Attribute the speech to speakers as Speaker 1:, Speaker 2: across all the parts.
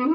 Speaker 1: Oh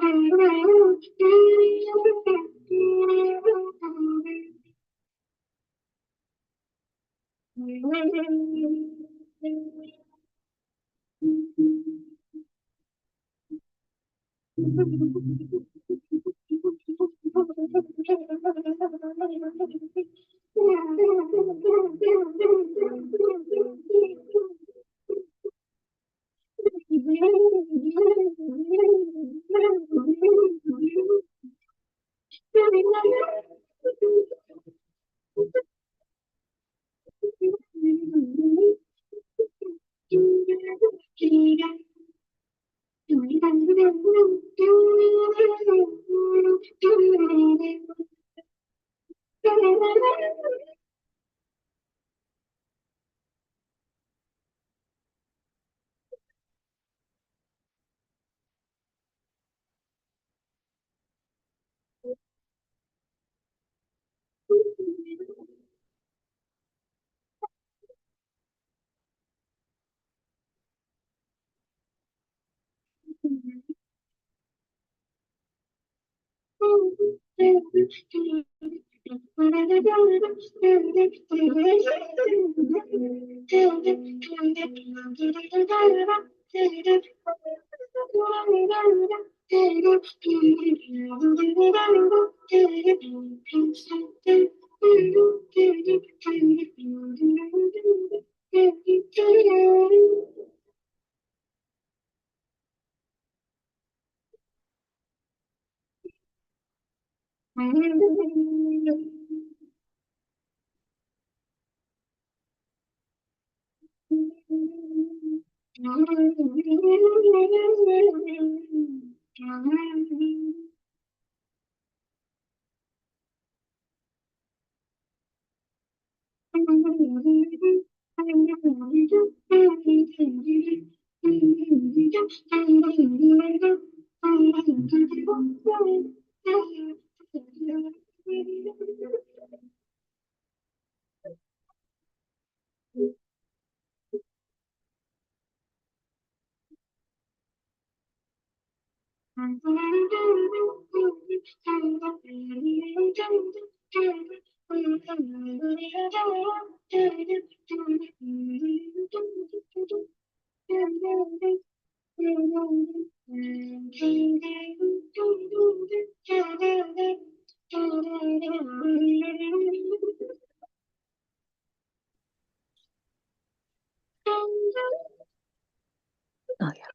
Speaker 1: yeah.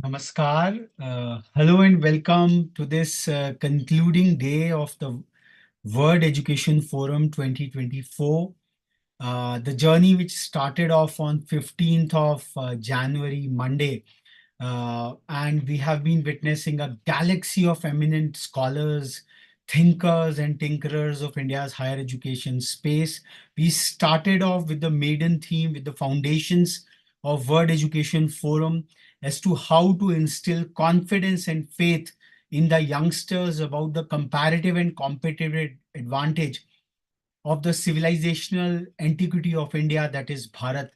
Speaker 2: Namaskar. Hello and welcome to this concluding day of the World Education Forum 2024. The journey which started off on 15th of January, Monday, and we have been witnessing a galaxy of eminent scholars, thinkers, and tinkerers of India's higher education space. We started off with the maiden theme, with the foundations of World Education Forum as to how to instill confidence and faith in the youngsters about the comparative and competitive advantage of the civilizational antiquity of India, that is Bharat,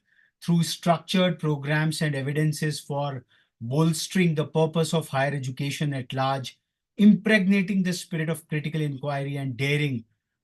Speaker 2: through structured programs and evidences for bolstering the purpose of higher education at large, impregnating the spirit of critical inquiry and daring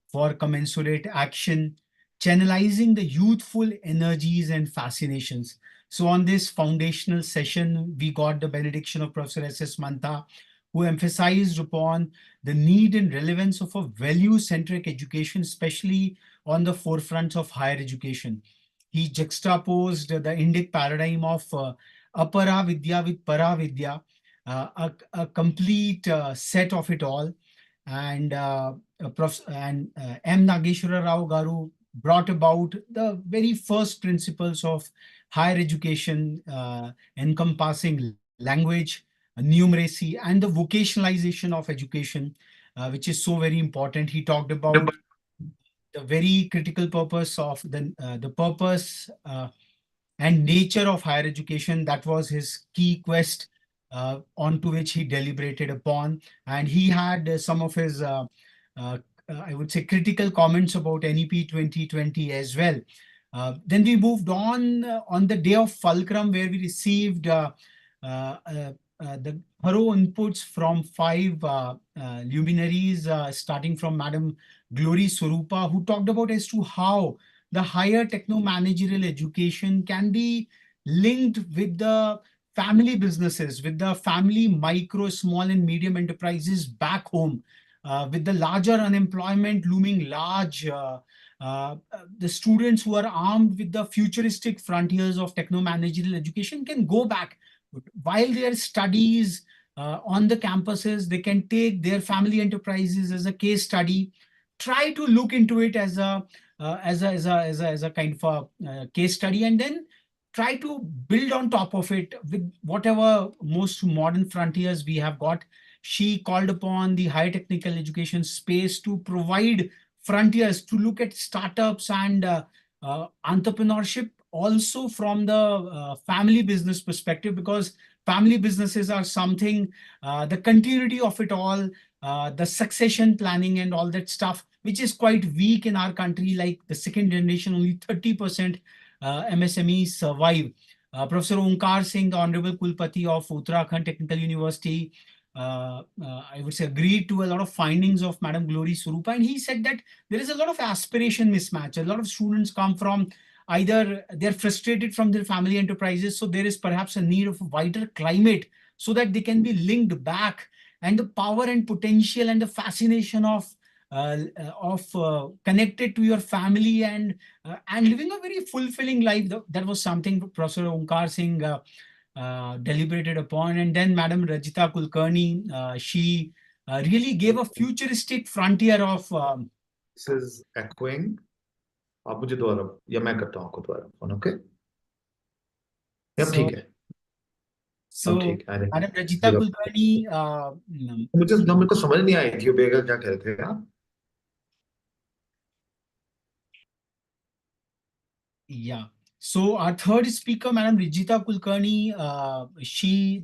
Speaker 2: for commensurate action, channelizing the youthful energies and fascinations. So, on this foundational session, we got the benediction of Professor S.S. Mantha, who emphasized upon the need and relevance of a value-centric education, especially on the forefront of higher education. He juxtaposed the Indic paradigm of apara vidya with para vidya, a complete set of it all. And M. Nageshwara Rao Garu brought about the very first principles of higher education, encompassing language, numeracy, and the vocationalization of education, which is so very important. He talked about the very critical purpose of the purpose and nature of higher education. That was his key quest, onto which he deliberated upon. And he had some of his, I would say, critical comments about NEP 2020 as well. Then we moved on the day of Fulcrum, where we received the thorough inputs from five luminaries, starting from Madam Glory Swarupa, who talked about as to how the higher techno-managerial education can be linked with the family businesses, with the family micro, small, and medium enterprises back home, with the larger unemployment looming large. The students who are armed with the futuristic frontiers of techno-managerial education can go back while their studies on the campuses. They can take their family enterprises as a case study, try to look into it as a kind of a case study, and then try to build on top of it with whatever most modern frontiers we have got. She called upon the higher technical education space to provide frontiers, to look at startups and entrepreneurship also from the family business perspective, because family businesses are something, the continuity of it all, the succession planning and all that stuff, which is quite weak in our country. Like the second generation, only 30% MSMEs survive. Professor Onkar Singh, the Honorable Kulpati of Uttarakhand Technical University, I would say, agreed to a lot of findings of Madam Glory Swarupa, and he said that there is a lot of aspiration mismatch. A lot of students come from either they're frustrated from their family enterprises, so there is perhaps a need of a wider climate so that they can be linked back, and the power and potential and the fascination of connected to your family and living a very fulfilling life. That was something Professor Onkar Singh deliberated upon. And then Madam Rajita Kulkarni, she really gave a futuristic frontier of.
Speaker 3: This is echoing. आप मुझे दोबारा या मैं करता हूँ आपको दोबारा phone okay अब
Speaker 2: So,
Speaker 3: ठीक है अब ठीक है अरे
Speaker 2: Madam Rajita
Speaker 3: जगह
Speaker 2: Kulkarni,
Speaker 3: मुझे ना मेरे को समझ नहीं आई थी बेगा क्या कह रहे थे आप
Speaker 2: yeah. So our third speaker, Madam Rijita Kulkarni, she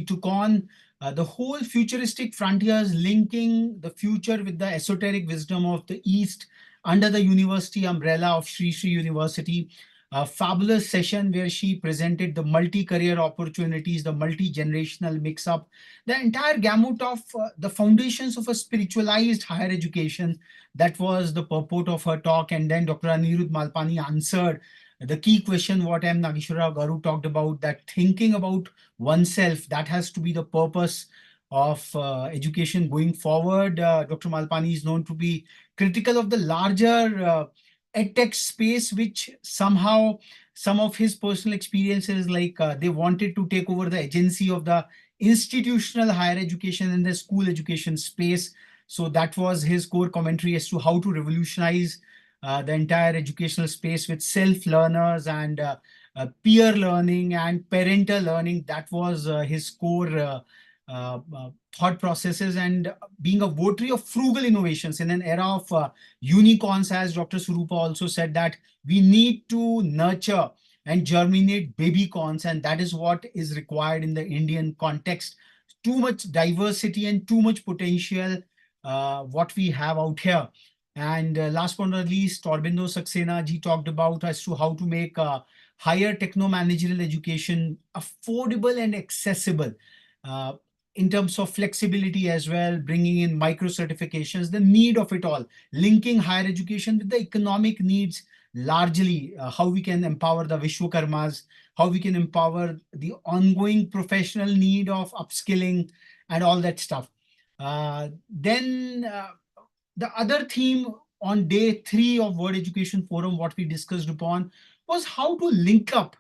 Speaker 2: took on the whole futuristic frontiers, linking the future with the esoteric wisdom of the East under the university umbrella of Sri Sri University. A fabulous session where she presented the multi-career opportunities, the multi-generational mix-up, the entire gamut of the foundations of a spiritualized higher education. That was the purport of her talk. And then Dr. Anirudh Malpani answered the key question, what M. Nageshwara Garu talked about, that thinking about oneself, that has to be the purpose of education going forward. Dr. Malpani is known to be critical of the larger edtech space, which somehow some of his personal experiences, like they wanted to take over the agency of the institutional higher education and the school education space. So that was his core commentary as to how to revolutionize the entire educational space with self-learners and peer learning and parental learning. That was his core thought processes, and being a votary of frugal innovations in an era of unicorns, as Dr. Swarupa also said, that we need to nurture and germinate baby corns, and that is what is required in the Indian context. Too much diversity and too much potential what we have out here. And last but not least, Aurobindo Saxena ji talked about as to how to make higher techno-managerial education affordable and accessible in terms of flexibility as well, bringing in micro certifications, the need of it all, linking higher education with the economic needs, largely how we can empower the Vishwakarmas, how we can empower the ongoing professional need of upskilling and all that stuff. Then the other theme on day 3 of World Education Forum, what we discussed upon, was how to link up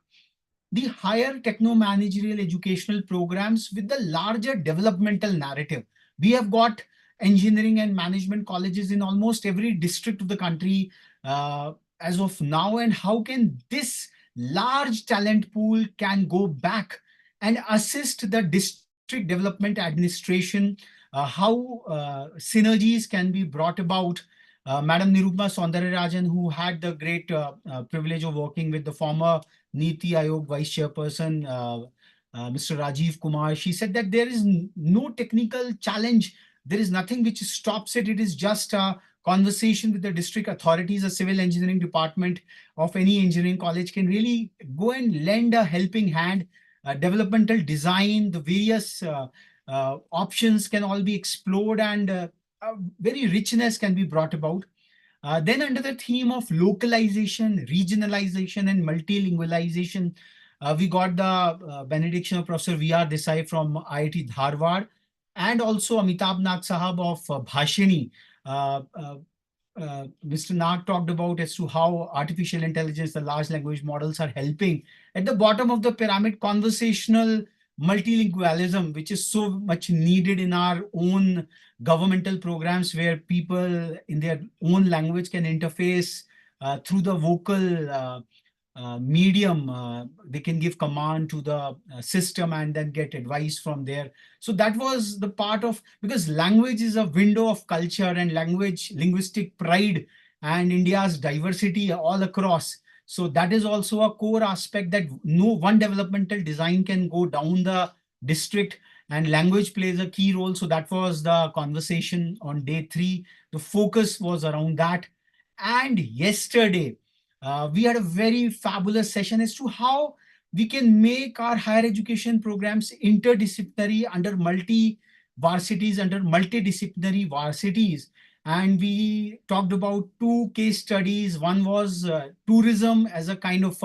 Speaker 2: the higher techno-managerial educational programs with the larger developmental narrative. We have got engineering and management colleges in almost every district of the country as of now, and how can this large talent pool can go back and assist the district development administration, how synergies can be brought about. Madam Nirupama Soundararajan, who had the great privilege of working with the former Niti Aayog Vice Chairperson, Mr. Rajiv Kumar, she said that there is no technical challenge. There is nothing which stops it. It is just a conversation with the district authorities. A civil engineering department of any engineering college can really go and lend a helping hand. Developmental design, the various options can all be explored, and very richness can be brought about. Then under the theme of localization, regionalization, and multilingualization, we got the benediction of Professor V.R. Desai from IIT Dharwad, and also Amitabh Nag Sahab of Bhashini. Mr. Nag talked about as to how artificial intelligence, the large language models, are helping at the bottom of the pyramid conversational multilingualism, which is so much needed in our own governmental programs, where people in their own language can interface through the vocal medium. They can give command to the system and then get advice from there. So that was the part of, because language is a window of culture and language, linguistic pride, and India's diversity all across. So that is also a core aspect, that no one developmental design can go down the district, and language plays a key role. So that was the conversation on day 3. The focus was around that. And yesterday, we had a very fabulous session as to how we can make our higher education programs interdisciplinary under multi-varsities, under multidisciplinary varsities. And we talked about 2 case studies. One was tourism as a kind of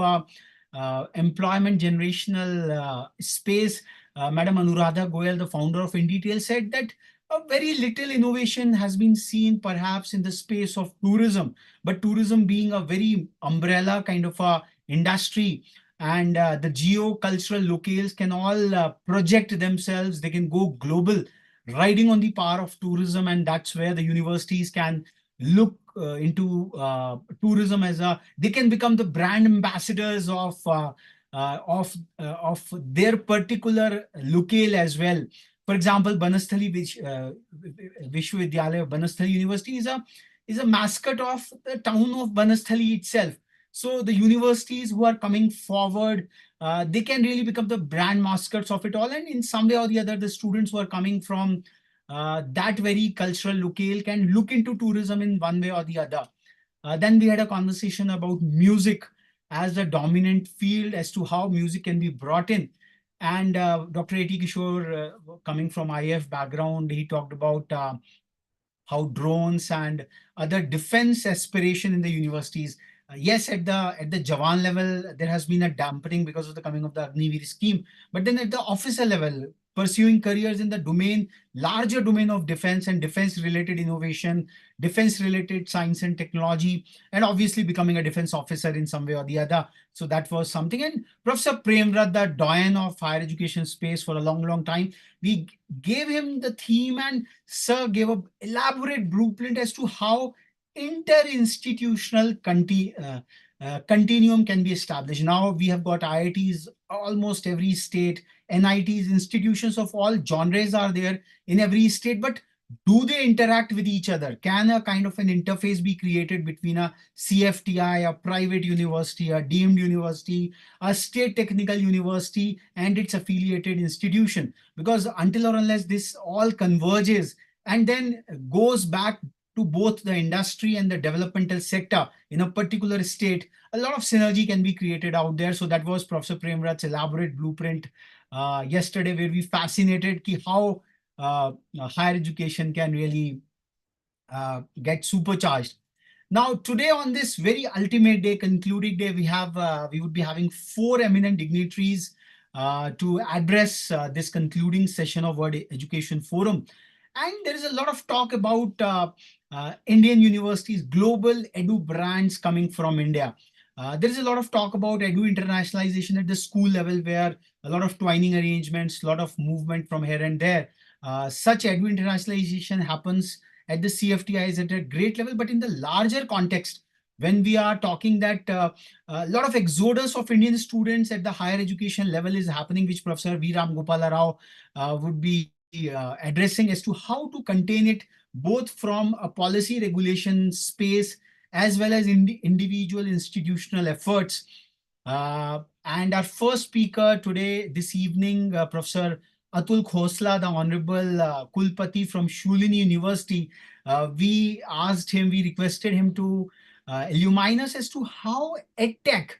Speaker 2: employment generational space. Madam Anuradha Goyal, the founder of InDetail, said that very little innovation has been seen perhaps in the space of tourism, but tourism being a very umbrella kind of a industry, and the geo-cultural locales can all project themselves. They can go global, riding on the power of tourism, and that's where the universities can look into tourism as they can become the brand ambassadors of their particular locale as well. For example, Banasthali Vishwavidyalaya, Banasthali University is a mascot of the town of Banasthali itself. So the universities who are coming forward, they can really become the brand mascots of it all. And in some way or the other, the students who are coming from that very cultural locale can look into tourism in one way or the other. Then we had a conversation about music as the dominant field, as to how music can be brought in. And Dr. A.T. Kishore, coming from IF background, he talked about how drones and other defense aspiration in the universities. Yes, at the Jawan level, there has been a dampening because of the coming of the Agniveer scheme. But then at the officer level, pursuing careers in the larger domain of defense and defense-related innovation, defense-related science and technology, and obviously becoming a defense officer in some way or the other. So that was something. And Professor Premvrat, the doyen of higher education space for a long, long time, we gave him the theme, and Sir gave an elaborate blueprint as to how inter-institutional continuum can be established. Now we have got IITs almost every state, NITs, institutions of all genres are there in every state, but do they interact with each other? Can a kind of an interface be created between a CFTI, a private university, a deemed university, a state technical university, and its affiliated institution? Because until or unless this all converges and then goes back to both the industry and the developmental sector in a particular state, a lot of synergy can be created out there. So that was Professor Premvrat's elaborate blueprint yesterday, where we fascinated how higher education can really get supercharged. Now, today on this very ultimate day, concluding day, we would be having 4 eminent dignitaries to address this concluding session of World Education Forum. And there is a lot of talk about Indian universities, global edu brands coming from India. There is a lot of talk about edu internationalization at the school level, where a lot of twining arrangements, a lot of movement from here and there. Such edu internationalization happens at the CFTIs at a great level, but in the larger context, when we are talking that a lot of exodus of Indian students at the higher education level is happening, which Professor V. Ram Gopala Rao would be addressing as to how to contain it, both from a policy regulation space as well as individual institutional efforts. And our first speaker today, this evening, Professor Atul Khosla, the Honorable Kulpati from Shulini University, we requested him to illumine us as to how EdTech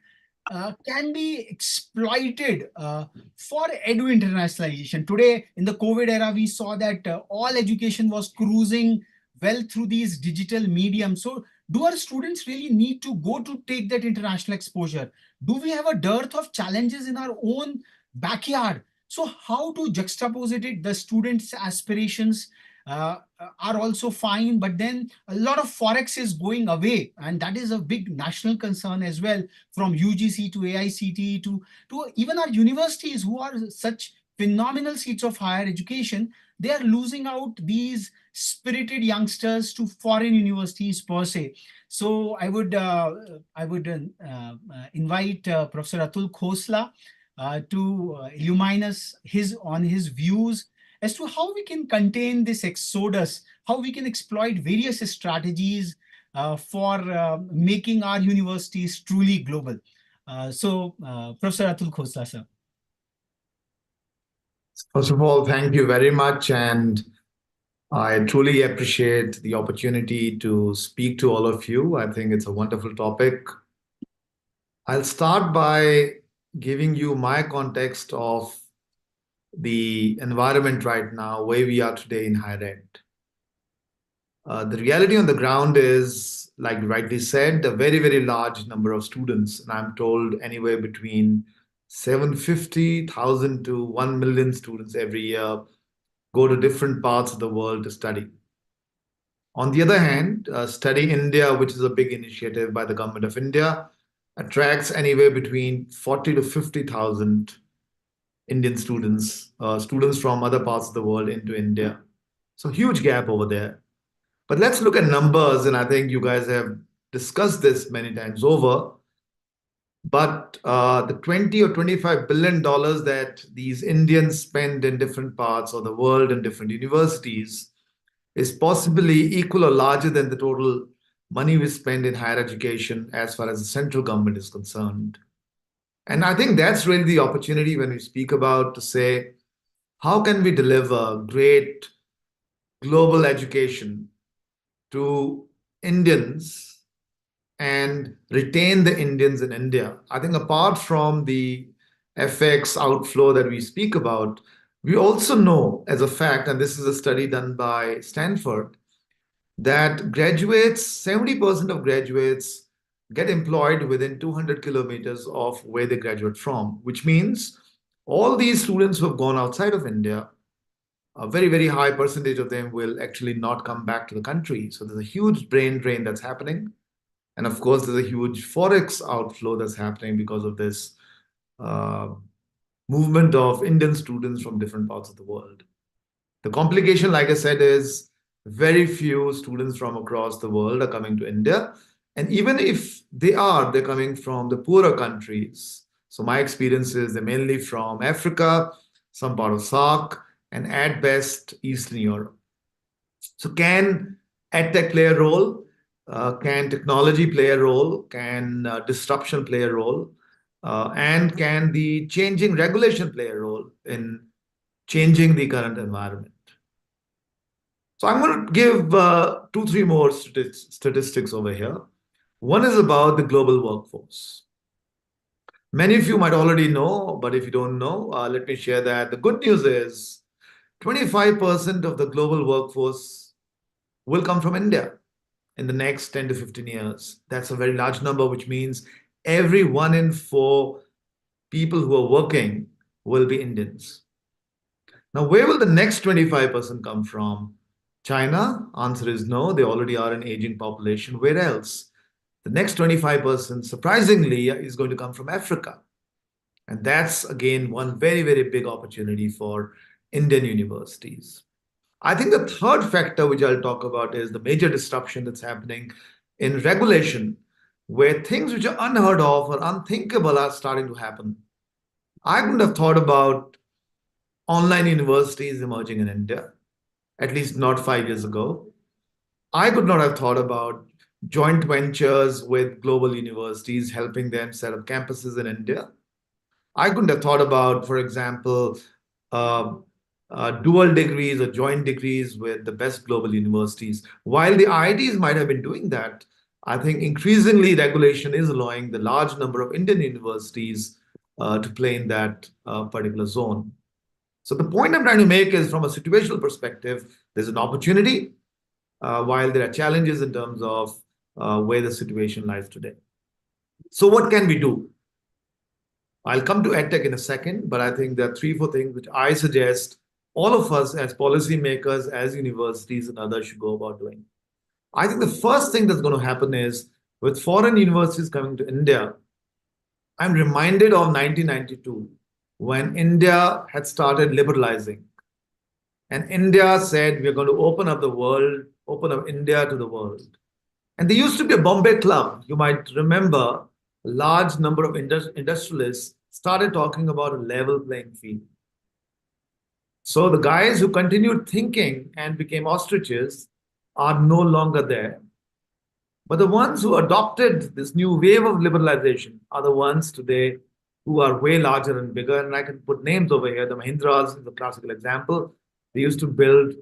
Speaker 2: can be exploited for edu internationalization. Today, in the COVID era, we saw that all education was cruising well through these digital mediums. So do our students really need to go to take that international exposure? Do we have a dearth of challenges in our own backyard? So how to juxtapose it? The students' aspirations are also fine, but then a lot of forex is going away, and that is a big national concern as well, from UGC to AICTE to even our universities, who are such phenomenal seats of higher education. They are losing out these spirited youngsters to foreign universities per se. So I would invite Professor Atul Khosla to illumine us on his views as to how we can contain this exodus, how we can exploit various strategies for making our universities truly global. Professor Atul Khosla, sir.
Speaker 3: First of all, thank you very much. And I truly appreciate the opportunity to speak to all of you. I think it's a wonderful topic. I'll start by giving you my context of the environment right now, where we are today in higher ed. The reality on the ground is, like you rightly said, a very, very large number of students. And I'm told anywhere between 750,000 to 1 million students every year go to different parts of the world to study. On the other hand, Study India, which is a big initiative by the government of India, attracts anywhere between 40 to 50,000 Indian students, students from other parts of the world into India. So huge gap over there. But let's look at numbers, and I think you guys have discussed this many times over. But the 20 or $25 billion that these Indians spend in different parts of the world and different universities is possibly equal or larger than the total money we spend in higher education as far as the central government is concerned. And I think that's really the opportunity when we speak about to say, how can we deliver great global education to Indians and retain the Indians in India? I think apart from the FX outflow that we speak about, we also know as a fact, and this is a study done by Stanford, that graduates, 70% of graduates get employed within 200 kilometers of where they graduate from, which means All these students who have gone outside of India, a very, very high percentage of them will actually not come back to the country. So there's a huge brain drain that's happening. And of course, there's a huge forex outflow that's happening because of this uh, movement of Indian students from different parts of the world. The complication, like I said, is very few students from across the world are coming to India. And even if they're coming from the poorer countries. So my experience is they're mainly from Africa, some part of SAARC, and at best, Eastern Europe. So can EdTech play a role? Can technology play a role? Can disruption play a role? And can the changing regulation play a role in changing the current environment? So I'm going to give 2-3 more statistics over here. One is about the global workforce. Many of you might already know, but if you don't know, let me share that. The good news is 25% of the global workforce will come from India in the next 10 to 15 years. That's a very large number, which means every 1 in 4 people who are working will be Indians. Now, where will the next 25% come from? China? Answer is no. They already are an aging population. Where else? The next 25%, surprisingly, is going to come from Africa. And that's, again, one very, very big opportunity for Indian universities. I think the third factor, which I'll talk about, is the major disruption that's happening in regulation, where things which are unheard of or unthinkable are starting to happen. I couldn't have thought about online universities emerging in India, at least not 5 years ago. I could not have thought about joint ventures with global universities, helping them set up campuses in India. I couldn't have thought about, for example, dual degrees or joint degrees with the best global universities. While the IITs might have been doing that, I think increasingly regulation is allowing the large number of Indian universities to play in that particular zone. So the point I'm trying to make is, from a situational perspective, there's an opportunity, while there are challenges in terms of where the situation lies today. So what can we do? I'll come to EdTech in a second, but I think there are 3-4 things which I suggest all of us as policymakers, as universities and others should go about doing. I think the first thing that's going to happen is, with foreign universities coming to India, I'm reminded of 1992 when India had started liberalizing. And India said, we're going to open up the world, open up India to the world. And there used to be a Bombay Club. You might remember a large number of industrialists started talking about a level playing field. So the guys who continued thinking and became ostriches are no longer there. But the ones who adopted this new wave of liberalization are the ones today who are way larger and bigger. And I can put names over here. The Mahindras is a classical example. They used to build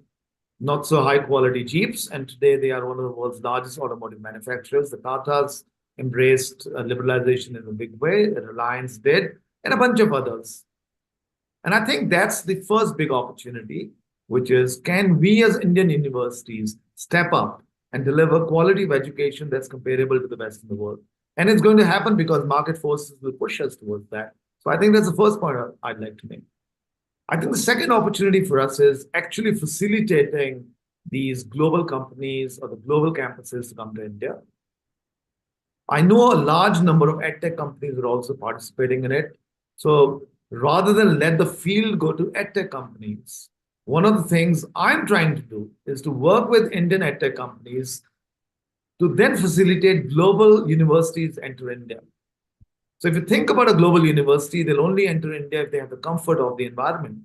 Speaker 3: not so high quality Jeeps, and today they are one of the world's largest automotive manufacturers. The Tatas embraced liberalization in a big way. Reliance did, and a bunch of others. And I think that's the first big opportunity, which is, can we as Indian universities step up and deliver quality of education that's comparable to the best in the world? And it's going to happen because market forces will push us towards that. So I think that's the first point I'd like to make. I think the second opportunity for us is actually facilitating these global companies or the global campuses to come to India. I know a large number of EdTech companies are also participating in it. So rather than let the field go to EdTech companies, one of the things I'm trying to do is to work with Indian EdTech companies to then facilitate global universities enter India. So if you think about a global university, they'll only enter India if they have the comfort of the environment.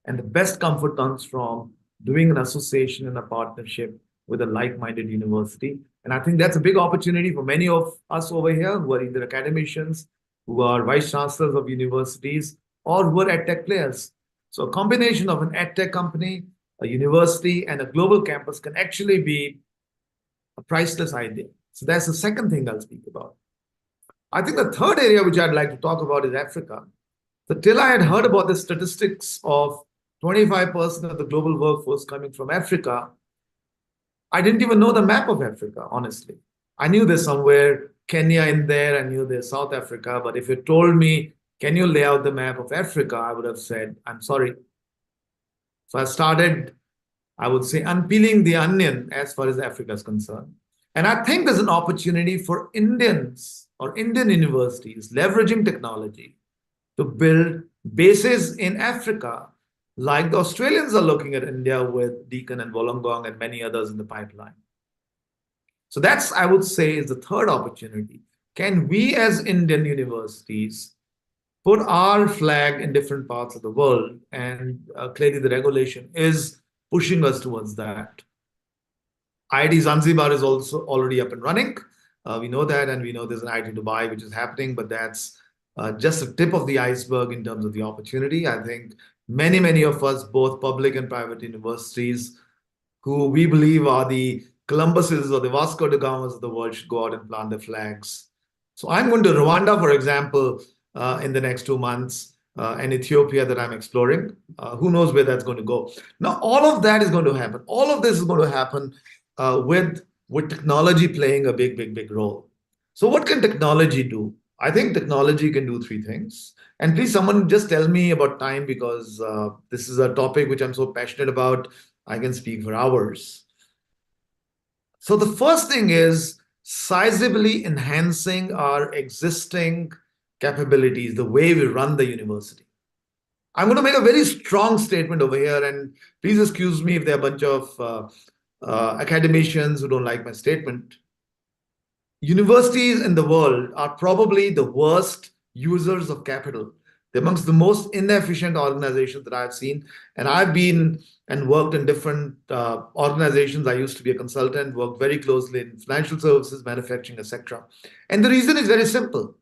Speaker 3: And the best comfort comes from doing an association and a partnership with a like-minded university. And I think that's a big opportunity for many of us over here who are either academicians, who are vice chancellors of universities, or who are EdTech players. So a combination of an EdTech company, a university, and a global campus can actually be a priceless idea. So that's the second thing I'll speak about. I think the third area which I'd like to talk about is Africa. So till I had heard about the statistics of 25% of the global workforce coming from Africa, I didn't even know the map of Africa, honestly. I knew there's somewhere Kenya in there, I knew there's South Africa, but if you told me can you lay out the map of Africa? I would have said, I'm sorry. So I started, I would say, unpeeling the onion as far as Africa is concerned. And I think there's an opportunity for Indians or Indian universities leveraging technology to build bases in Africa, like the Australians are looking at India with Deakin and Wollongong and many others in the pipeline. So that's, I would say, is the third opportunity. Can we as Indian universities put our flag in different parts of the world? And clearly the regulation is pushing us towards that. IIT Zanzibar is also already up and running. We know that, and we know there's an IIT Dubai which is happening, but that's just the tip of the iceberg in terms of the opportunity. I think many of us, both public and private universities, who we believe are the Columbuses or the Vasco da Gamas of the world, should go out and plant their flags. So I'm going to Rwanda, for example, in the next 2 months, and Ethiopia that I'm exploring. Who knows where that's going to go? Now, all of that is going to happen. All of this is going to happen with technology playing a big role. So what can technology do? I think technology can do 3 things. And please, someone just tell me about time, because this is a topic which I'm so passionate about. I can speak for hours. So the first thing is sizably enhancing our existing capabilities, the way we run the university. I'm going to make a very strong statement over here, and please excuse me if there are a bunch of academicians who don't like my statement. Universities in the world are probably the worst users of capital. They're amongst the most inefficient organizations that I've seen. And I've been and worked in different organizations. I used to be a consultant, worked very closely in financial services, manufacturing, etc. And the reason is very simple.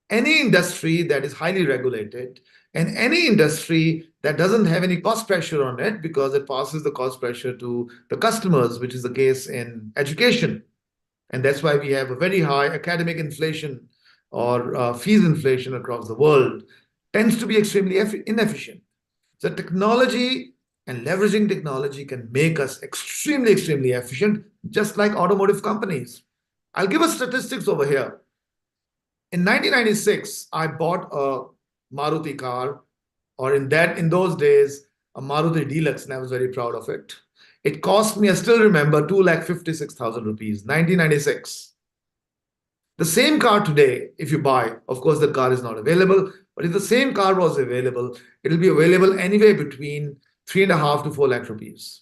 Speaker 3: Any industry that is highly regulated and any industry that doesn't have any cost pressure on it, because it passes the cost pressure to the customers, which is the case in education. And that's why we have a very high academic inflation or fees inflation across the world, tends to be extremely inefficient. So technology and leveraging technology can make us extremely efficient, just like automotive companies. I'll give us statistics over here. In 1996, I bought a Maruti car, or in those days, a Maruti Deluxe, and I was very proud of it. It cost me, I still remember, 2,56,000 rupees, 1996. The same car today, if you buy, of course, the car is not available, but if the same car was available, it'll be available anywhere between 3.5 to 4 lakh rupees.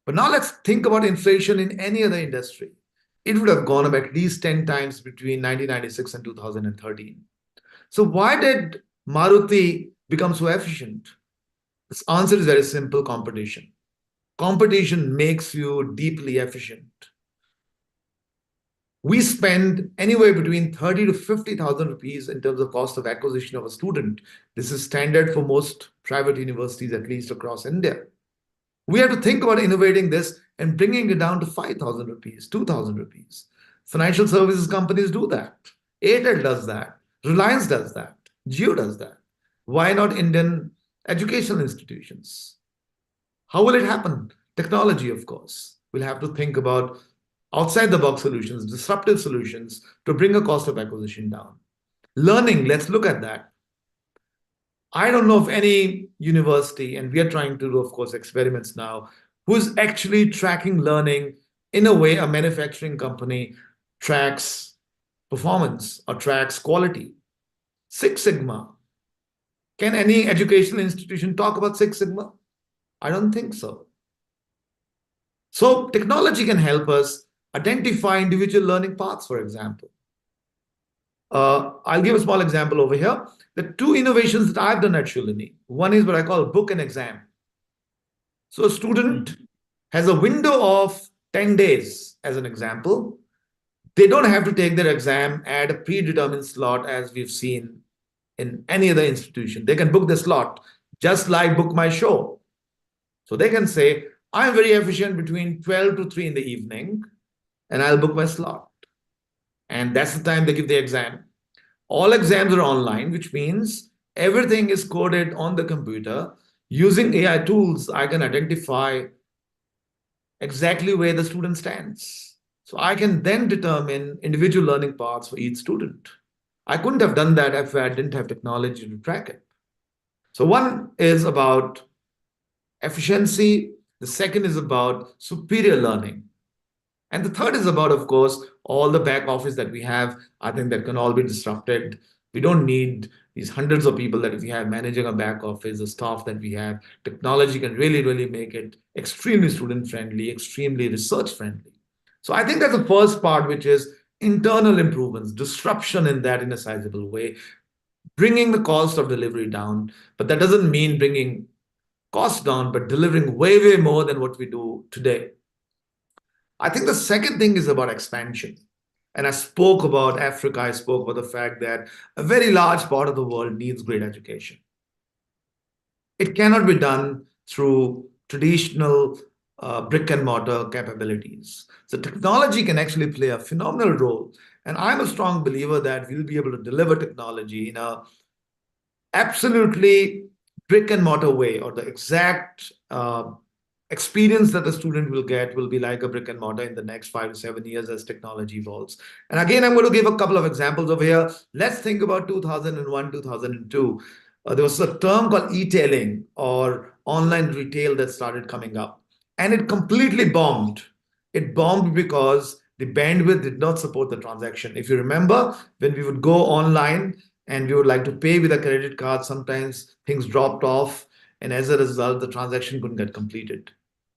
Speaker 3: But now let's think about inflation in any other industry. It would have gone up at least 10 times between 1996 and 2013. So why did Maruti become so efficient? This answer is very simple: competition. Competition makes you deeply efficient. We spend anywhere between 30 to 50,000 rupees in terms of cost of acquisition of a student. This is standard for most private universities, at least across India. We have to think about innovating this and bringing it down to 5,000 rupees, 2,000 rupees. Financial services companies do that. Airtel does that. Reliance does that. Jio does that. Why not Indian educational institutions? How will it happen? Technology, of course. We'll have to think about outside the box solutions, disruptive solutions to bring a cost of acquisition down. Learning, let's look at that. I don't know of any university, and we are trying to do, of course, experiments now, who's actually tracking learning in a way a manufacturing company tracks performance or tracks quality. Six Sigma. Can any educational institution talk about Six Sigma? I don't think so. So technology can help us identify individual learning paths, for example. I'll give a small example over here. The 2 innovations that I've done at Shalini. One is what I call book and exam. So a student has a window of 10 days, as an example. They don't have to take their exam at a predetermined slot, as we've seen in any other institution. They can book the slot, just like Book My Show. So they can say, I'm very efficient between 12 to 3 in the evening, and I'll book my slot. And that's the time they give the exam. All exams are online, which means everything is coded on the computer. Using AI tools, I can identify exactly where the student stands. So I can then determine individual learning paths for each student. I couldn't have done that if I didn't have technology to track it. So one is about efficiency. The second is about superior learning. And the third is about, of course, all the back office that we have. I think that can all be disrupted. We don't need these hundreds of people that we have managing a back office, the staff that we have. Technology can really, really make it extremely student friendly, extremely research friendly. So I think that's the first part, which is internal improvements, disruption in that in a sizable way, bringing the cost of delivery down. But that doesn't mean bringing cost down, but delivering way, way more than what we do today. I think the second thing is about expansion. And I spoke about Africa, I spoke about the fact that a very large part of the world needs great education. It cannot be done through traditional brick and mortar capabilities. So technology can actually play a phenomenal role. And I'm a strong believer that we'll be able to deliver technology in a absolutely brick and mortar way, or the exact experience that the student will get will be like a brick and mortar in the next 5 to 7 years as technology evolves. And again, I'm going to give a couple of examples over here. Let's think about 2001, 2002. There was a term called e-tailing or online retail that started coming up, and it completely bombed. It bombed because the bandwidth did not support the transaction. If you remember, when we would go online and we would like to pay with a credit card, sometimes things dropped off, and as a result, the transaction couldn't get completed.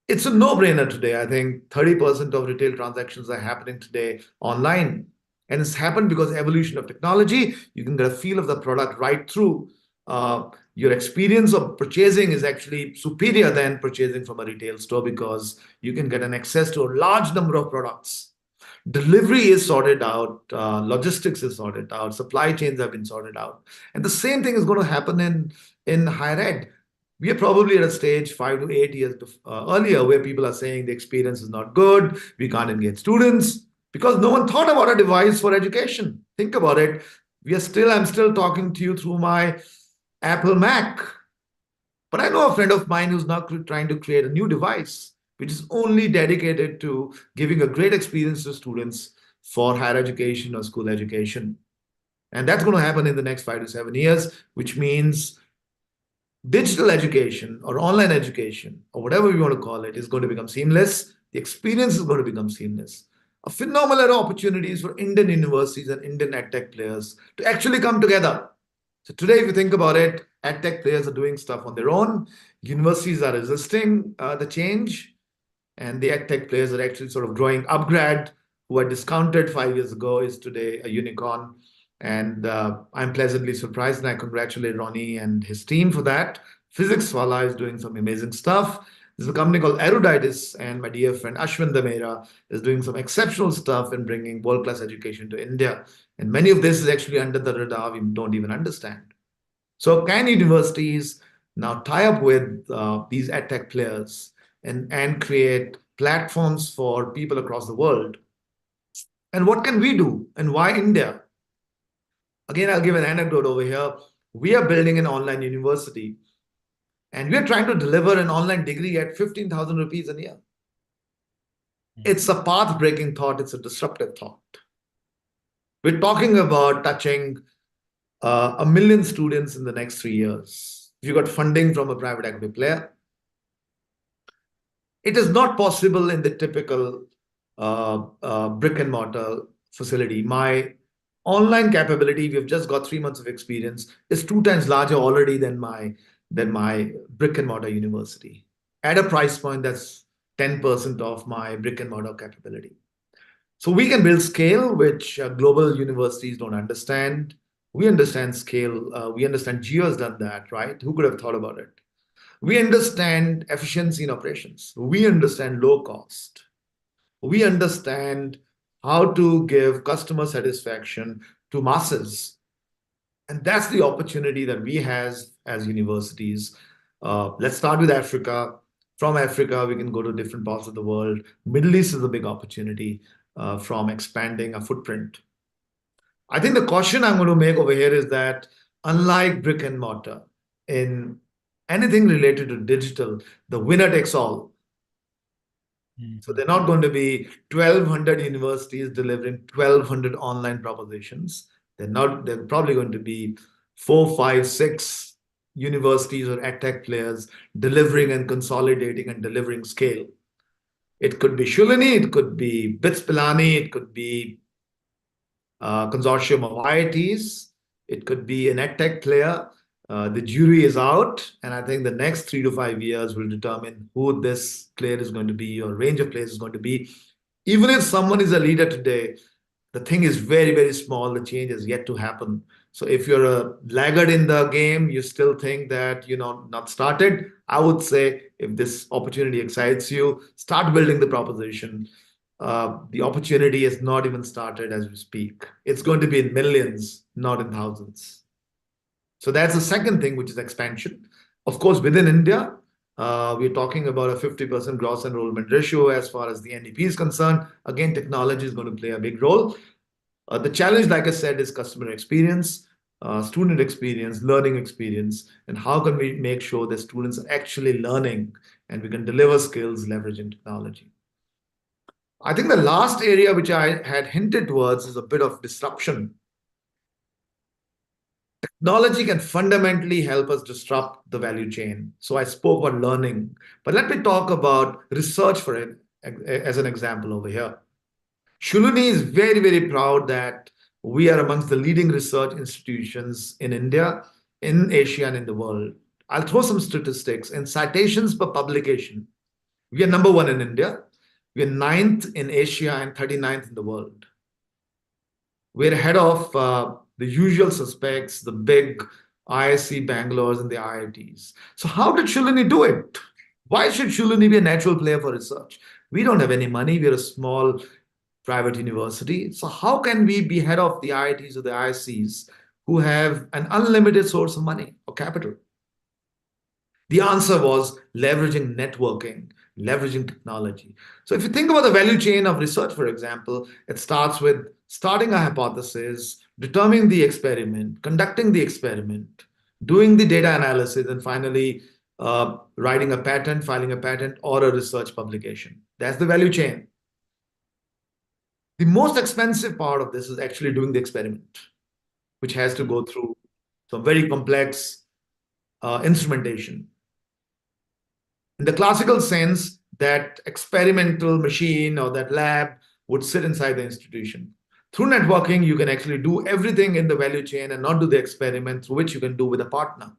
Speaker 3: It's a no-brainer today. I think 30% of retail transactions are happening today online. And it's happened because evolution of technology. You can get a feel of the product right through. Your experience of purchasing is actually superior than purchasing from a retail store because you can get an access to a large number of products. Delivery is sorted out, logistics is sorted out, supply chains have been sorted out. And the same thing is going to happen in higher ed. We are probably at a stage 5 to 8 years earlier where people are saying the experience is not good, we can't engage students, because no one thought about a device for education. Think about it. I'm still talking to you through my Apple Mac. But I know a friend of mine who's now trying to create a new device, which is only dedicated to giving a great experience to students for higher education or school education. And that's going to happen in the next 5 to 7 years, which means digital education or online education, or whatever we want to call it, is going to become seamless. The experience is going to become seamless. A phenomenal opportunities for Indian universities and Indian edtech players to actually come together. So today, if you think about it, edtech players are doing stuff on their own. Universities are resisting the change. And the edtech players are actually sort of growing. Upgrad, who I discounted 5 years ago, is today a unicorn. And I'm pleasantly surprised, and I congratulate Ronnie and his team for that. PhysicsWallah is doing some amazing stuff. There's a company called Eruditus, and my dear friend Ashwin Damera is doing some exceptional stuff in bringing world-class education to India. And many of this is actually under the radar, we don't even understand. So can universities now tie up with these edtech players and create platforms for people across the world? And what can we do, and why India? Again, I'll give an anecdote over here. We are building an online university, and we are trying to deliver an online degree at 15,000 rupees a year. It's a path-breaking thought. It's a disruptive thought. We're talking about touching 1 million students in the next 3 years. If you got funding from a private equity player, it is not possible in the typical brick and mortar facility. My online capability, we've just got 3 months of experience, is 2 times larger already than my brick and mortar university at a price point that's 10% of my brick and mortar capability. So we can build scale, which global universities don't understand. We understand scale. We understand Jio has done that, right? Who could have thought about it? We understand efficiency in operations. We understand low cost. We understand how to give customer satisfaction to masses. And that's the opportunity that we have as universities. Let's start with Africa. From Africa, we can go to different parts of the world. Middle East is a big opportunity from expanding a footprint. I think the caution I'm going to make over here is that unlike brick and mortar, in anything related to digital, the winner takes all. So they're not going to be 1,200 universities delivering 1,200 online propositions. They're probably going to be 4, 5, 6 universities or edtech players delivering and consolidating and delivering scale. It could be Shulini, it could be BITS Pilani, it could be a consortium of IITs, it could be an edtech player. The jury is out, and I think the next 3 to 5 years will determine who this player is going to be, or range of players is going to be. Even if someone is a leader today, the thing is very, very small. The change is yet to happen. So if you're a laggard in the game, you still think that, not started. I would say if this opportunity excites you, start building the proposition. The opportunity is not even started as we speak. It's going to be in millions, not in thousands. So that's the second thing, which is expansion. Of course, within India, we're talking about a 50% gross enrollment ratio as far as the NEP is concerned. Again, technology is going to play a big role. The challenge, like I said, is customer experience, student experience, learning experience, and how can we make sure that students are actually learning and we can deliver skills leveraging technology. I think the last area which I had hinted towards is a bit of disruption. Technology can fundamentally help us disrupt the value chain. So I spoke about learning, but let me talk about research for it as an example over here. Shulini is very, very proud that we are amongst the leading research institutions in India, in Asia, and in the world. I'll throw some statistics. In citations per publication, we are number 1 in India. We are 9th in Asia and 39th in the world. We're ahead of the usual suspects, the big ISC Bangalore's and the IITs. So how did Shulini do it? Why should Shulini be a natural player for research? We don't have any money. We're a small private university. So how can we be head of the IITs or the ISCs who have an unlimited source of money or capital? The answer was leveraging networking, leveraging technology. So if you think about the value chain of research, for example, it starts with starting a hypothesis, determining the experiment, conducting the experiment, doing the data analysis, and finally writing a patent, filing a patent, or a research publication. That's the value chain. The most expensive part of this is actually doing the experiment, which has to go through some very complex instrumentation. In the classical sense, that experimental machine or that lab would sit inside the institution. Through networking, you can actually do everything in the value chain and not do the experiment, through which you can do with a partner.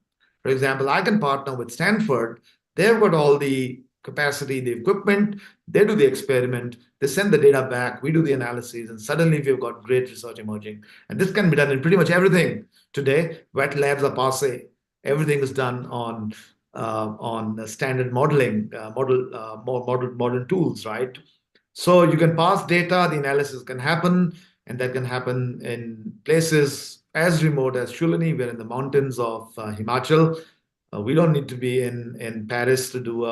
Speaker 3: For example, I can partner with Stanford. They've got all the capacity, the equipment, they do the experiment, they send the data back, we do the analysis, and suddenly we've got great research emerging. And this can be done in pretty much everything. Today, wet labs are passé. Everything is done on standard modeling, modern tools, right? So you can pass data, the analysis can happen, and that can happen in places as remote as Shulini. We're in the mountains of Himachal. We don't need to be in Paris to do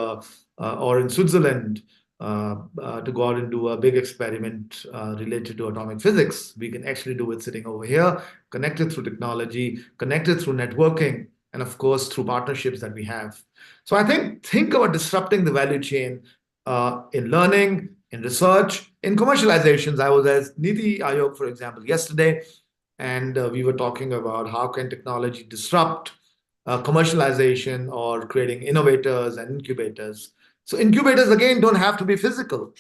Speaker 3: or in Switzerland to go out and do a big experiment related to atomic physics. We can actually do it sitting over here, connected through technology, connected through networking, and of course, through partnerships that we have. So I think about disrupting the value chain in learning, in research, in commercializations. I was at Niti Aayog, for example, yesterday, and we were talking about how can technology disrupt commercialization or creating innovators and incubators. So incubators, again, don't have to be physical.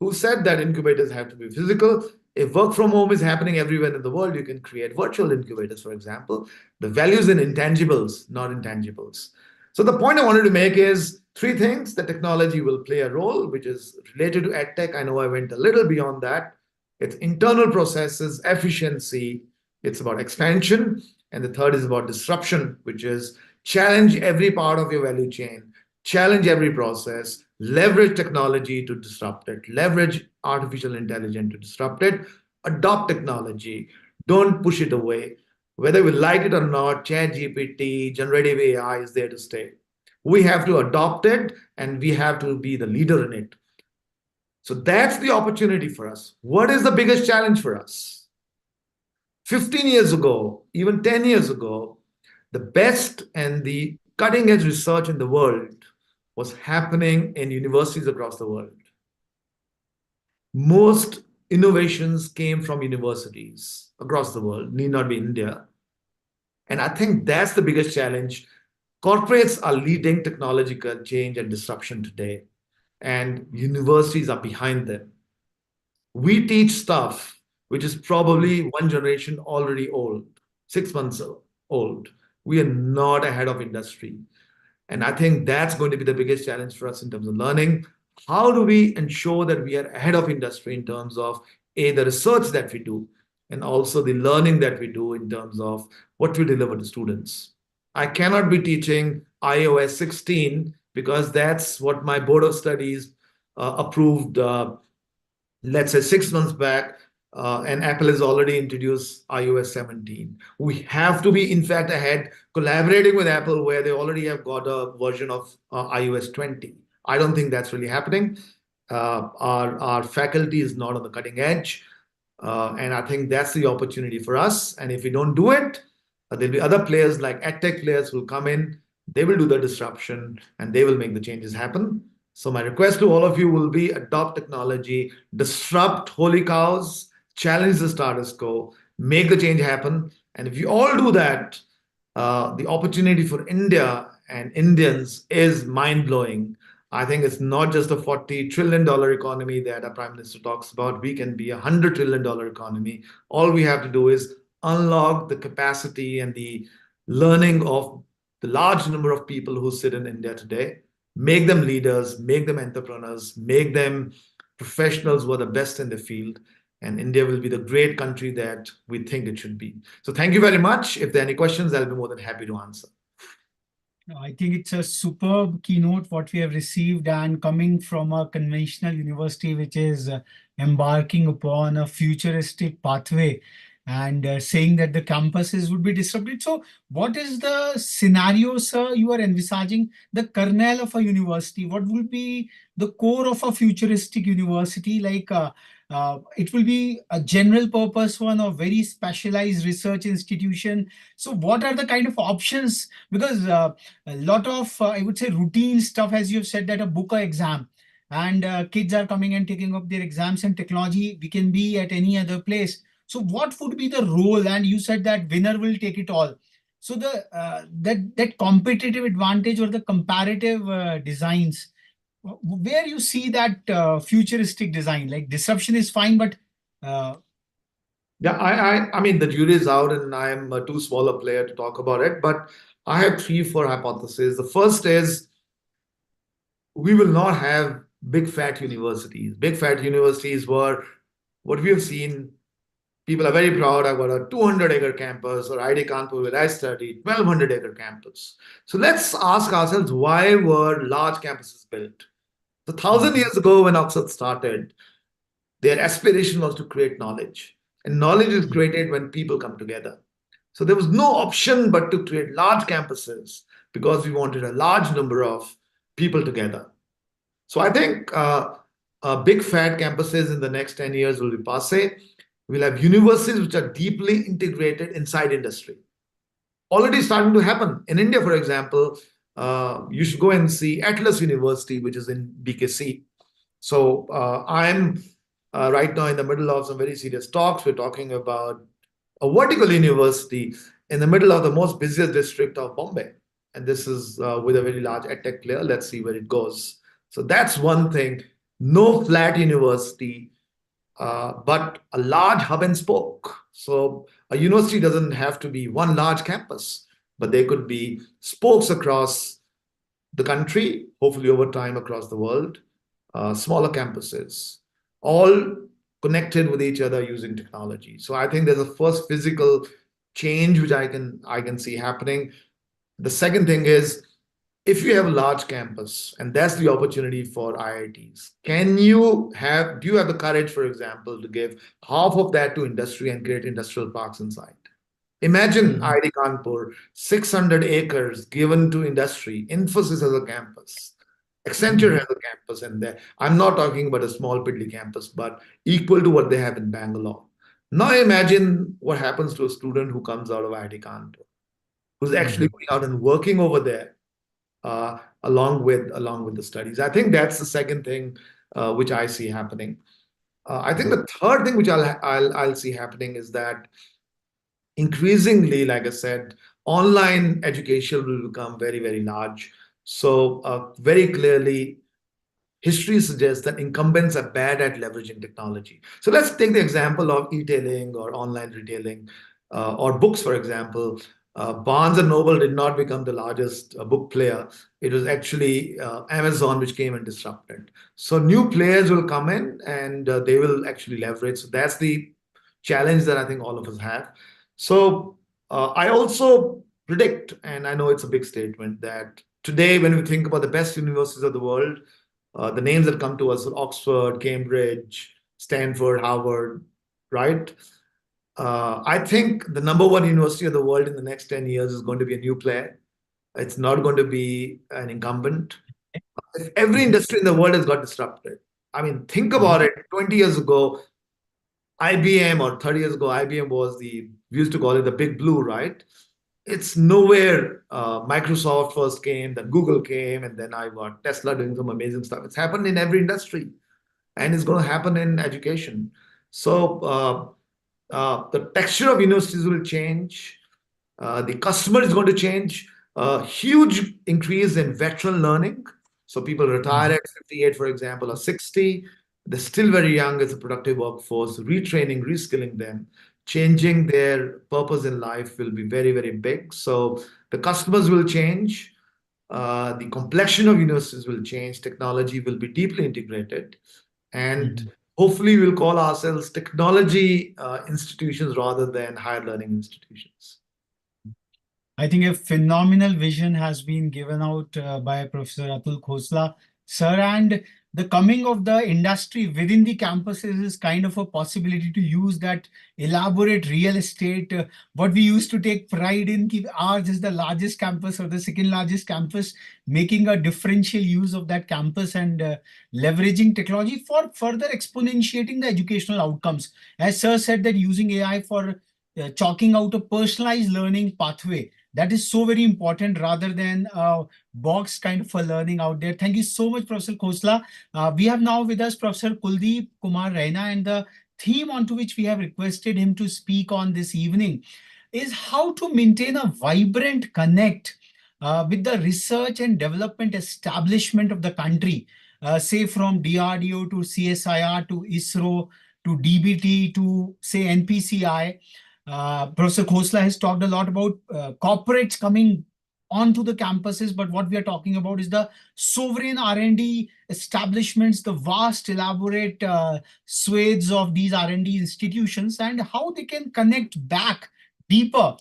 Speaker 3: Who said that incubators have to be physical? If work from home is happening everywhere in the world, you can create virtual incubators, for example. The value is in intangibles, not intangibles. So the point I wanted to make is 3 things. The technology will play a role, which is related to EdTech. I know I went a little beyond that. It's internal processes, efficiency. It's about expansion. And the third is about disruption, which is challenge every part of your value chain, challenge every process, leverage technology to disrupt it, leverage artificial intelligence to disrupt it, adopt technology, don't push it away. Whether we like it or not, ChatGPT, generative AI is there to stay. We have to adopt it and we have to be the leader in it. So that's the opportunity for us. What is the biggest challenge for us? 15 years ago, even 10 years ago, the best and the cutting edge research in the world was happening in universities across the world. Most innovations came from universities across the world, need not be India. And I think that's the biggest challenge. Corporates are leading technological change and disruption today, and universities are behind them. We teach stuff which is probably one generation already old, 6 months old. We are not ahead of industry. And I think that's going to be the biggest challenge for us in terms of learning. How do we ensure that we are ahead of industry in terms of the research that we do, and also the learning that we do in terms of what we deliver to students? I cannot be teaching iOS 16 because that's what my board of studies approved, let's say 6 months back, and Apple has already introduced iOS 17. We have to be, in fact, ahead, collaborating with Apple where they already have got a version of iOS 20. I don't think that's really happening. Our faculty is not on the cutting edge. And I think that's the opportunity for us. And if we don't do it, there'll be other players like EdTech players who will come in, they will do the disruption, and they will make the changes happen. So my request to all of you will be adopt technology, disrupt holy cows, challenge the status quo, make the change happen. And if you all do that, the opportunity for India and Indians is mind-blowing. I think it's not just a $40 trillion economy that our Prime Minister talks about. We can be a $100 trillion economy. All we have to do is unlock the capacity and the learning of the large number of people who sit in India today, make them leaders, make them entrepreneurs, make them professionals who are the best in the field, and India will be the great country that we think it should be. So thank you very much. If there are any questions, I'll be more than happy to answer.
Speaker 2: I think it's a superb keynote what we have received, and coming from a conventional university which is embarking upon a futuristic pathway and saying that the campuses would be disrupted. So what is the scenario, sir, you are envisaging? The kernel of a university, what will be the core of a futuristic university? Like it will be a general purpose one or very specialized research institution. So what are the kind of options? Because a lot of, I would say, routine stuff, as you've said, that a book or exam, and kids are coming and taking up their exams, and technology, we can be at any other place. So what would be the role? And you said that winner will take it all. So the that competitive advantage or the comparative designs, where you see that futuristic design, like disruption is fine, but
Speaker 3: Yeah, I mean, the jury is out, and I'm a too small a player to talk about it. But I have 3, 4 hypotheses. The first is we will not have big fat universities. Big fat universities were what we have seen. People are very proud. I've got a 200-acre campus, or IIT Kanpur, where I studied, 1,200-acre campus. So let's ask ourselves, why were large campuses built? So 1,000 years ago, when Oxford started, their aspiration was to create knowledge. And knowledge is created when people come together. So there was no option but to create large campuses because we wanted a large number of people together. So I think big fat campuses in the next 10 years will be passé. We'll have universities which are deeply integrated inside industry. Already starting to happen. In India, for example, you should go and see Atlas University, which is in BKC. So I'm right now in the middle of some very serious talks. We're talking about a vertical university in the middle of the most busiest district of Bombay. And this is with a very large edtech player. Let's see where it goes. So that's one thing. No flat university, but a large hub and spoke. So a university doesn't have to be one large campus, but there could be spokes across the country, hopefully over time across the world, smaller campuses, all connected with each other using technology. So I think there's a first physical change which I can see happening. The second thing is, if you have a large campus, and that's the opportunity for IITs, do you have the courage, for example, to give half of that to industry and create industrial parks inside? Imagine IIT Kanpur, 600 acres given to industry. Infosys has a campus. Accenture has a campus in there. I'm not talking about a small piddly campus, but equal to what they have in Bangalore. Now imagine what happens to a student who comes out of IIT Kanpur, who's actually going out and working over there. Along with the studies. I think that's the second thing which I see happening. I think the third thing which I'll see happening is that increasingly, like I said, online education will become very, very large. So very clearly, history suggests that incumbents are bad at leveraging technology. So let's take the example of e-tailing or online retailing or books, for example. Barnes and Noble did not become the largest book player. It was actually Amazon which came and disrupted. So new players will come in and they will actually leverage. So that's the challenge that I think all of us have. So I also predict, and I know it's a big statement, that today when we think about the best universities of the world, the names that come to us are Oxford, Cambridge, Stanford, Harvard, right? I think the number one university of the world in the next 10 years is going to be a new player. It's not going to be an incumbent. Every industry in the world has got disrupted. I mean, think about it. 20 years ago, IBM, or 30 years ago, IBM was we used to call it the big blue, right? It's nowhere. Microsoft first came, then Google came, and then I got Tesla doing some amazing stuff. It's happened in every industry, and it's going to happen in education. So the texture of universities will change. The customer is going to change. Huge increase in veteran learning. So people retire at 58, for example, or 60. They're still very young as a productive workforce. Retraining, reskilling them, changing their purpose in life will be very, very big. So the customers will change. The complexion of universities will change. Technology will be deeply integrated. And hopefully we'll call ourselves technology institutions rather than higher learning institutions.
Speaker 2: I think a phenomenal vision has been given out by Professor Atul Khosla, sir, and the coming of the industry within the campuses is kind of a possibility to use that elaborate real estate. What we used to take pride in, ours is the largest campus or the second largest campus, making a differential use of that campus and leveraging technology for further exponentiating the educational outcomes. As sir said, that using AI for chalking out a personalized learning pathway, that is so very important rather than box kind of a learning out there. Thank you so much, Professor Khosla. We have now with us Professor Kuldeep Kumar Raina, and the theme onto which we have requested him to speak on this evening is how to maintain a vibrant connect with the research and development establishment of the country, say from DRDO to CSIR to ISRO to DBT to say NPCI. Professor Khosla has talked a lot about corporates coming onto the campuses, but what we are talking about is the sovereign R&D establishments, the vast, elaborate swathes of these R&D institutions, and how they can connect back deeper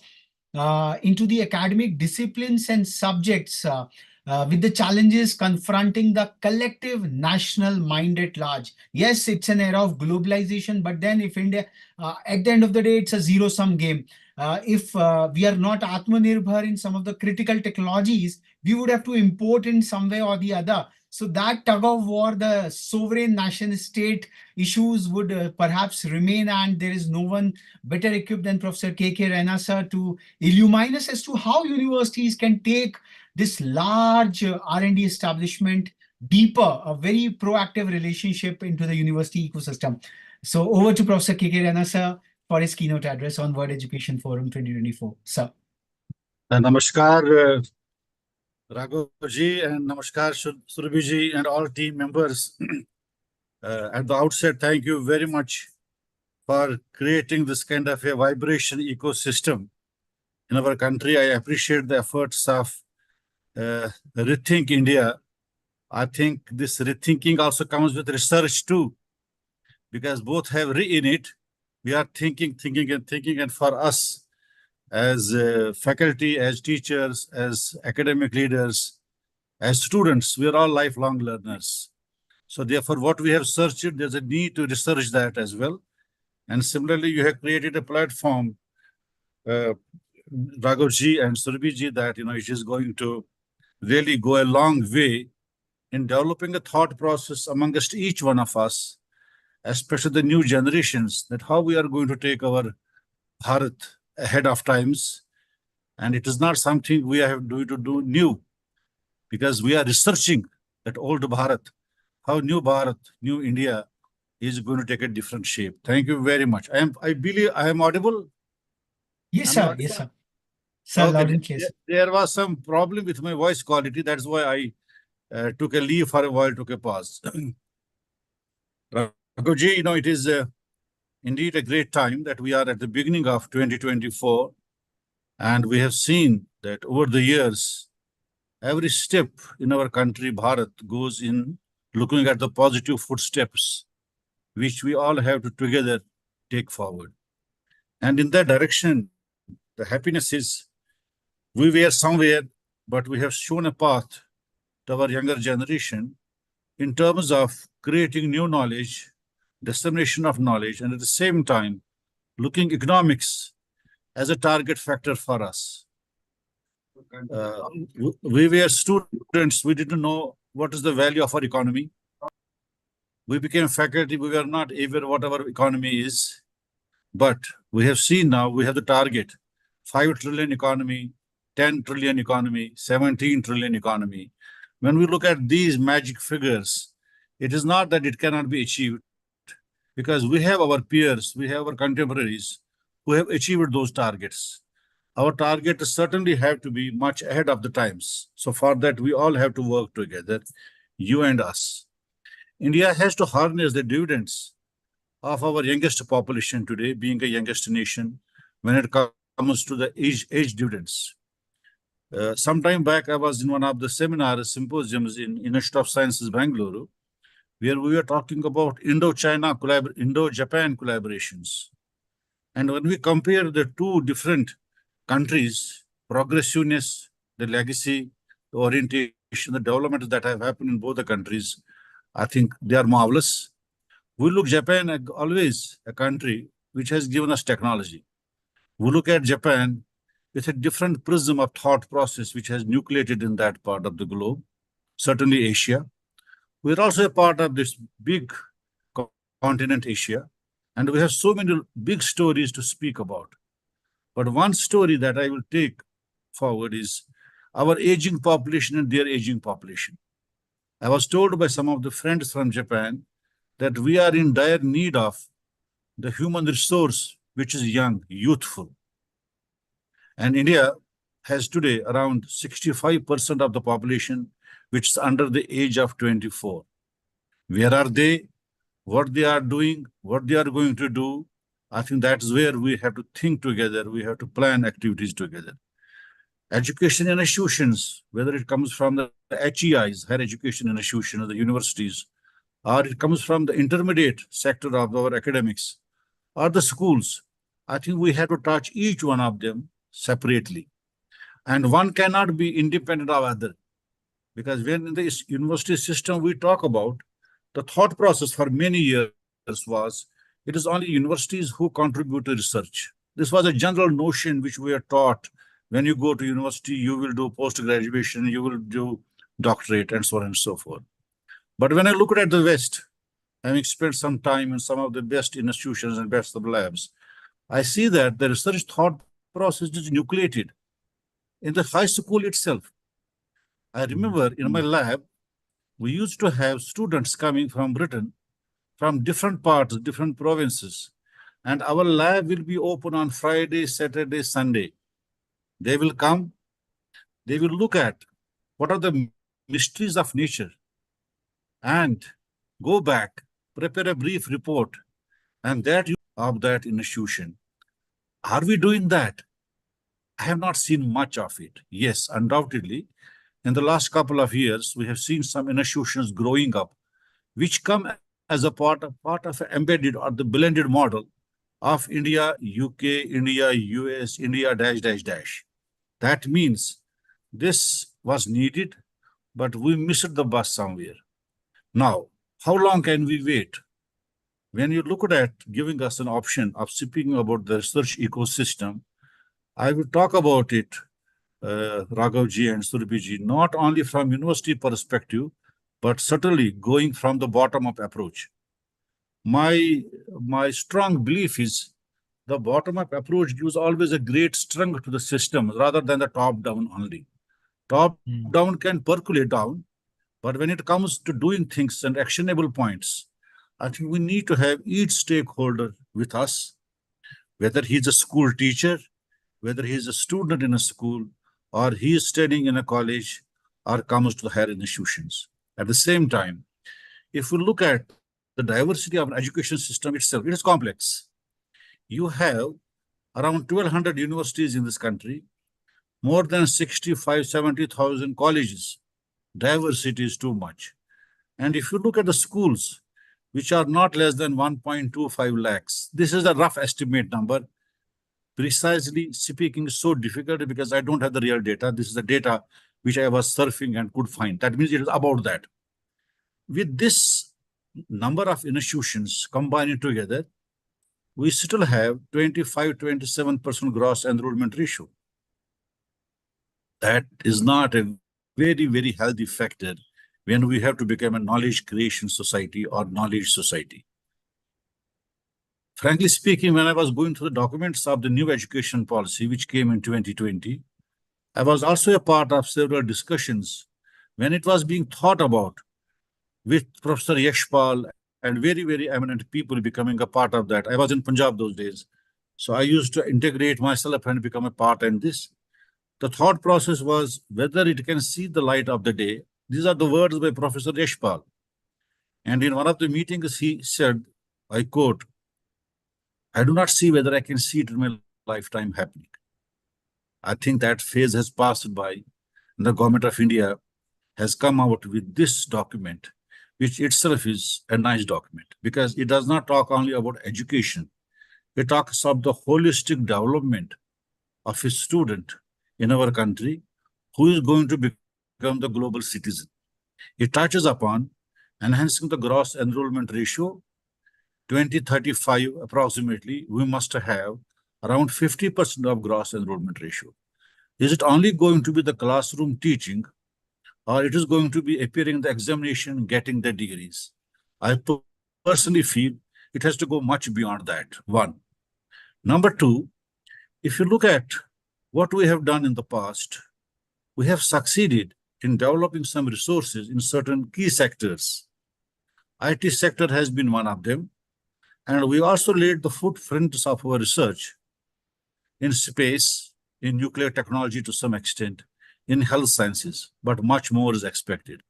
Speaker 2: into the academic disciplines and subjects with the challenges confronting the collective national mind at large. Yes, it's an era of globalization, but then if India, at the end of the day, it's a zero-sum game. If we are not Atmanirbhar in some of the critical technologies, we would have to import in some way or the other. So that tug of war, the sovereign nation state issues would perhaps remain, and there is no one better equipped than Professor K.K. Raina sir to illumine us as to how universities can take this large R&D establishment deeper, a very proactive relationship into the university ecosystem. So over to Professor K.K. Raina sir for his keynote address on World Education Forum 2024. Sir.
Speaker 4: Namaskar, Raghav ji, and Namaskar, Surabhi ji, and all team members. At the outset, thank you very much for creating this kind of a vibration ecosystem in our country. I appreciate the efforts of Rethink India. I think this rethinking also comes with research too, because both have re in it. We are thinking, and for us as faculty, as teachers, as academic leaders, as students, we are all lifelong learners. So therefore, what we have searched, there's a need to research that as well. And similarly, you have created a platform, Raghav ji and Surabhi ji, that it is going to really go a long way in developing a thought process amongst each one of us, especially the new generations, that how we are going to take our Bharat ahead of times. And it is not something we have to do new, because we are researching that old Bharat, how new Bharat, new India is going to take a different shape. Thank you very much. I believe I am audible.
Speaker 2: Yes,
Speaker 4: I'm
Speaker 2: sir.
Speaker 4: audible?
Speaker 2: Yes, sir. Sir,
Speaker 4: Okay,
Speaker 2: loud and clear.
Speaker 4: there was some problem with my voice quality. That's why I took a leave for a while, took a pause. Raghuji, it is indeed a great time that we are at the beginning of 2024. And we have seen that over the years, every step in our country, Bharat, goes in looking at the positive footsteps, which we all have to together take forward. And in that direction, the happiness is we were somewhere, but we have shown a path to our younger generation in terms of creating new knowledge, dissemination of knowledge, and at the same time, looking economics as a target factor for us. We were students, we didn't know what is the value of our economy. We became faculty, we were not aware what our economy is. But we have seen now, we have the target, 5 trillion economy, 10 trillion economy, 17 trillion economy. When we look at these magic figures, it is not that it cannot be achieved, because we have our peers, we have our contemporaries who have achieved those targets. Our targets certainly have to be much ahead of the times. So for that, we all have to work together, you and us. India has to harness the dividends of our youngest population today, being a youngest nation, when it comes to the age dividends. Some time back, I was in one of the seminars, symposiums in Institute of Sciences, Bangalore, where we were talking about Indo-Japan collaborations. And when we compare the two different countries, progressiveness, the legacy, the orientation, the development that have happened in both the countries, I think they are marvelous. We look Japan as always a country which has given us technology. We look at Japan with a different prism of thought process which has nucleated in that part of the globe, certainly Asia. We're also a part of this big continent, Asia, and we have so many big stories to speak about. But one story that I will take forward is our aging population and their aging population. I was told by some of the friends from Japan that we are in dire need of the human resource, which is young, youthful. And India has today around 65% of the population, which is under the age of 24. Where are they? What they are doing? What they are going to do? I think that's where we have to think together. We have to plan activities together. Education institutions, whether it comes from the HEIs, higher education institutions, the universities, or it comes from the intermediate sector of our academics, or the schools, I think we have to touch each one of them separately. And one cannot be independent of other. Because when in the university system we talk about, the thought process for many years was, it is only universities who contribute to research. This was a general notion which we are taught. When you go to university, you will do post-graduation, you will do doctorate, and so on and so forth. But when I look at the West, having spent some time in some of the best institutions and best of labs, I see that the research thought process is nucleated in the high school itself. I remember in my lab, we used to have students coming from Britain, from different parts, different provinces, and our lab will be open on Friday, Saturday, Sunday. They will come, they will look at what are the mysteries of nature and go back, prepare a brief report, and that of that institution. Are we doing that? I have not seen much of it. Yes, undoubtedly, in the last couple of years, we have seen some institutions growing up, which come as a part of an embedded or the blended model of India, UK, India, US, India, dash, dash, dash. That means this was needed, but we missed the bus somewhere. Now, how long can we wait? When you look at giving us an option of speaking about the research ecosystem, I will talk about it, Raghavji and Surbhiji, not only from university perspective, but certainly going from the bottom-up approach. My strong belief is the bottom-up approach gives always a great strength to the system rather than the top-down only. Top-down can percolate down, but when it comes to doing things and actionable points, I think we need to have each stakeholder with us, whether he's a school teacher, whether he's a student in a school, or he is studying in a college, or comes to the higher institutions. At the same time, if we look at the diversity of an education system itself, it is complex. You have around 1,200 universities in this country, more than 65, 70,000 colleges. Diversity is too much. And if you look at the schools, which are not less than 1.25 lakhs, this is a rough estimate number. Precisely speaking, so difficult because I don't have the real data. This is the data which I was surfing and could find. That means it is about that. With this number of institutions combining together, we still have 25-27% gross enrollment ratio. That is not a very, very healthy factor when we have to become a knowledge creation society or knowledge society. Frankly speaking, when I was going through the documents of the new education policy, which came in 2020, I was also a part of several discussions when it was being thought about with Professor Yashpal and very, very eminent people becoming a part of that. I was in Punjab those days. So I used to integrate myself and become a part in this. The thought process was whether it can see the light of the day. These are the words by Professor Yashpal. And in one of the meetings, he said, I quote, I do not see whether I can see it in my lifetime happening. I think that phase has passed by. And the government of India has come out with this document, which itself is a nice document because it does not talk only about education. It talks about the holistic development of a student in our country who is going to become the global citizen. It touches upon enhancing the gross enrollment ratio. 2035 approximately, we must have around 50% of gross enrollment ratio. Is it only going to be the classroom teaching, or it is going to be appearing in the examination, getting the degrees? I personally feel it has to go much beyond that, one. Number two, if you look at what we have done in the past, we have succeeded in developing some resources in certain key sectors. IT sector has been one of them. And we also laid the footprints of our research in space, in nuclear technology to some extent, in health sciences, but much more is expected.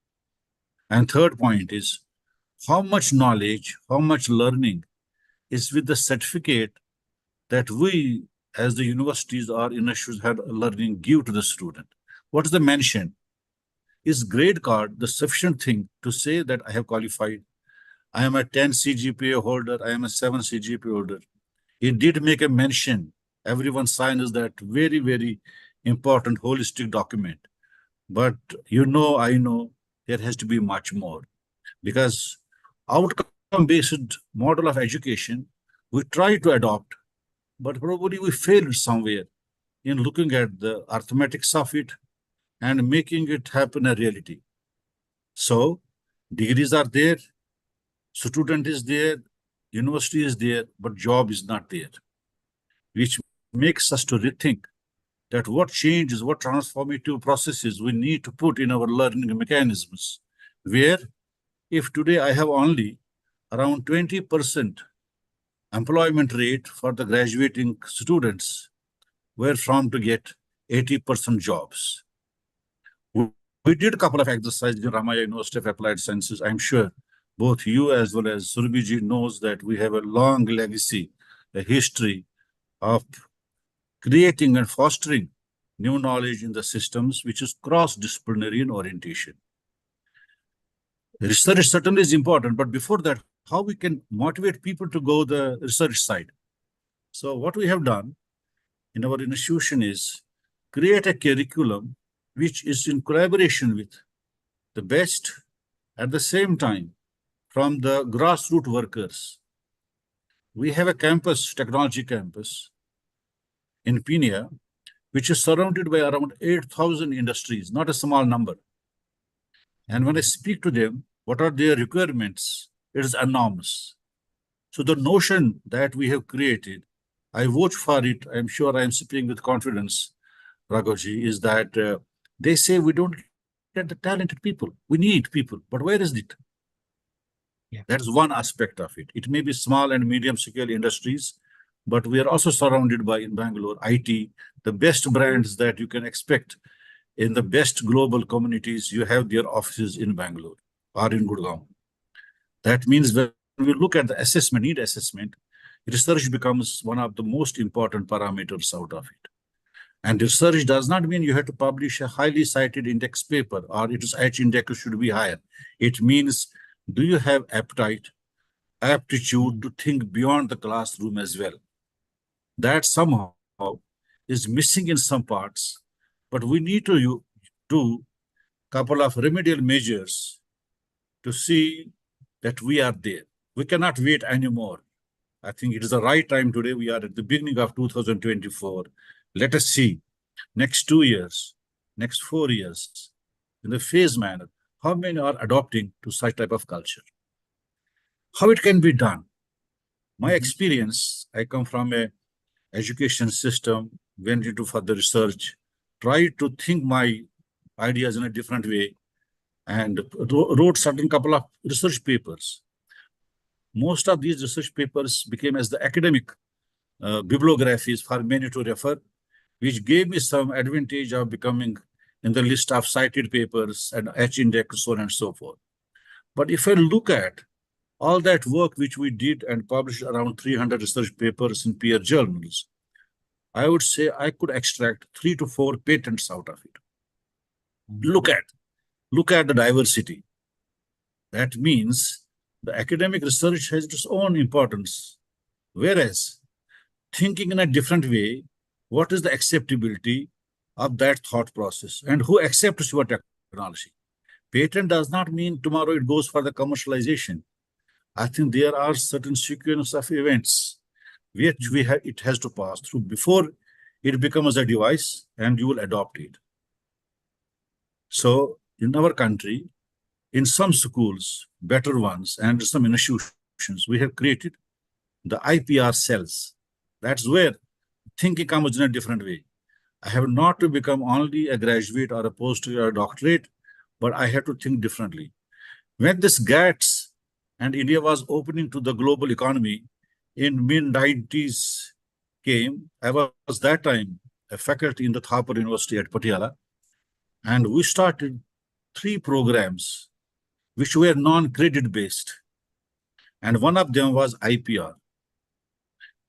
Speaker 4: And third point is how much knowledge, how much learning is with the certificate that we as the universities or institutions had learning give to the student. What is the mention? Is grade card the sufficient thing to say that I have qualified? I am a 10 CGPA holder, I am a 7 CGPA holder. He did make a mention. Everyone signs that very, very important holistic document. But you know, I know, there has to be much more. Because outcome-based model of education, we try to adopt, but probably we failed somewhere in looking at the arithmetics of it and making it happen a reality. So degrees are there, student is there, university is there, but job is not there, which makes us to rethink that what changes, what transformative processes we need to put in our learning mechanisms, where if today I have only around 20% employment rate for the graduating students, we're from to get 80% jobs. We did a couple of exercises in Ramaiah University of Applied Sciences. I'm sure both you as well as Surbhi knows that we have a long legacy, a history of creating and fostering new knowledge in the systems, which is cross-disciplinary in orientation. Research certainly is important, but before that, how we can motivate people to go the research side. So what we have done in our institution is create a curriculum which is in collaboration with the best at the same time from the grassroots workers. We have a campus, technology campus in Peenya, which is surrounded by around 8,000 industries, not a small number. And when I speak to them, what are their requirements? It is enormous. So the notion that we have created, I vote for it, I'm sure I'm speaking with confidence, Raghavji, is that they say we don't get the talented people. We need people, but where is it?
Speaker 2: Yeah.
Speaker 4: That's one aspect of it. It may be small and medium scale industries, but we are also surrounded by, in Bangalore, IT, the best brands that you can expect in the best global communities. You have their offices in Bangalore or in Gurgaon. That means when we look at the assessment, need assessment, research becomes one of the most important parameters out of it. And research does not mean you have to publish a highly cited index paper or its H index should be higher. It means, do you have appetite, aptitude to think beyond the classroom as well? That somehow is missing in some parts, but we need to do a couple of remedial measures to see that we are there. We cannot wait anymore. I think it is the right time today. We are at the beginning of 2024. Let us see next 2 years, next 4 years, in the phase manner, how many are adopting to such type of culture? How it can be done? My experience, I come from a education system, went into further research, tried to think my ideas in a different way, and wrote certain couple of research papers. Most of these research papers became as the academic bibliographies for many to refer, which gave me some advantage of becoming in the list of cited papers and H index, so on and so forth. But if I look at all that work which we did and published around 300 research papers in peer journals, I would say I could extract 3 to 4 patents out of it. Look at the diversity. That means the academic research has its own importance. Whereas thinking in a different way, what is the acceptability of that thought process and who accepts your technology? Patent does not mean tomorrow it goes for the commercialization. I think there are certain sequence of events which it has to pass through before it becomes a device and you will adopt it. So in our country, in some schools, better ones, and some institutions, we have created the IPR cells. That's where thinking comes in a different way. I have not to become only a graduate or a postgraduate or a doctorate, but I have to think differently. When this GATS and India was opening to the global economy in mid-90s came, I was that time a faculty in the Thapar University at Patiala, and we started 3 programs which were non-credit based. And one of them was IPR.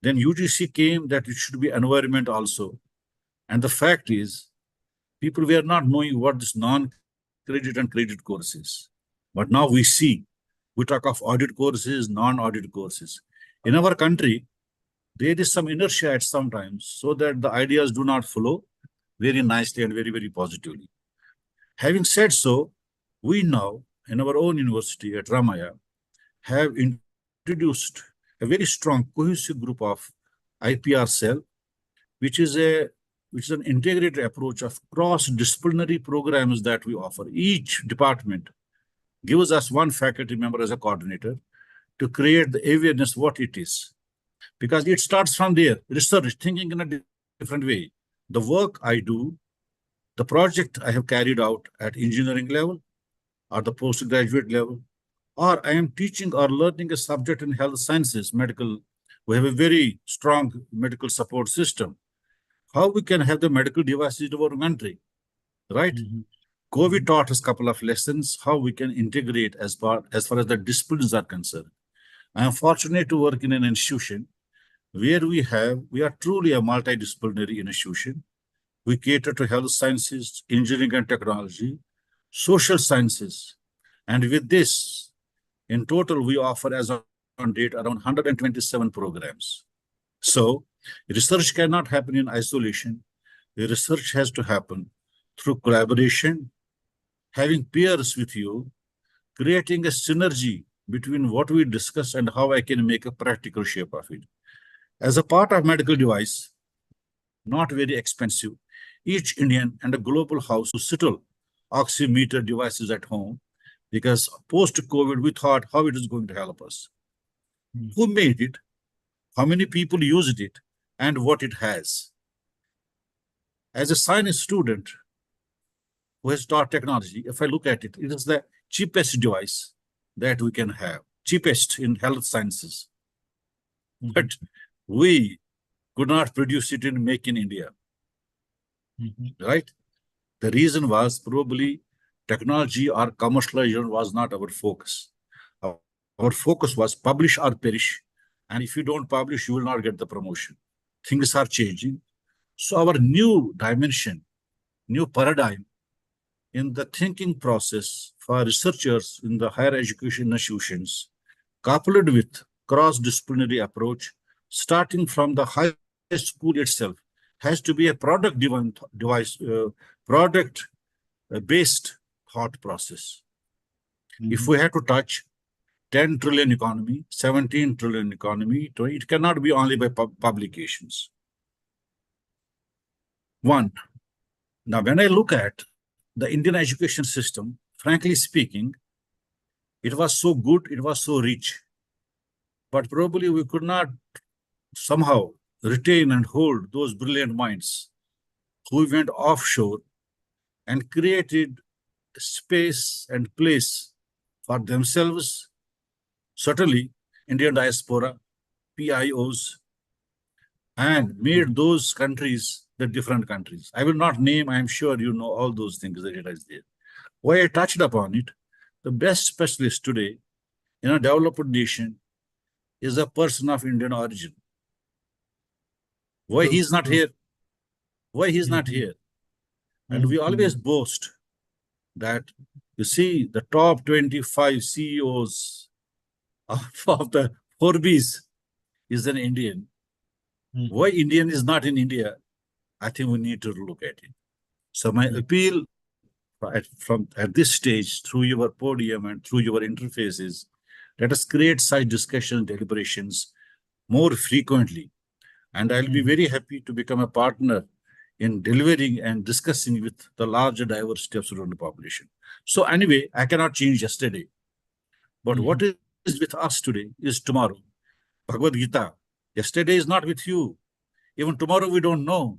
Speaker 4: Then UGC came that it should be environment also. And the fact is, people were not knowing what this non-credit and credit course is. But now we see, we talk of audit courses, non-audit courses. In our country, there is some inertia at sometimes so that the ideas do not flow very nicely and very, very positively. Having said so, we now, in our own university at Ramaya, have introduced a very strong cohesive group of IPR cell, which is an integrated approach of cross-disciplinary programs that we offer. Each department gives us one faculty member as a coordinator to create the awareness what it is. Because it starts from there, research, thinking in a different way. The work I do, the project I have carried out at engineering level or the postgraduate level, or I am teaching or learning a subject in health sciences, medical. We have a very strong medical support system. How we can have the medical devices in our country, right? COVID taught us a couple of lessons, how we can integrate as far as the disciplines are concerned. I am fortunate to work in an institution where we are truly a multidisciplinary institution. We cater to health sciences, engineering and technology, social sciences. And with this, in total, we offer as on date around 127 programs. So research cannot happen in isolation. The research has to happen through collaboration, having peers with you, creating a synergy between what we discuss and how I can make a practical shape of it. As a part of medical device, not very expensive, each Indian and a global house to settle oximeter devices at home, because post-COVID, we thought how it is going to help us. Who made it? How many people used it? And what it has. As a science student who has taught technology, if I look at it, it is the cheapest device that we can have. cheapest in health sciences. But we could not produce it in Make in India, right? The reason was probably technology or commercialization was not our focus. Our focus was publish or perish. And if you don't publish, you will not get the promotion. Things are changing. So our new dimension, new paradigm in the thinking process for researchers in the higher education institutions, coupled with cross-disciplinary approach, starting from the high school itself, has to be a product-based thought process. If we have to touch 10 trillion economy, 17 trillion economy, it cannot be only by publications. One, now when I look at the Indian education system, frankly speaking, it was so good, it was so rich, but probably we could not somehow retain and hold those brilliant minds who went offshore and created space and place for themselves, certainly Indian diaspora, PIOs, and made those countries the different countries. I will not name, I am sure you know all those things that it is there. Why I touched upon it, the best specialist today in a developed nation is a person of Indian origin. Why he's not here? Why he's not here? And we always boast that, you see, the top 25 CEOs of the Forbes is an Indian. Why Indian is not in India? I think we need to look at it. So my appeal at this stage, through your podium and through your interfaces, let us create such discussions, deliberations more frequently. And I'll be very happy to become a partner in delivering and discussing with the larger diversity of student population. So anyway, I cannot change yesterday. But what is with us today is tomorrow. Bhagavad Gita, yesterday is not with you. Even tomorrow we don't know.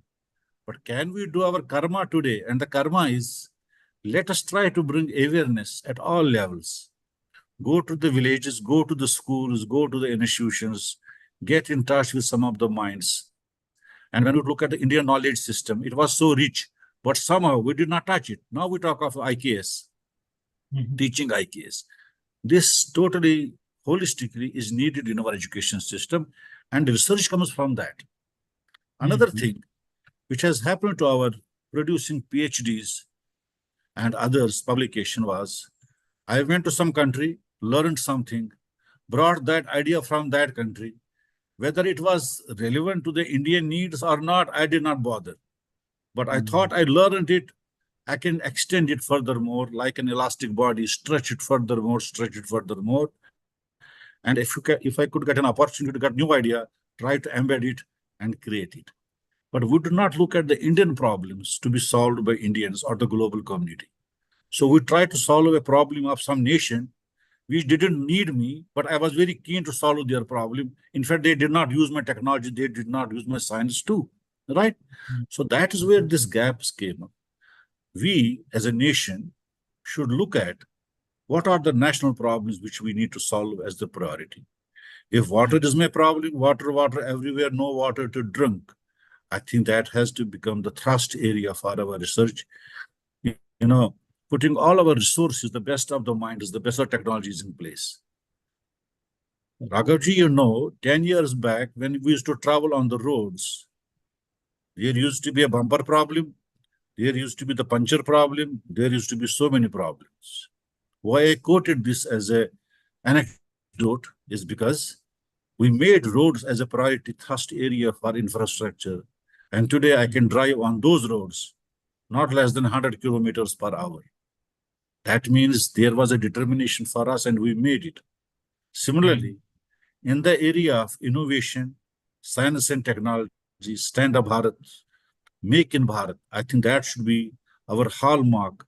Speaker 4: But can we do our karma today? And the karma is, let us try to bring awareness at all levels. Go to the villages, go to the schools, go to the institutions, get in touch with some of the minds. And when we look at the Indian knowledge system, it was so rich, but somehow we did not touch it. Now we talk of IKS, teaching IKS. This totally holistically is needed in our education system, and research comes from that. Another thing which has happened to our producing PhDs and others publication was, I went to some country, learned something, brought that idea from that country. Whether it was relevant to the Indian needs or not, I did not bother. But I thought I learned it, I can extend it furthermore, like an elastic body, stretch it furthermore, stretch it furthermore. And if I could get an opportunity to get new idea, try to embed it and create it. But we do not look at the Indian problems to be solved by Indians or the global community. So we try to solve a problem of some nation which didn't need me, but I was very keen to solve their problem. In fact, they did not use my technology, they did not use my science too, right? So that is where this gaps came up. We as a nation should look at what are the national problems which we need to solve as the priority. If water is my problem, water everywhere, no water to drink, I think that has to become the thrust area for our research. You know, putting all our resources, the best of the minds, the best of technologies in place. Raghavji, you know, 10 years back, when we used to travel on the roads, there used to be a bumper problem, there used to be the puncture problem, there used to be so many problems. Why I quoted this as an anecdote is because we made roads as a priority thrust area for infrastructure. And today I can drive on those roads not less than 100 kilometers per hour. That means there was a determination for us and we made it. Similarly, in the area of innovation, science and technology, Stand Up Bharat, Make in Bharat, I think that should be our hallmark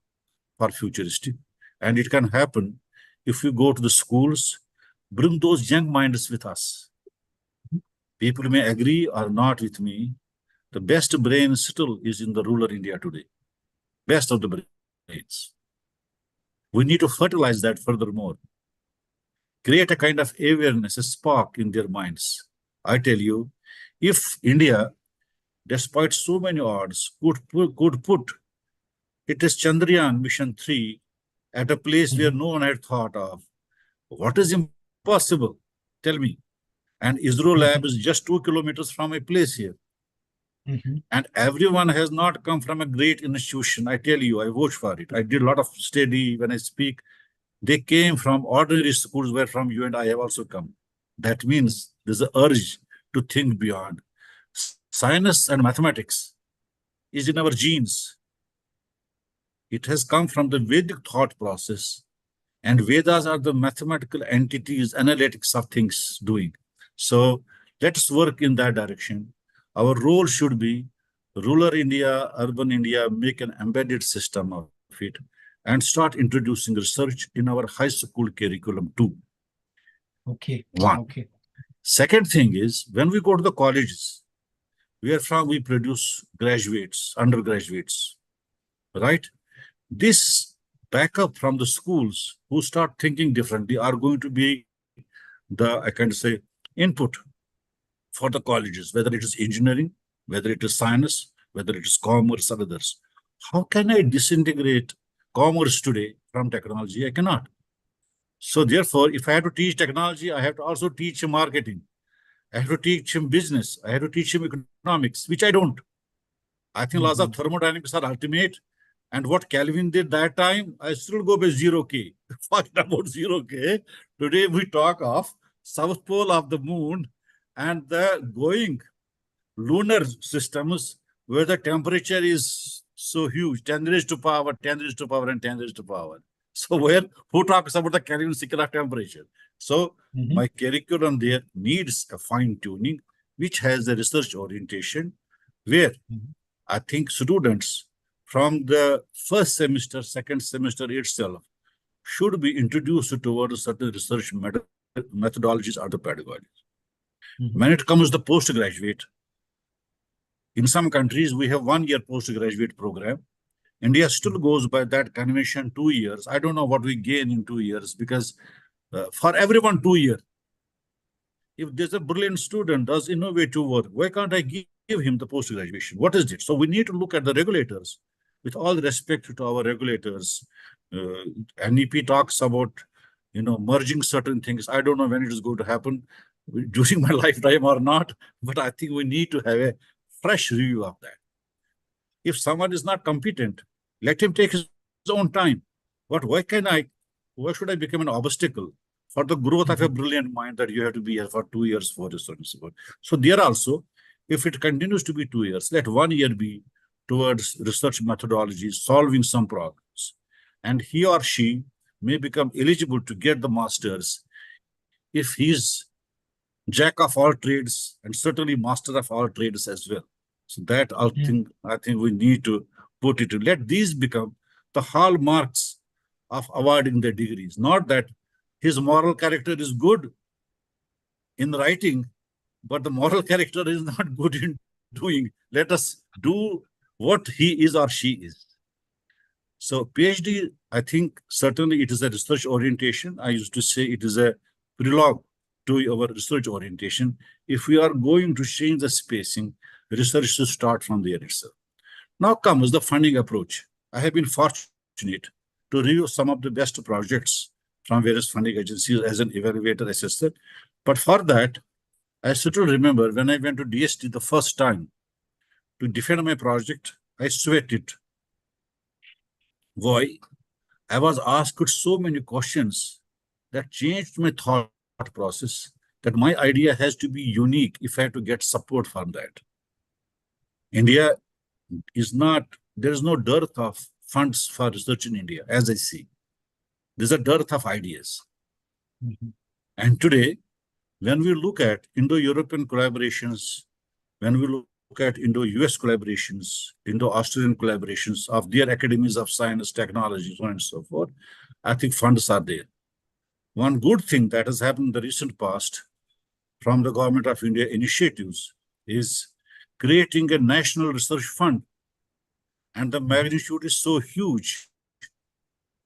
Speaker 4: for futuristic. And it can happen if we go to the schools, bring those young minds with us. People may agree or not with me. The best brain still is in the rural India today. Best of the brains. We need to fertilize that furthermore. create a kind of awareness, a spark in their minds. I tell you, if India, despite so many odds, could put it is Chandrayaan Mission 3 at a place where no one had thought of, what is impossible? Tell me. And ISRO lab is just 2 kilometers from a place here. And everyone has not come from a great institution. I tell you, I vouch for it. I did a lot of study when I speak. They came from ordinary schools where from you and I have also come. That means there's an urge to think beyond. Science and mathematics is in our genes. It has come from the Vedic thought process, and Vedas are the mathematical entities, analytics of things doing. So let's work in that direction. Our role should be rural India, urban India, make an embedded system of it and start introducing research in our high school curriculum too.
Speaker 2: Okay.
Speaker 4: One.
Speaker 2: Okay.
Speaker 4: Second thing is, when we go to the colleges, wherefrom we produce graduates, undergraduates, right? This backup from the schools who start thinking differently are going to be the, I can say, input for the colleges, whether it is engineering, whether it is science, whether it is commerce or others. How can I disintegrate commerce today from technology? I cannot. So therefore, if I have to teach technology, I have to also teach him marketing. I have to teach him business. I have to teach him economics, which I don't. I think laws of thermodynamics are ultimate. And what Kelvin did that time, I still go by 0K. Forget about 0K. Today we talk of South Pole of the moon and the going lunar systems where the temperature is so huge, 10 raised to power, 10 raised to power, and 10 raised to power. So who talks about the Kelvin scale of temperature? So my curriculum there needs a fine tuning, which has a research orientation, where I think students from the first semester, second semester itself should be introduced towards certain research methodologies or the pedagogies. When it comes to the postgraduate, in some countries, we have 1 year postgraduate program. India still goes by that convention 2 years. I don't know what we gain in 2 years, because for everyone 2 years. If there's a brilliant student does innovative work, why can't I give him the post-graduation? What is it? So we need to look at the regulators. With all respect to our regulators, NEP talks about, merging certain things. I don't know when it is going to happen, during my lifetime or not, but I think we need to have a fresh review of that. If someone is not competent, let him take his own time. But why should I become an obstacle for the growth of a brilliant mind that you have to be here for 2 years, 4 years, and so on? So there also, if it continues to be 2 years, let 1 year be towards research methodologies, solving some problems. And he or she may become eligible to get the master's if he's jack of all trades and certainly master of all trades as well. So that I think we need to put it to let these become the hallmarks of awarding the degrees. Not that his moral character is good in writing, but the moral character is not good in doing. Let us do what he is or she is. So PhD, I think certainly it is a research orientation. I used to say it is a prelogue to our research orientation. If we are going to change the spacing, research should start from there itself. Now comes the funding approach. I have been fortunate to review some of the best projects from various funding agencies as an evaluator assessor. But for that, I still remember when I went to DST the first time to defend my project, I sweated. Why? I was asked so many questions that changed my thought process, that my idea has to be unique if I have to get support from that. India is not, there is no dearth of funds for research in India, as I see. There's a dearth of ideas. And today, when we look at Indo-European collaborations, when we look at Indo-US collaborations, Indo-Australian collaborations of their academies of science, technology, so on and so forth, I think funds are there. One good thing that has happened in the recent past from the Government of India initiatives is creating a national research fund. And the magnitude is so huge,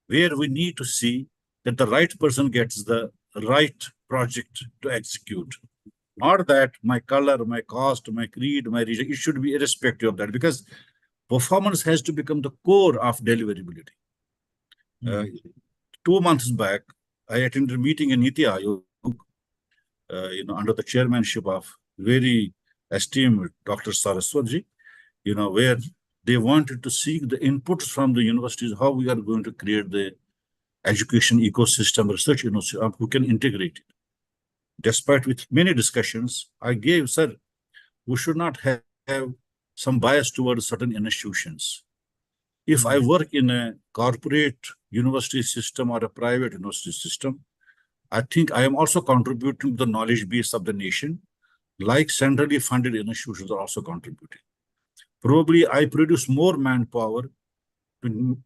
Speaker 4: where we need to see that the right person gets the right project to execute. Not that my color, my caste, my creed, my region, it should be irrespective of that, because performance has to become the core of deliverability. 2 months back, I attended a meeting in Niti Aayog, under the chairmanship of very esteemed Dr. Saraswati, where they wanted to seek the inputs from the universities, how we are going to create the education ecosystem, research university, who can integrate it. Despite with many discussions, I gave, sir, we should not have some bias towards certain institutions. If I work in a corporate university system or a private university system, I think I am also contributing to the knowledge base of the nation, like centrally funded institutions are also contributing. Probably I produce more manpower to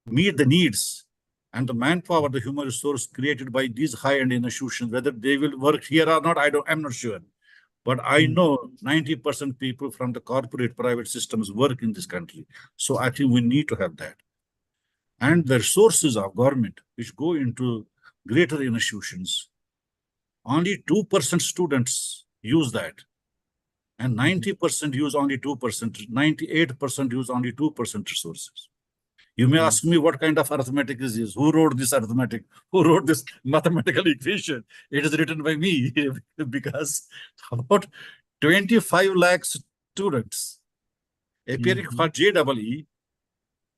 Speaker 4: meet the needs and the manpower, the human resource created by these high-end institutions, whether they will work here or not, I'm not sure. But I know 90% people from the corporate private systems work in this country. So I think we need to have that. And the resources of government, which go into greater institutions, only 2% students use that. And 90% use only 2%, 98% use only 2% resources. You may ask me what kind of arithmetic is this? Who wrote this arithmetic? Who wrote this mathematical equation? It is written by me because about 25 lakh students appearing for JEE,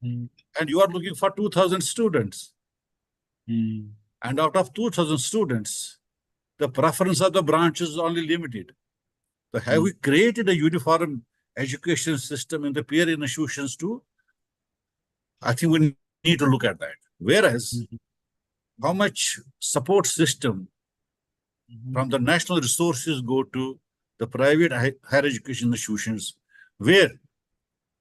Speaker 4: and you are looking for 2,000 students. And out of 2,000 students, the preference of the branches is only limited. So have we created a uniform education system in the peer institutions too? I think we need to look at that. Whereas, how much support system from the national resources go to the private higher education institutions, where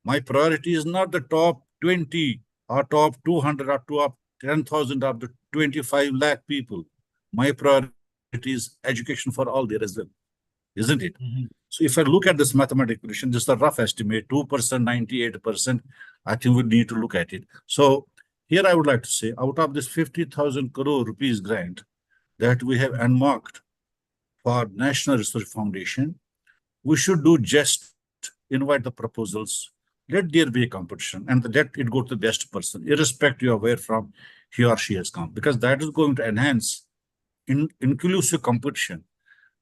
Speaker 4: my priority is not the top 20 or top 200 or top 10,000 of the 25 lakh people. My priority is education for all there as well, isn't it? So if I look at this mathematical equation, this is a rough estimate, 2%, 98%, I think we need to look at it. So here I would like to say, out of this 50,000 crore rupees grant that we have unmarked for National Research Foundation, we should do just invite the proposals, let there be a competition, and let it go to the best person, irrespective of where from he or she has come, because that is going to enhance inclusive competition.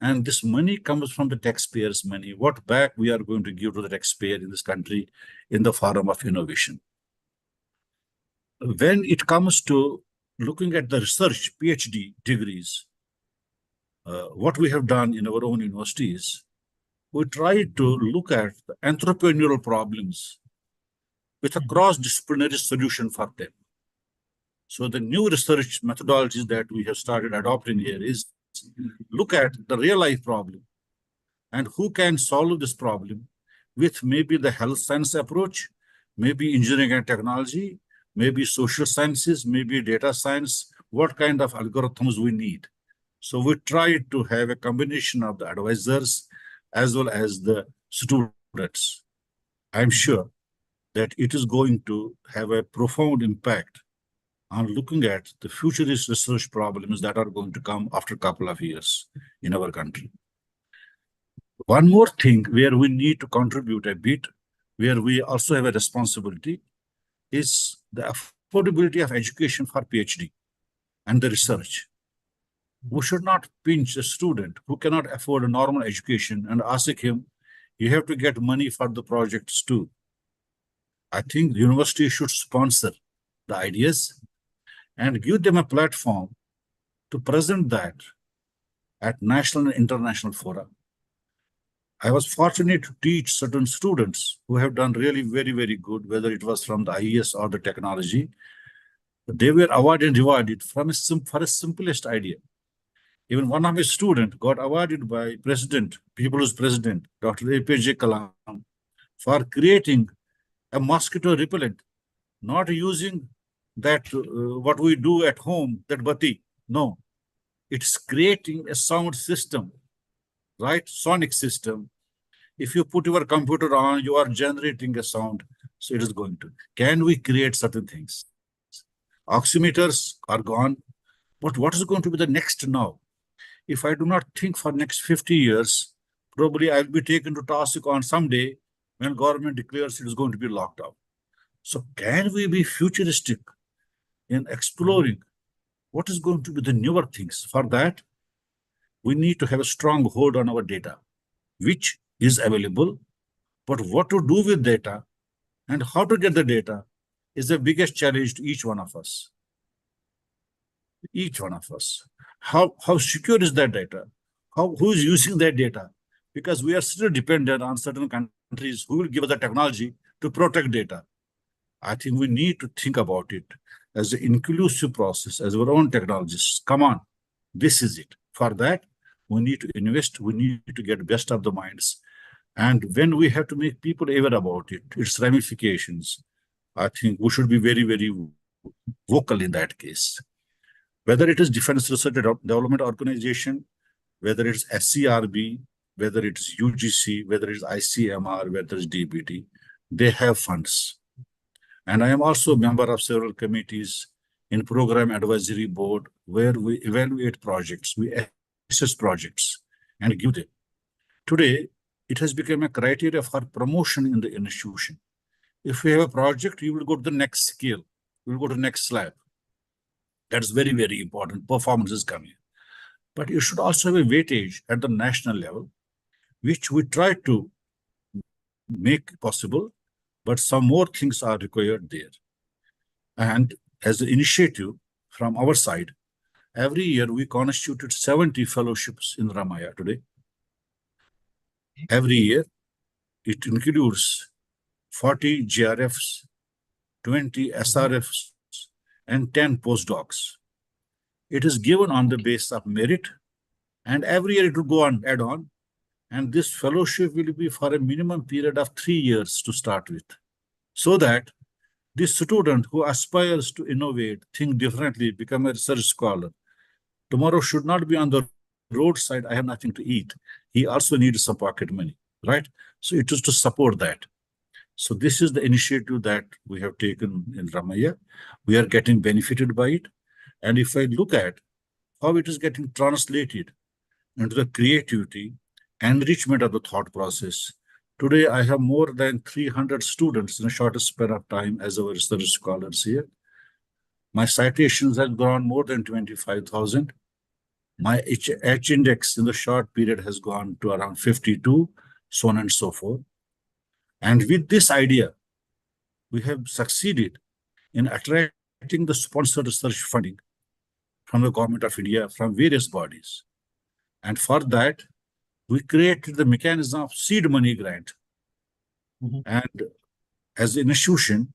Speaker 4: And this money comes from the taxpayers' money. What back we are going to give to the taxpayer in this country in the form of innovation. When it comes to looking at the research PhD degrees, what we have done in our own universities, we try to look at the entrepreneurial problems with a cross-disciplinary solution for them. So the new research methodologies that we have started adopting here is look at the real life problem and who can solve this problem with maybe the health science approach, maybe engineering and technology, maybe social sciences, maybe data science, what kind of algorithms we need. So we try to have a combination of the advisors as well as the students. I'm sure that it is going to have a profound impact on looking at the futurist research problems that are going to come after a couple of years in our country. One more thing where we need to contribute a bit, where we also have a responsibility, is the affordability of education for PhD and the research. We should not pinch a student who cannot afford a normal education and ask him, you have to get money for the projects too. I think the university should sponsor the ideas and give them a platform to present that at national and international fora. I was fortunate to teach certain students who have done really very, very good, whether it was from the IES or the technology. They were awarded and rewarded for a simplest idea. Even one of my students got awarded by People's President, Dr. APJ Kalam, for creating a mosquito repellent, not using that what we do at home, that bati. No, it's creating a sound system, right? Sonic system. If you put your computer on, you are generating a sound. So it is going to. Can we create certain things? Oximeters are gone. But what is going to be the next now? If I do not think for next 50 years, probably I'll be taken to task on someday when government declares it is going to be locked down. So can we be futuristic in exploring what is going to be the newer things? For that, we need to have a strong hold on our data, which is available, but what to do with data and how to get the data is the biggest challenge to each one of us. Each one of us. How secure is that data? Who is using that data? Because we are still dependent on certain countries who will give us the technology to protect data. I think we need to think about it as an inclusive process, as our own technologists. Come on, this is it. For that, we need to invest, we need to get best of the minds. And when we have to make people aware about it, its ramifications, I think we should be very, very vocal in that case. Whether it is Defense Research and Development Organization, whether it's SCRB, whether it's UGC, whether it's ICMR, whether it's DBT, they have funds. And I am also a member of several committees in Program Advisory Board where we evaluate projects, we assess projects and give them. Today, it has become a criteria for promotion in the institution. If we have a project, you will go to the next scale, you will go to the next slab. That is very, very important. Performance is coming. But you should also have a weightage at the national level, which we try to make possible, but some more things are required there. And as an initiative from our side, every year we constituted 70 fellowships in Ramaiah today. Every year, it includes 40 GRFs, 20 SRFs, and 10 postdocs. It is given on the basis of merit, and every year it will go on, add on. And this fellowship will be for a minimum period of 3 years to start with, so that this student who aspires to innovate, think differently, become a research scholar, tomorrow should not be on the roadside, I have nothing to eat. He also needs some pocket money, right? So it is to support that. So this is the initiative that we have taken in Ramaiah. We are getting benefited by it. And if I look at how it is getting translated into the creativity, enrichment of the thought process, today I have more than 300 students in a short span of time as our research scholars here. My citations have grown more than 25,000. My H index in the short period has gone to around 52, so on and so forth. And with this idea, we have succeeded in attracting the sponsored research funding from the Government of India, from various bodies. And for that, we created the mechanism of seed money grant. And as an institution,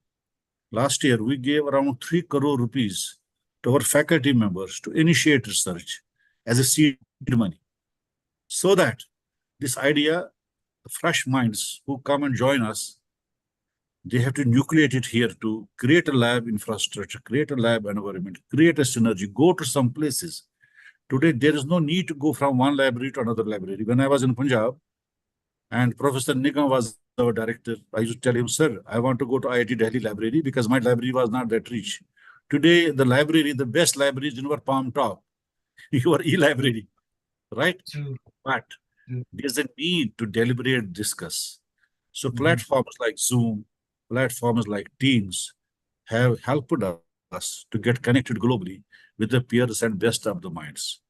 Speaker 4: last year, we gave around 3 crore rupees to our faculty members to initiate research as a seed money. So that this idea, the fresh minds who come and join us, they have to nucleate it here to create a lab infrastructure, create a lab environment, create a synergy, go to some places. Today, there is no need to go from one library to another library. When I was in Punjab and Professor Nigam was our director, I used to tell him, sir, I want to go to IIT Delhi library because my library was not that rich. Today, the library, the best library is in our palm top, your e-library, right?
Speaker 2: True.
Speaker 4: But there's a need to deliberate discuss. So platforms like Zoom, platforms like Teams have helped us to get connected globally with the peers and best of the minds.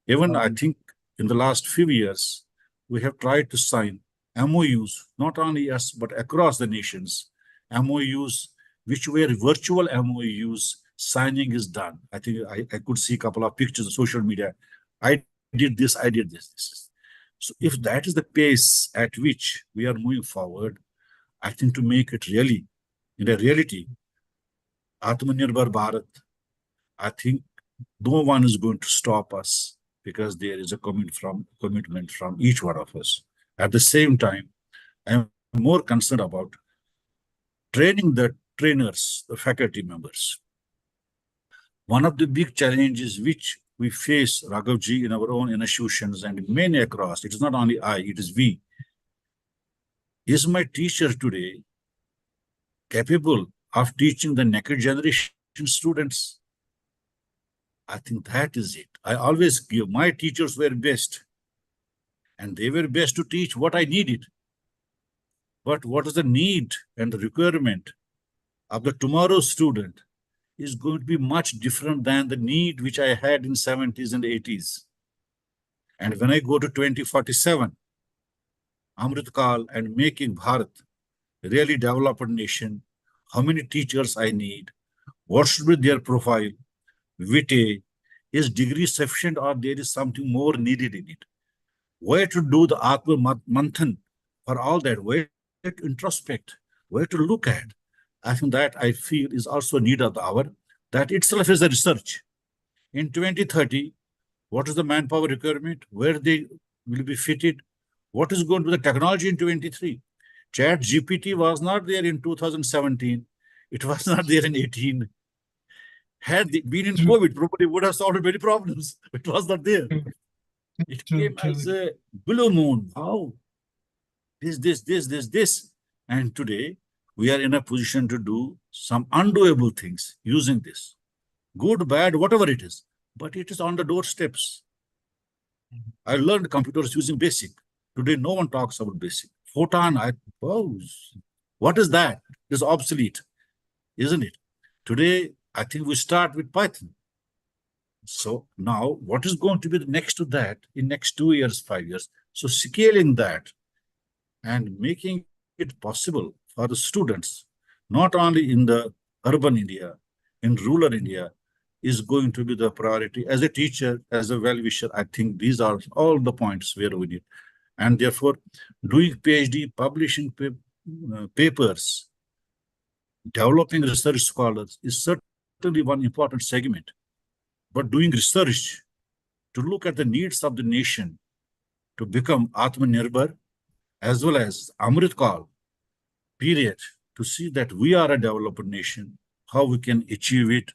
Speaker 4: Even I think in the last few years, we have tried to sign MOUs, not only us, but across the nations, MOUs, which were virtual MOUs, signing is done. I think I could see a couple of pictures on social media. I did this, I did this. So if that is the pace at which we are moving forward, I think to make it really, in a reality, Atmanirbhar Bharat, I think no one is going to stop us because there is a commitment from each one of us. At the same time, I am more concerned about training the trainers, the faculty members. One of the big challenges which we face, Raghavji, in our own institutions and many across, it is not only I, it is we. Is my teacher today capable of teaching the next generation students? I think that is it. I always give, my teachers were best, and they were best to teach what I needed. But what is the need and the requirement of the tomorrow's student is going to be much different than the need which I had in 70s and 80s. And when I go to 2047, Amrit Kal and making Bharat really developed nation, how many teachers I need, what should be their profile, vitae, is degree sufficient or there is something more needed in it? Where to do the Atma Manthan for all that, where to introspect, where to look at. I think that I feel is also a need of the hour. That itself is a research. In 2030, what is the manpower requirement? Where they will be fitted? What is going to be the technology in 23? Chat GPT was not there in 2017. It was not there in 18. Had they been in COVID, probably would have solved many problems. It was not there. It came as a blue moon. How? This. And today, we are in a position to do some undoable things using this. Good, bad, whatever it is. But it is on the doorsteps. I learned computers using BASIC. Today, no one talks about BASIC. Photon, what is that? It is obsolete, isn't it? Today, I think we start with Python. So now, what is going to be the next to that in next 2 years, 5 years? So scaling that and making it possible for the students, not only in the urban India, in rural India, is going to be the priority. As a teacher, as a well-wisher, I think these are all the points where we need. And therefore, doing PhD, publishing papers, developing research scholars is certainly one important segment. But doing research to look at the needs of the nation to become Atmanirbhar, as well as Amrit Kal period, to see that we are a developed nation, how we can achieve it.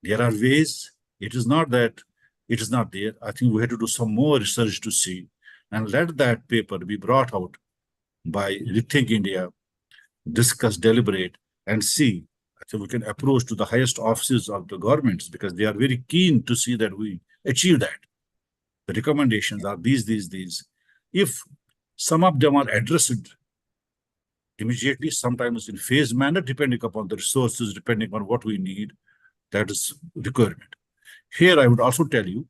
Speaker 4: There are ways. It is not that it is not there. I think we have to do some more research to see, and let that paper be brought out by Rethink India, discuss, deliberate, and see. I think we can approach to the highest offices of the governments because they are very keen to see that we achieve that. The recommendations are these. If some of them are addressed immediately, sometimes in phased manner, depending upon the resources, depending on what we need, that is requirement. Here, I would also tell you,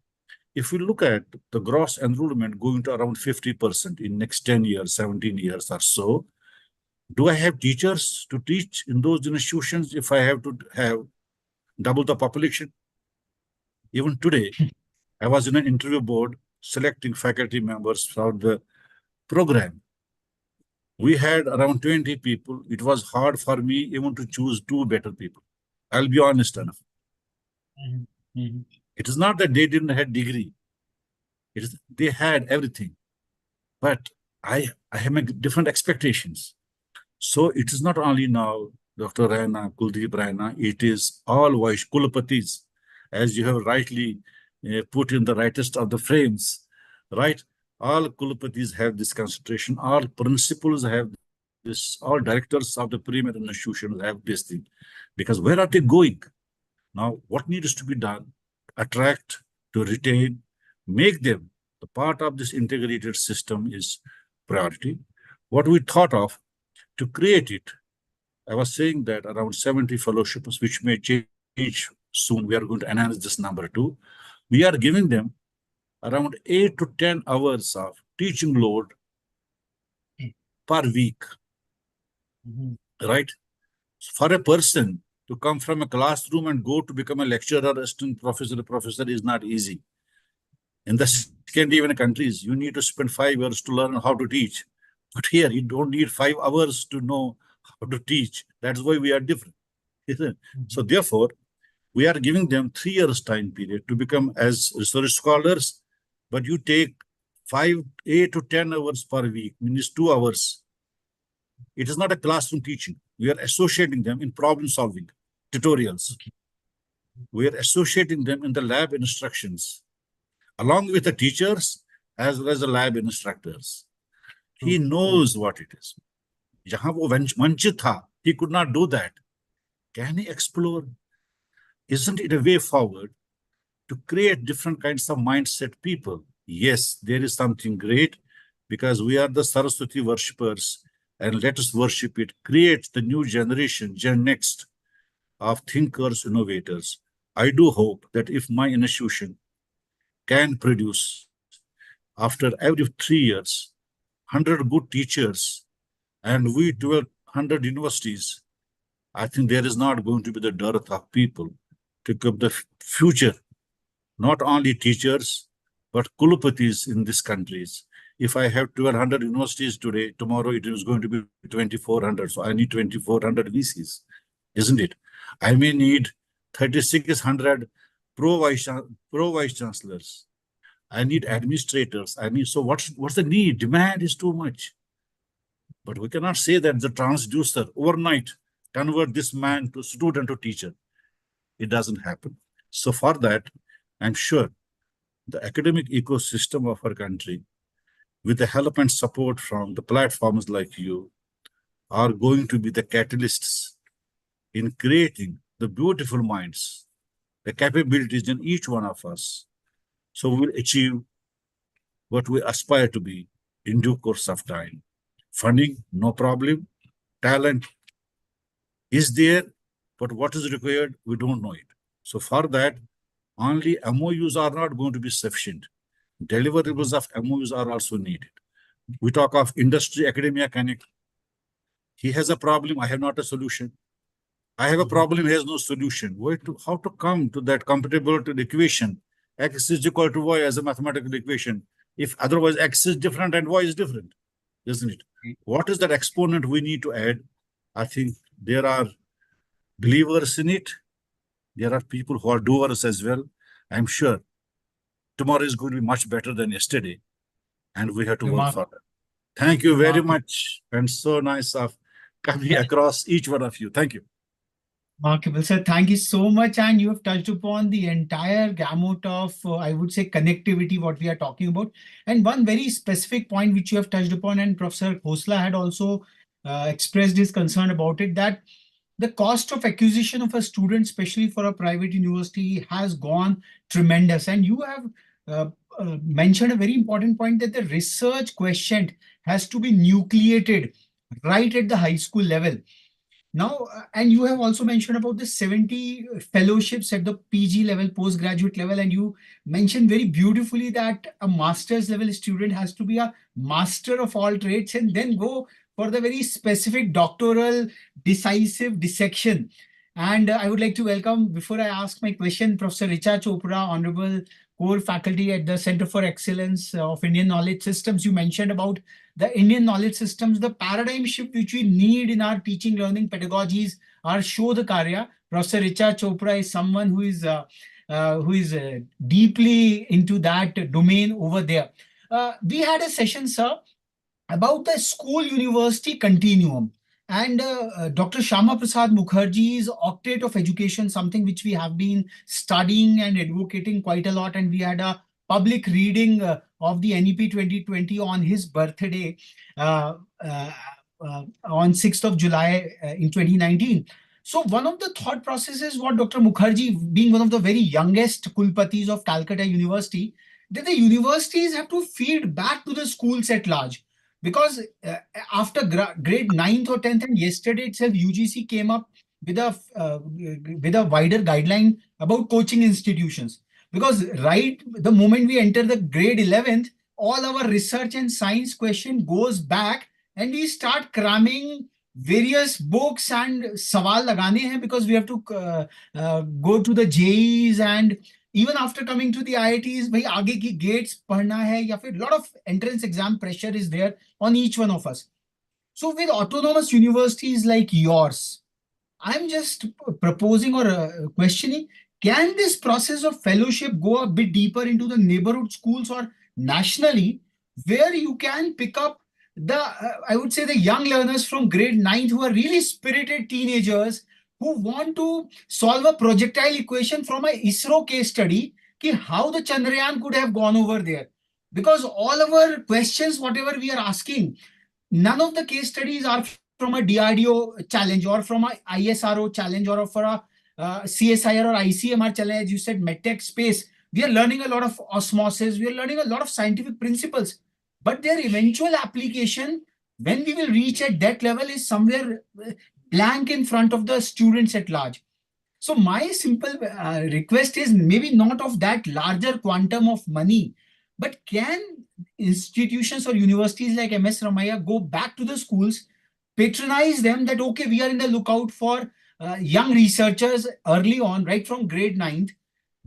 Speaker 4: if we look at the gross enrollment going to around 50% in next 10 years, 17 years or so, do I have teachers to teach in those institutions if I have to have double the population? Even today, I was in an interview board selecting faculty members for the program. We had around 20 people. It was hard for me even to choose 2 better people. I'll be honest enough. It is not that they didn't have degree. It is they had everything. But I have different expectations. So it is not only now Dr. Raina, Kuldeep Raina, it is all Vice Kulapatis, as you have rightly put in the rightest of the frames, right? All Kulapatis have this concentration, all principals have this, all directors of the premier institutions have this thing. Because where are they going? Now, what needs to be done? Attract, to retain, make them the part of this integrated system is priority. What we thought of to create it, I was saying that around 70 fellowships, which may change soon. We are going to enhance this number too. We are giving them around 8 to 10 hours of teaching load per week, right? For a person to come from a classroom and go to become a lecturer, assistant professor is not easy. In the Scandinavian countries, you need to spend 5 years to learn how to teach. But here, you don't need 5 hours to know how to teach. That's why we are different. So therefore, we are giving them 3 years time period to become as research scholars, but you take 8 to 10 hours per week, means 2 hours. It is not a classroom teaching. We are associating them in problem solving tutorials. We are associating them in the lab instructions, along with the teachers as well as the lab instructors. He knows what it is. Jahan wo vanchit tha, he could not do that. Can he explore? Isn't it a way forward to create different kinds of mindset people. Yes, there is something great because we are the Saraswati worshippers, and let us worship it. Create the new generation, Gen Next, of thinkers, innovators. I do hope that if my institution can produce, after every 3 years, 100 good teachers, and we 1,200 universities, I think there is not going to be the dearth of people to keep the future, not only teachers, but Kulupatis in these countries. If I have 1,200 universities today, tomorrow it is going to be 2,400. So I need 2,400 VCs, isn't it? I may need 3,600 pro vice chancellors. I need administrators. So what's the need? Demand is too much. But we cannot say that the transducer overnight convert this man to student to teacher. It doesn't happen. So for that, I'm sure the academic ecosystem of our country, with the help and support from the platforms like you, are going to be the catalysts in creating the beautiful minds, the capabilities in each one of us. So we will achieve what we aspire to be in due course of time. Funding, no problem. Talent is there, but what is required, we don't know it. So for that, only MOUs are not going to be sufficient. Deliverables of MOUs are also needed. We talk of industry, academia connect. He has a problem, I have not a solution. I have a problem, he has no solution. How to come to that compatibility equation? X is equal to Y as a mathematical equation. If otherwise X is different and Y is different, isn't it? What is that exponent we need to add? I think there are believers in it. There are people who are doers as well. I'm sure tomorrow is going to be much better than yesterday, and we have to work for that. Thank you very much, and so nice of coming across each one of you. Thank you.
Speaker 2: Remarkable, sir. Thank you so much. And you have touched upon the entire gamut of, I would say, connectivity, what we are talking about. And one very specific point which you have touched upon, and Professor Khosla had also expressed his concern about it, that the cost of acquisition of a student, especially for a private university, has gone tremendous. And you have mentioned a very important point, that the research quotient has to be nucleated right at the high school level. Now, and you have also mentioned about the 70 fellowships at the PG level, postgraduate level, and you mentioned very beautifully that a master's level student has to be a master of all trades and then go for the very specific doctoral decisive dissection. And I would like to welcome, before I ask my question, Professor Richa Chopra, Honorable Core Faculty at the Center for Excellence of Indian Knowledge Systems. You mentioned about the Indian knowledge systems, the paradigm shift which we need in our teaching, learning pedagogies, our Shodh Karya. Professor Richa Chopra is someone who is deeply into that domain over there. We had a session, sir, about the school-university continuum. And Dr. Shyama Prasad Mukherjee's Octet of Education, something which we have been studying and advocating quite a lot. And we had a public reading of the NEP 2020 on his birthday on 6th of July in 2019. So one of the thought processes, what Dr. Mukherjee, being one of the very youngest Kulpatis of Calcutta University, that the universities have to feed back to the schools at large. Because after grade 9th or 10th, and yesterday itself, UGC came up with a wider guideline about coaching institutions. Because right the moment we enter the grade 11th, all our research and science question goes back and we start cramming various books and sawal lagane hain, because we have to go to the JEEs, and even after coming to the IITs, bhai aage ki gates padhna hai, ya fir lot of entrance exam pressure is there on each one of us. So with autonomous universities like yours, I'm just proposing or questioning, can this process of fellowship go a bit deeper into the neighborhood schools or nationally, where you can pick up the, I would say, the young learners from grade 9th who are really spirited teenagers who want to solve a projectile equation from a ISRO case study, ki how the Chandrayaan could have gone over there. Because all our questions, whatever we are asking, none of the case studies are from a DRDO challenge or from a ISRO challenge or for a CSIR or ICMR challenge, as you said, medtech space, We are learning a lot of osmosis. We are learning a lot of scientific principles, but their eventual application, when we will reach at that level, is somewhere blank in front of the students at large. So my simple request is maybe not of that larger quantum of money, but can institutions or universities like MS Ramaiah go back to the schools, patronize them that, okay, we are in the lookout for young researchers early on, right from grade 9th,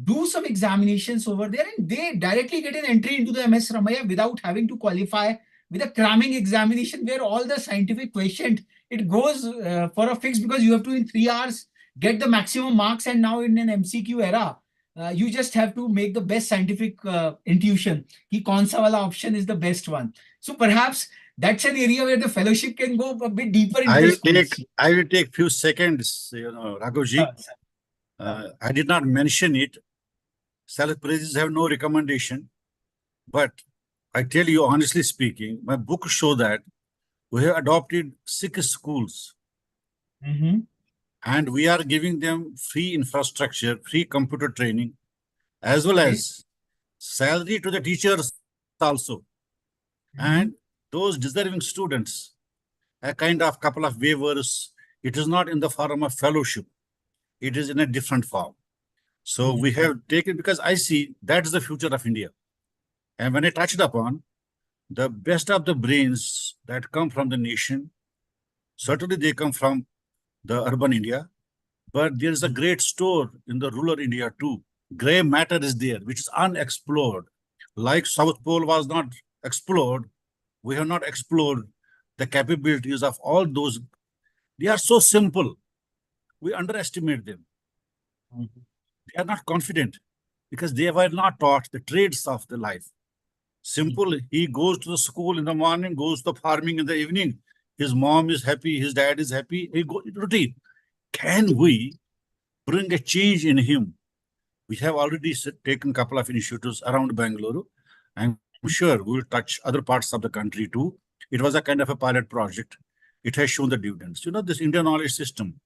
Speaker 2: do some examinations over there, and they directly get an entry into the MS Ramaiah without having to qualify with a cramming examination where all the scientific quotient, it goes for a fix, because you have to in 3 hours get the maximum marks, and now in an MCQ era, you just have to make the best scientific intuition. Ki kaun sa wala option is the best one. So perhaps that's an area where the fellowship can go a bit deeper into the schools.
Speaker 4: I will take few seconds, Raghuvji. I did not mention it. Self-praises have no recommendation, but I tell you honestly speaking, my book show that we have adopted 6 schools. And we are giving them free infrastructure, free computer training, as well as salary to the teachers also. And those deserving students, a kind of couple of waivers. It is not in the form of fellowship. It is in a different form. So we have taken, because I see that's the future of India. And when I touched upon the best of the brains that come from the nation, certainly they come from the urban India, but there is a great store in the rural India too. Gray matter is there, which is unexplored. Like South Pole was not explored, we have not explored the capabilities of all those. They are so simple. We underestimate them. They are not confident because they were not taught the trades of the life. Simple, he goes to the school in the morning, goes to farming in the evening. His mom is happy, his dad is happy, he goes routine. Can we bring a change in him? We have already taken a couple of initiatives around Bangalore. I'm sure we will touch other parts of the country too. It was a kind of a pilot project. It has shown the dividends. This Indian knowledge system,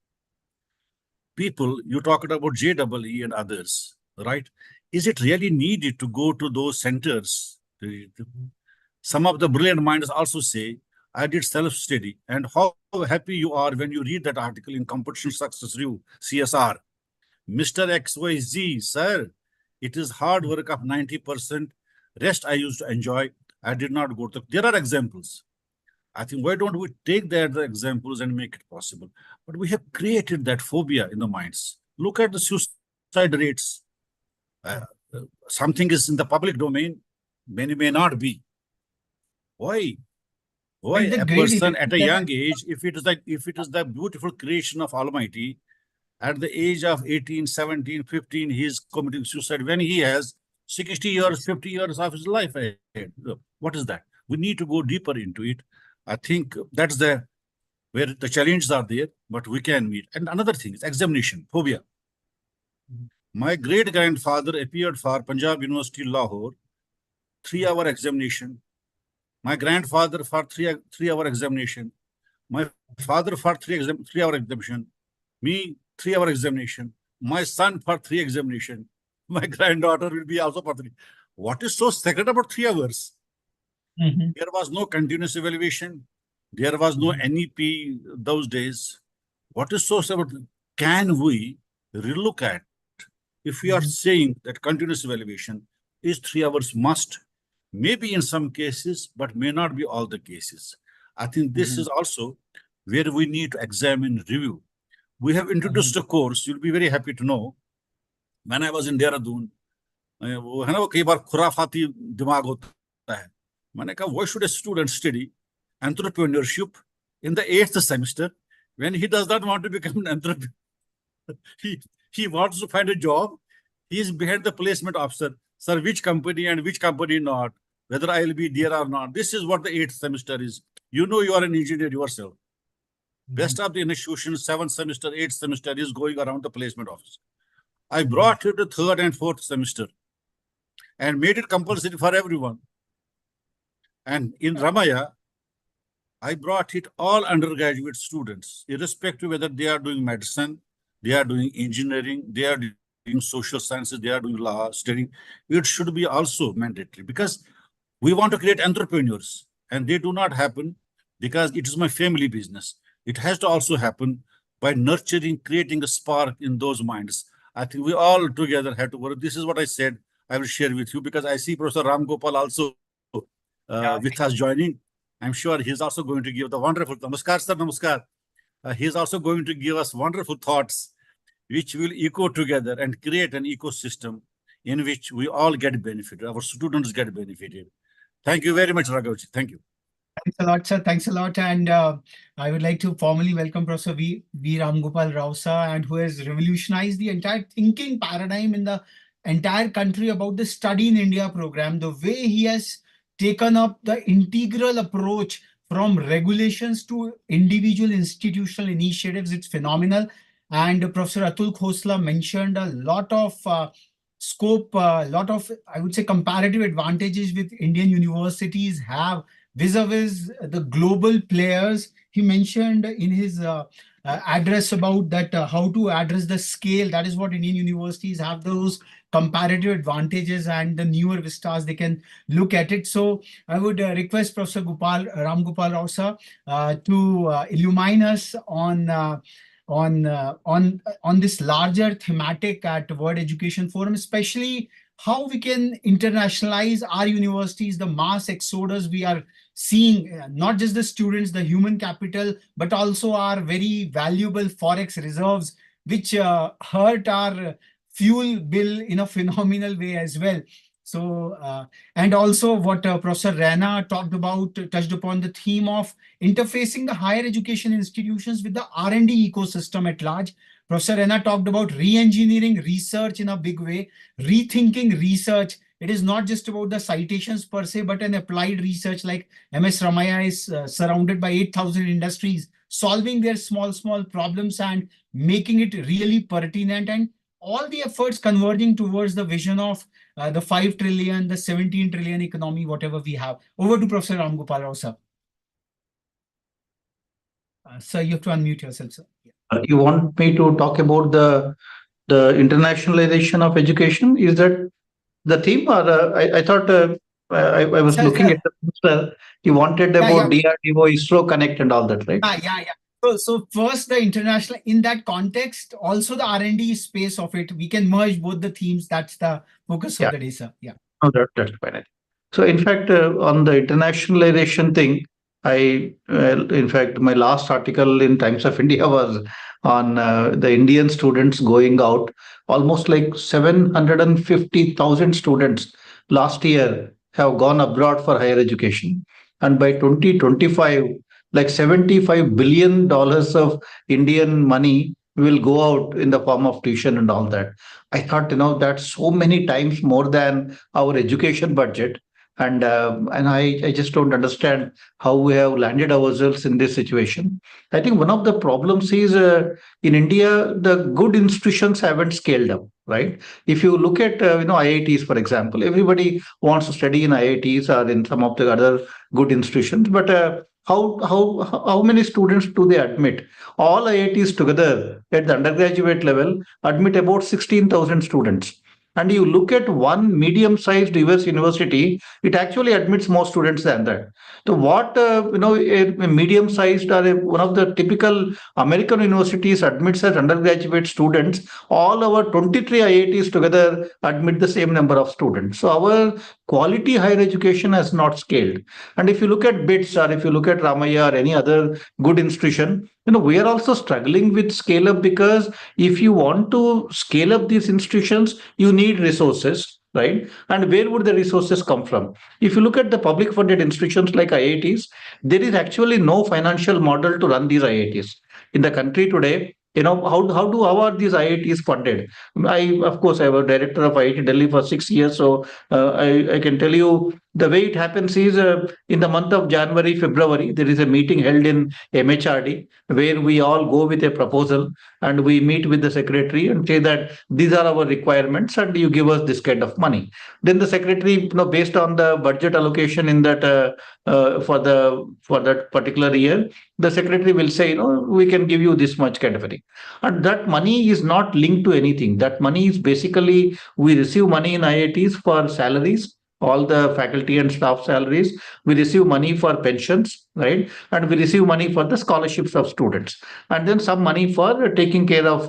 Speaker 4: people, you talked about JEE and others, right? Is it really needed to go to those centers? Some of the brilliant minds also say, I did self-study, and how happy you are when you read that article in Competition Success Review, CSR. Mr. XYZ, sir, it is hard work of 90%. Rest I used to enjoy. I did not go to. There are examples. I think, why don't we take the examples and make it possible? But we have created that phobia in the minds. Look at the suicide rates. Something is in the public domain, many may not be. Why? Why a person at a young age, if it is the beautiful creation of Almighty, at the age of 18, 17, 15, he is committing suicide when he has 60 years, 50 years of his life ahead. What is that? We need to go deeper into it. I think that's where the challenges are there, but we can meet. And another thing is examination, phobia. My great-grandfather appeared for Punjab University, Lahore, 3-hour examination. My grandfather for 3-hour examination. My father for 3-hour examination. Me, 3-hour examination. My son for 3 examination. My granddaughter will be also for 3. What is so sacred about 3 hours? There was no continuous evaluation. There was no NEP those days. What is so sacred? Can we relook at, if we are saying that continuous evaluation is 3 hours must, maybe in some cases, but may not be all the cases. I think this is also where we need to examine, review. We have introduced a course, you'll be very happy to know. When I was in Dehradun, why should a student study entrepreneurship in the 8th semester when he does not want to become an entrepreneur? He wants to find a job. He is behind the placement officer. Sir, which company and which company not? Whether I will be there or not. This is what the 8th semester is. You know you are an engineer yourself. Best of the institutions, 7th semester, 8th semester is going around the placement office. I brought it to 3rd and 4th semester and made it compulsory for everyone. And in Ramaiah, I brought it all undergraduate students, irrespective whether they are doing medicine, they are doing engineering, they are social sciences, they are doing law, studying. It should be also mandatory because we want to create entrepreneurs, and they do not happen because it is my family business. It has to also happen by nurturing, creating a spark in those minds. I think we all together have to work. This is what I said. I will share with you because I see Professor Ram Gopal also with us joining. I'm sure he's also going to give the wonderful, namaskar, sir, namaskar. He's also going to give us wonderful thoughts which will echo together and create an ecosystem in which we all get benefited, our students get benefited. Thank you very much, Raghavji. Thank you.
Speaker 2: Thanks a lot, sir. Thanks a lot. And I would like to formally welcome Professor V. Ram Gopal Rao, sir, and who has revolutionized the entire thinking paradigm in the entire country about the Study in India program. The way he has taken up the integral approach from regulations to individual institutional initiatives, it's phenomenal. And Professor Atul Khosla mentioned a lot of scope, a lot of, I would say, comparative advantages which Indian universities have vis-a-vis the global players. He mentioned in his address about that how to address the scale. That is what Indian universities have, those comparative advantages and the newer vistas they can look at it. So I would request Professor Ram Gopal Rao sir to illumine us on this larger thematic at World Education Forum, especially how we can internationalize our universities, the mass exodus we are seeing, not just the students, the human capital, but also our very valuable forex reserves, which hurt our fuel bill in a phenomenal way as well. So, and also what Professor Raina talked about, touched upon the theme of interfacing the higher education institutions with the R&D ecosystem at large. Professor Raina talked about re-engineering research in a big way, rethinking research. It is not just about the citations per se, but an applied research like MS Ramaya is surrounded by 8,000 industries, solving their small problems and making it really pertinent, and all the efforts converging towards the vision of the 5 trillion, the 17 trillion economy, whatever we have. Over to Professor Ram Gopal Rao, sir. Sir, you have to unmute yourself, sir.
Speaker 5: You want me to talk about the internationalization of education? Is that the theme? Or I thought I was looking at the poster. You wanted about DRDO, ISRO Connect and all that, right?
Speaker 2: Yeah. So first, the international, in that context, also the R&D space of it, we can merge both the themes. That's the focus of the day, sir. Yeah.
Speaker 5: Oh, that's fine. So in fact, on the internationalization thing, in fact, my last article in Times of India was on the Indian students going out. Almost like 750,000 students last year have gone abroad for higher education. And by 2025, like $75 billion of Indian money will go out in the form of tuition and all that. I thought, that's so many times more than our education budget. And I just don't understand how we have landed ourselves in this situation. I think one of the problems is in India, the good institutions haven't scaled up, right? If you look at IITs, for example, everybody wants to study in IITs or in some of the other good institutions, but how many students do they admit? All IITs together at the undergraduate level admit about 16,000 students. And you look at one medium-sized US university, it actually admits more students than that. So what, a medium-sized or one of the typical American universities admits as undergraduate students, all our 23 IITs together admit the same number of students. So our quality higher education has not scaled. And if you look at BITS or if you look at Ramaya or any other good institution, we are also struggling with scale up, because if you want to scale up these institutions, you need resources, right? And where would the resources come from? If you look at the public funded institutions like IITs, there is actually no financial model to run these IITs. In the country today, how are these IITs funded? I was director of IIT Delhi for 6 years, so I can tell you The way it happens is in the month of January, February, there is a meeting held in MHRD where we all go with a proposal and we meet with the secretary and say that these are our requirements and you give us this kind of money. Then the secretary, based on the budget allocation in that for that particular year, the secretary will say, we can give you this much kind of a thing. And that money is not linked to anything. That money is basically, we receive money in IITs for salaries, all the faculty and staff salaries. We receive money for pensions, right? And we receive money for the scholarships of students. And then some money for taking care of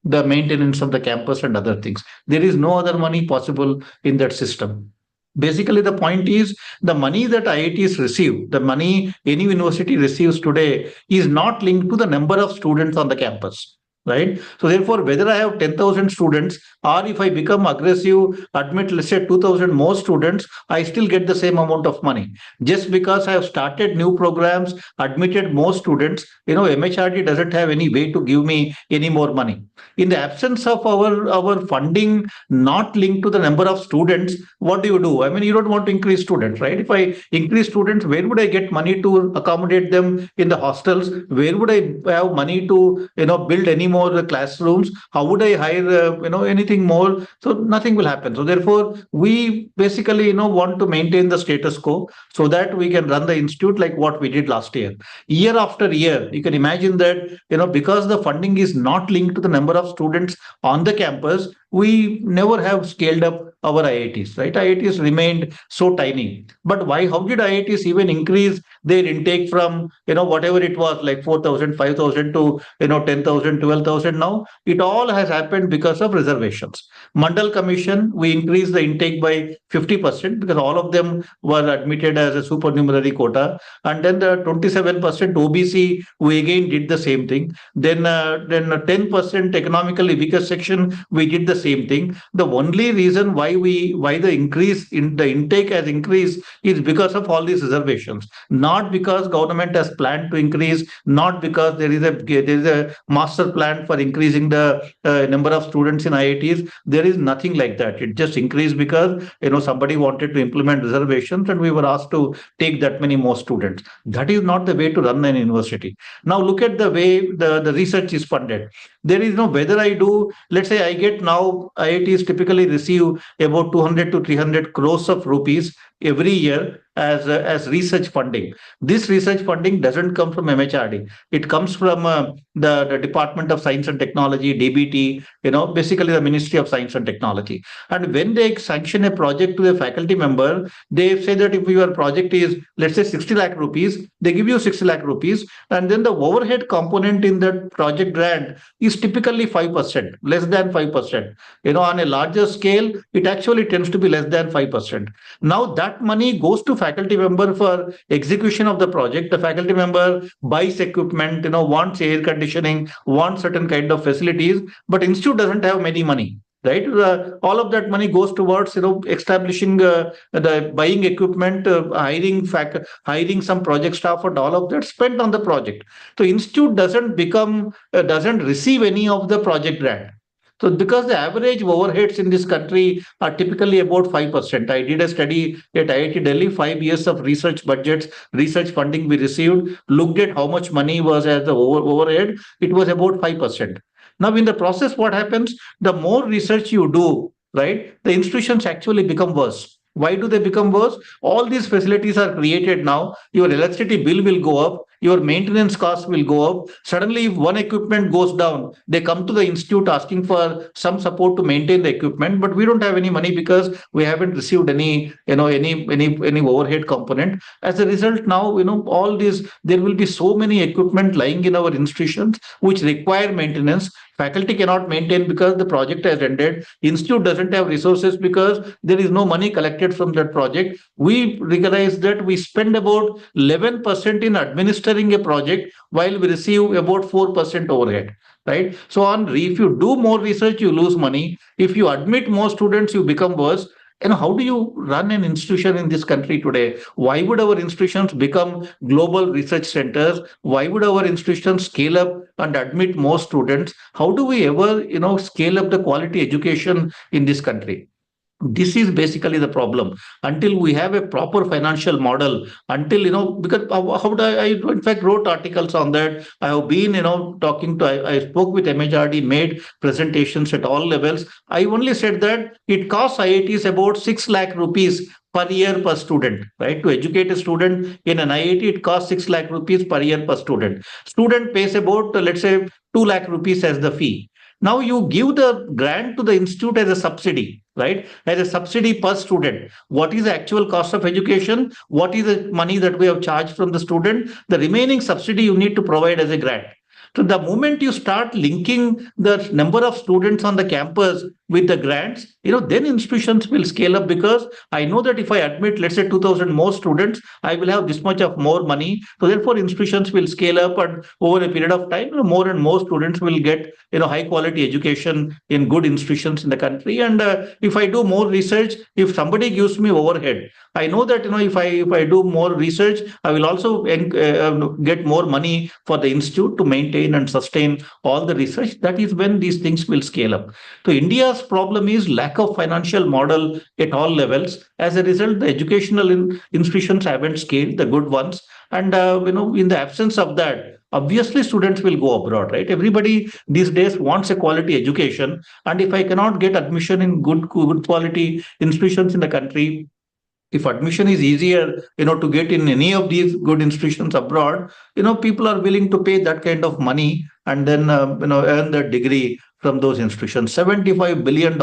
Speaker 5: the maintenance of the campus and other things. There is no other money possible in that system. Basically, the point is the money that IITs receive, the money any university receives today is not linked to the number of students on the campus. Right. So therefore, whether I have 10,000 students or if I become aggressive, admit, let's say 2,000 more students, I still get the same amount of money. Just because I have started new programs, admitted more students, MHRD doesn't have any way to give me any more money. In the absence of our funding not linked to the number of students, what do? I mean, you don't want to increase students, right? If I increase students, where would I get money to accommodate them in the hostels? Where would I have money to, build any more classrooms? How would I hire, anything more? So nothing will happen. So therefore, we basically, want to maintain the status quo so that we can run the institute like what we did last year. Year after year, you can imagine that, because the funding is not linked to the number of students on the campus, we never have scaled up our IITs, right? IITs remained so tiny. But why? How did IITs even increase their intake from, whatever it was, like 4,000, 5,000 to, 10,000, 12,000 now? It all has happened because of reservations. Mandal Commission, we increased the intake by 50% because all of them were admitted as a supernumerary quota. And then the 27% OBC, we again did the same thing. Then 10% economically weaker section, we did the same thing. The only reason why the increase in the intake has increased is because of all these reservations, not because government has planned to increase, not because there is a master plan for increasing the number of students in IITs. There is nothing like that. It just increased because somebody wanted to implement reservations and we were asked to take that many more students. That is not the way to run an university. Now look at the way the research is funded. There is whether I do, let's say I get now, IITs typically receive about 200 to 300 crores of rupees every year as research funding. This research funding doesn't come from MHRD. It comes from the Department of Science and Technology, DBT, basically the Ministry of Science and Technology. And when they sanction a project to a faculty member, they say that if your project is, let's say 60 lakh rupees, they give you 60 lakh rupees. And then the overhead component in that project grant is typically 5%, less than 5%. On a larger scale, it actually tends to be less than 5%. Now that money goes to faculty member for execution of the project. The faculty member buys equipment, wants air conditioning, wants certain kind of facilities, but institute doesn't have many money. Right, all of that money goes towards establishing the buying equipment, hiring some project staff, and all of that spent on the project. So institute doesn't receive any of the project grant. So because the average overheads in this country are typically about 5%. I did a study at IIT Delhi, 5 years of research budgets, research funding we received, looked at how much money was as the overhead. It was about 5%. Now, in the process, what happens? The more research you do, right, the institutions actually become worse. Why do they become worse? All these facilities are created now. Your electricity bill will go up. Your maintenance costs will go up. Suddenly, if one equipment goes down, they come to the institute asking for some support to maintain the equipment, but we don't have any money because we haven't received any overhead component. As a result, now all these, there will be so many equipment lying in our institutions which require maintenance. Faculty cannot maintain because the project has ended. Institute doesn't have resources because there is no money collected from that project. We realize that we spend about 11% in administering a project while we receive about 4% overhead. Right? So if you do more research, you lose money. If you admit more students, you become worse. How do you run an institution in this country today? Why would our institutions become global research centers? Why would our institutions scale up and admit more students? How do we ever, scale up the quality education in this country? This is basically the problem. Until we have a proper financial model, until, because how would I in fact wrote articles on that. I have been, talking to, I spoke with MHRD, made presentations at all levels. I only said that it costs IITs about 6 lakh rupees per year per student, right? To educate a student in an IIT, it costs 6 lakh rupees per year per student. Student pays about, let's say, 2 lakh rupees as the fee. Now you give the grant to the institute as a subsidy, right? As a subsidy per student. What is the actual cost of education? What is the money that we have charged from the student? The remaining subsidy you need to provide as a grant. So the moment you start linking the number of students on the campus with the grants, then institutions will scale up, because I know that if I admit, let's say 2,000 more students, I will have this much of more money. So therefore institutions will scale up, and over a period of time, more and more students will get, high quality education in good institutions in the country. And if I do more research, if somebody gives me overhead, I know that, if I do more research, I will also get more money for the institute to maintain and sustain all the research. That is when these things will scale up. So India's problem is lack of financial model at all levels. As a result, the educational institutions haven't scaled, the good ones. And in the absence of that, obviously students will go abroad, right? Everybody these days wants a quality education. And if I cannot get admission in good quality institutions in the country, if admission is easier, to get in any of these good institutions abroad, people are willing to pay that kind of money and then, earn the degree from those institutions. $75 billion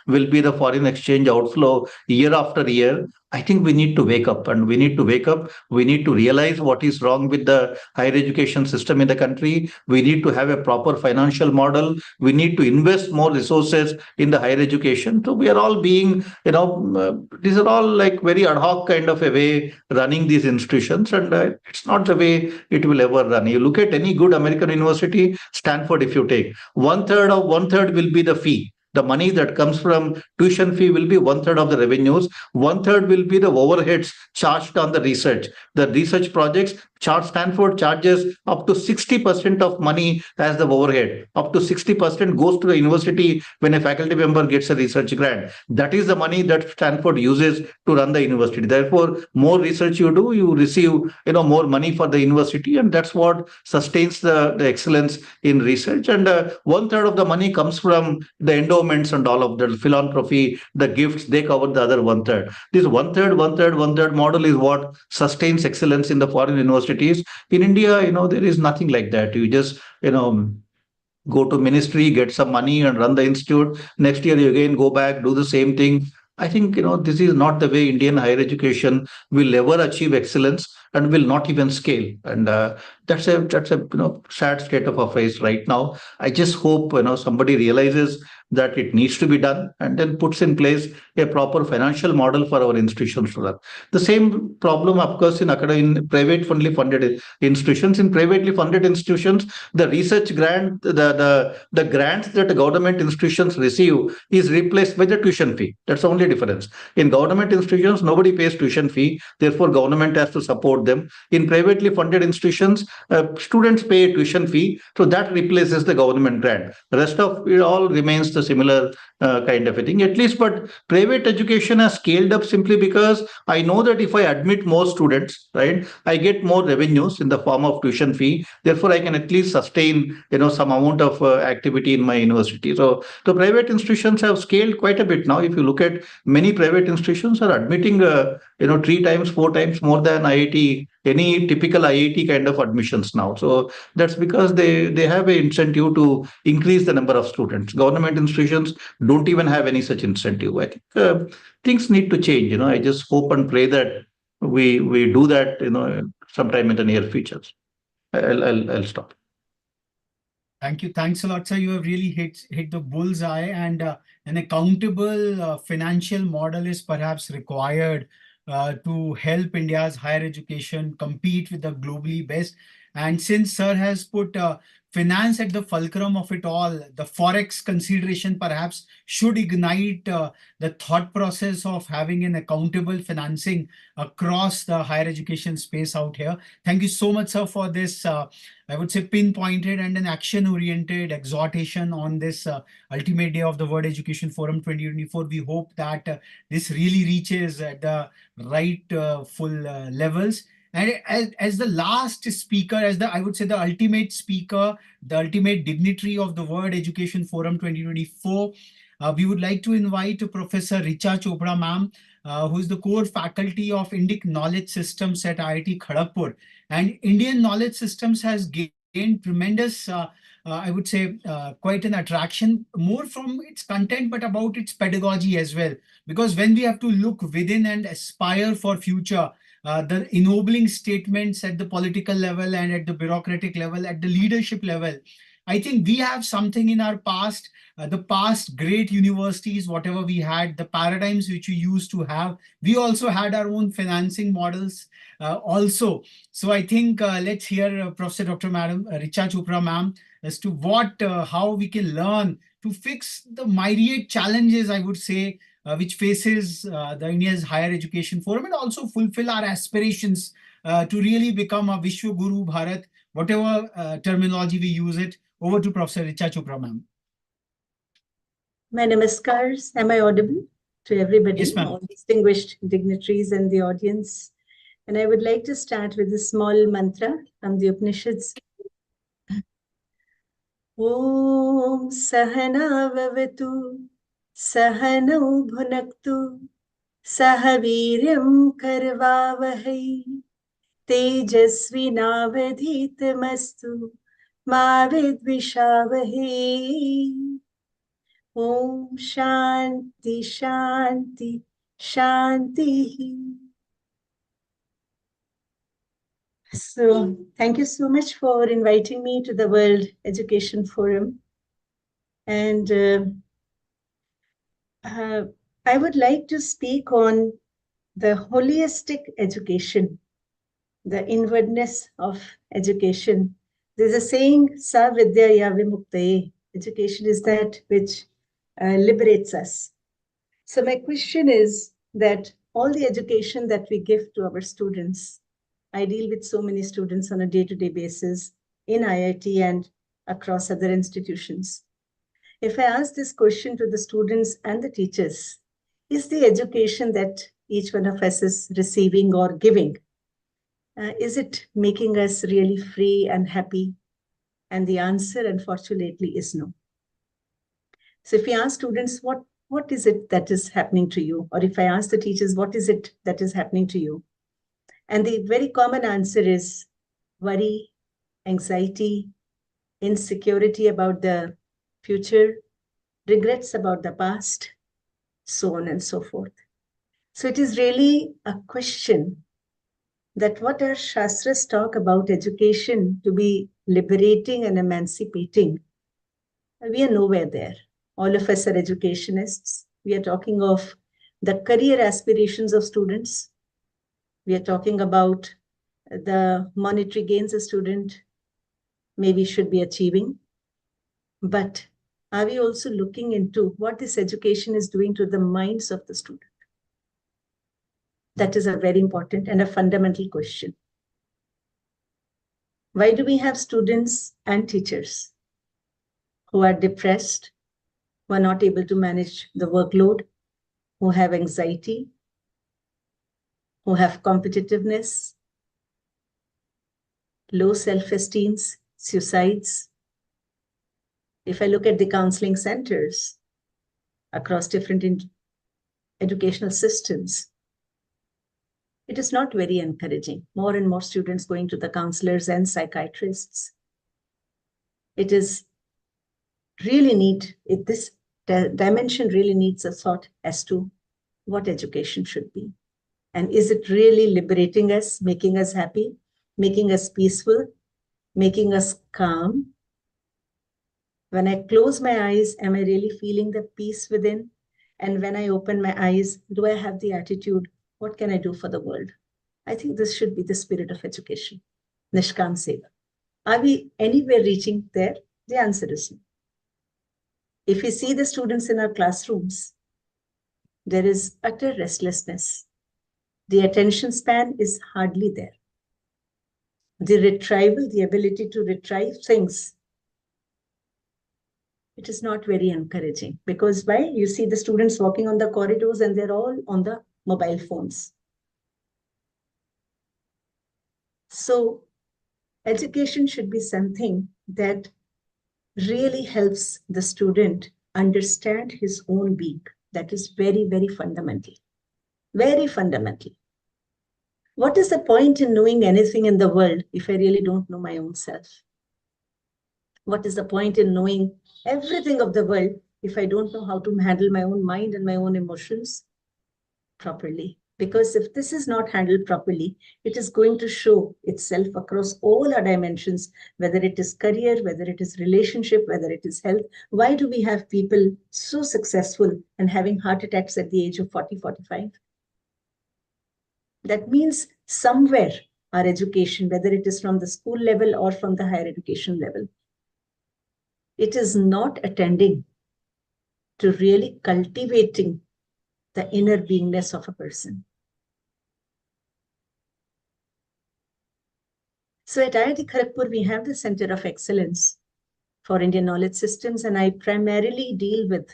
Speaker 5: will be the foreign exchange outflow year after year. I think we need to wake up, and we need to wake up. We need to realize what is wrong with the higher education system in the country. We need to have a proper financial model. We need to invest more resources in the higher education. So we are all being, these are all like very ad hoc kind of a way running these institutions, and it's not the way it will ever run. You look at any good American university, Stanford, if you take, one third will be the fee. The money that comes from tuition fee will be 1/3 of the revenues. 1/3 will be the overheads charged on the research. The research projects, Stanford charges up to 60% of money as the overhead. Up to 60% goes to the university when a faculty member gets a research grant. That is the money that Stanford uses to run the university. Therefore, more research you do, you receive, more money for the university, and that's what sustains the excellence in research. And 1/3 of the money comes from the endowments and all of the philanthropy, the gifts. They cover the other 1/3. This 1/3 model is what sustains excellence in the foreign universities. In India, there is nothing like that. You just, go to ministry, get some money and run the institute. Next year, you again go back, do the same thing. I think, this is not the way Indian higher education will ever achieve excellence and will not even scale. And that's a sad state of affairs right now. I just hope, somebody realizes that it needs to be done and then puts in place a proper financial model for our institutions to run. The same problem, of course, in privately funded institutions. In privately funded institutions, the research grant, the grants that the government institutions receive is replaced by the tuition fee. That's the only difference. In government institutions, nobody pays tuition fee. Therefore, government has to support them. In privately funded institutions, students pay a tuition fee. So that replaces the government grant. The rest of it all remains the similar kind of a thing, at least. But private education has scaled up simply because I know that if I admit more students, right, I get more revenues in the form of tuition fee. Therefore, I can at least sustain, some amount of activity in my university. So the private institutions have scaled quite a bit now. If you look at many private institutions are admitting, 3 times, 4 times more than IIT, any typical IIT kind of admissions now. So that's because they have an incentive to increase the number of students. Government institutions don't even have any such incentive. I think things need to change. I just hope and pray that we do that, sometime in the near future. I'll stop.
Speaker 2: Thank you. Thanks a lot, sir. You have really hit the bullseye, and an accountable financial model is perhaps required to help India's higher education compete with the globally best. And since sir has put finance at the fulcrum of it all, the forex consideration perhaps should ignite the thought process of having an accountable financing across the higher education space out here. Thank you so much, sir, for this, I would say, pinpointed and an action-oriented exhortation on this ultimate day of the World Education Forum 2024. We hope that this really reaches at the right full levels. And as the last speaker, as the, I would say, the ultimate speaker, the ultimate dignitary of the World Education Forum 2024, we would like to invite Professor Richa Chopra, ma'am, who is the core faculty of Indic Knowledge Systems at IIT Kharagpur. And Indian knowledge systems has gained tremendous, I would say, quite an attraction, more from its content, but about its pedagogy as well. Because when we have to look within and aspire for future, the ennobling statements at the political level and at the bureaucratic level, at the leadership level, I think we have something in our past, the past great universities, whatever we had, the paradigms which we used to have. We also had our own financing models also. So I think let's hear Professor Dr. Madam Richa Chopra, ma'am, as to what, how we can learn to fix the myriad challenges, I would say, which faces the India's higher education forum, and also fulfill our aspirations to really become a Vishwa Guru Bharat, whatever terminology we use it. Over to Professor Richa Chopra, ma'am.
Speaker 1: My namaskars. Am I audible to everybody?
Speaker 2: Yes, ma'am.
Speaker 1: All distinguished dignitaries and the audience. And I would like to start with a small mantra from the Upanishads. Om Sahana Vavatu Sahanau Bhunaktu Sahaviryam Karvavahai Tejasvi Navadhitamastu Ma Vidvishavahe. Om Shanti Shanti Shanti. So thank you so much for inviting me to the World Education Forum. And I would like to speak on the holistic education, the inwardness of education. There's a saying, Sa Vidya Ya Vimuktaye. Education is that which liberates us. So my question is that all the education that we give to our students, I deal with so many students on a day-to-day basis in IIT and across other institutions. If I ask this question to the students and the teachers, is the education that each one of us is receiving or giving, is it making us really free and happy? And the answer, unfortunately, is no. So if we ask students, what is it that is happening to you? Or if I ask the teachers, what is it that is happening to you? And the very common answer is worry, anxiety, insecurity about the future, regrets about the past, so on and so forth. So it is really a question that what our Shastras talk about education to be liberating and emancipating, we are nowhere there. All of us are educationists. We are talking of the career aspirations of students. We are talking about the monetary gains a student maybe should be achieving. But are we also looking into what this education is doing to the minds of the student? That is a very important and a fundamental question. Why do we have students and teachers who are depressed, who are not able to manage the workload, who have anxiety, who have competitiveness, low self-esteem, suicides? If I look at the counseling centers across different educational systems, it is not very encouraging. More and more students going to the counselors and psychiatrists. It is really this dimension really needs a thought as to what education should be. And is it really liberating us, making us happy, making us peaceful, making us calm? When I close my eyes, am I really feeling the peace within? And when I open my eyes, do I have the attitude, what can I do for the world? I think this should be the spirit of education. Nishkam Seva. Are we anywhere reaching there? The answer is no. If we see the students in our classrooms, there is utter restlessness. The attention span is hardly there. The retrieval, the ability to retrieve things, it is not very encouraging. Because why? You see the students walking on the corridors and they're all on the mobile phones. So education should be something that really helps the student understand his own being. That is very, very fundamental. Very fundamental. What is the point in knowing anything in the world if I really don't know my own self? What is the point in knowing everything of the world if I don't know how to handle my own mind and my own emotions properly? Because if this is not handled properly, it is going to show itself across all our dimensions, whether it is career, whether it is relationship, whether it is health. Why do we have people so successful and having heart attacks at the age of 40, 45? That means somewhere our education, whether it is from the school level or from the higher education level, it is not attending to really cultivating the inner beingness of a person. So at IIT Kharagpur, we have the Center of Excellence for Indian Knowledge Systems, and I primarily deal with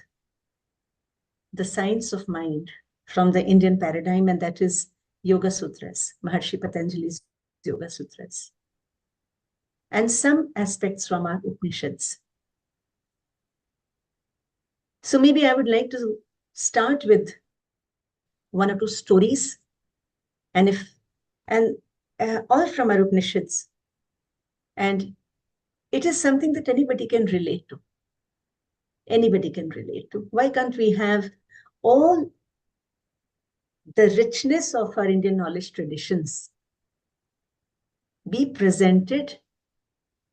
Speaker 1: the science of mind from the Indian paradigm, and that is Yoga Sutras, Maharshi Patanjali's Yoga Sutras, and some aspects from our Upanishads. So maybe I would like to start with one or two stories, and all from our Upanishads. And it is something that anybody can relate to. Anybody can relate to. Why can't we have all the richness of our Indian knowledge traditions be presented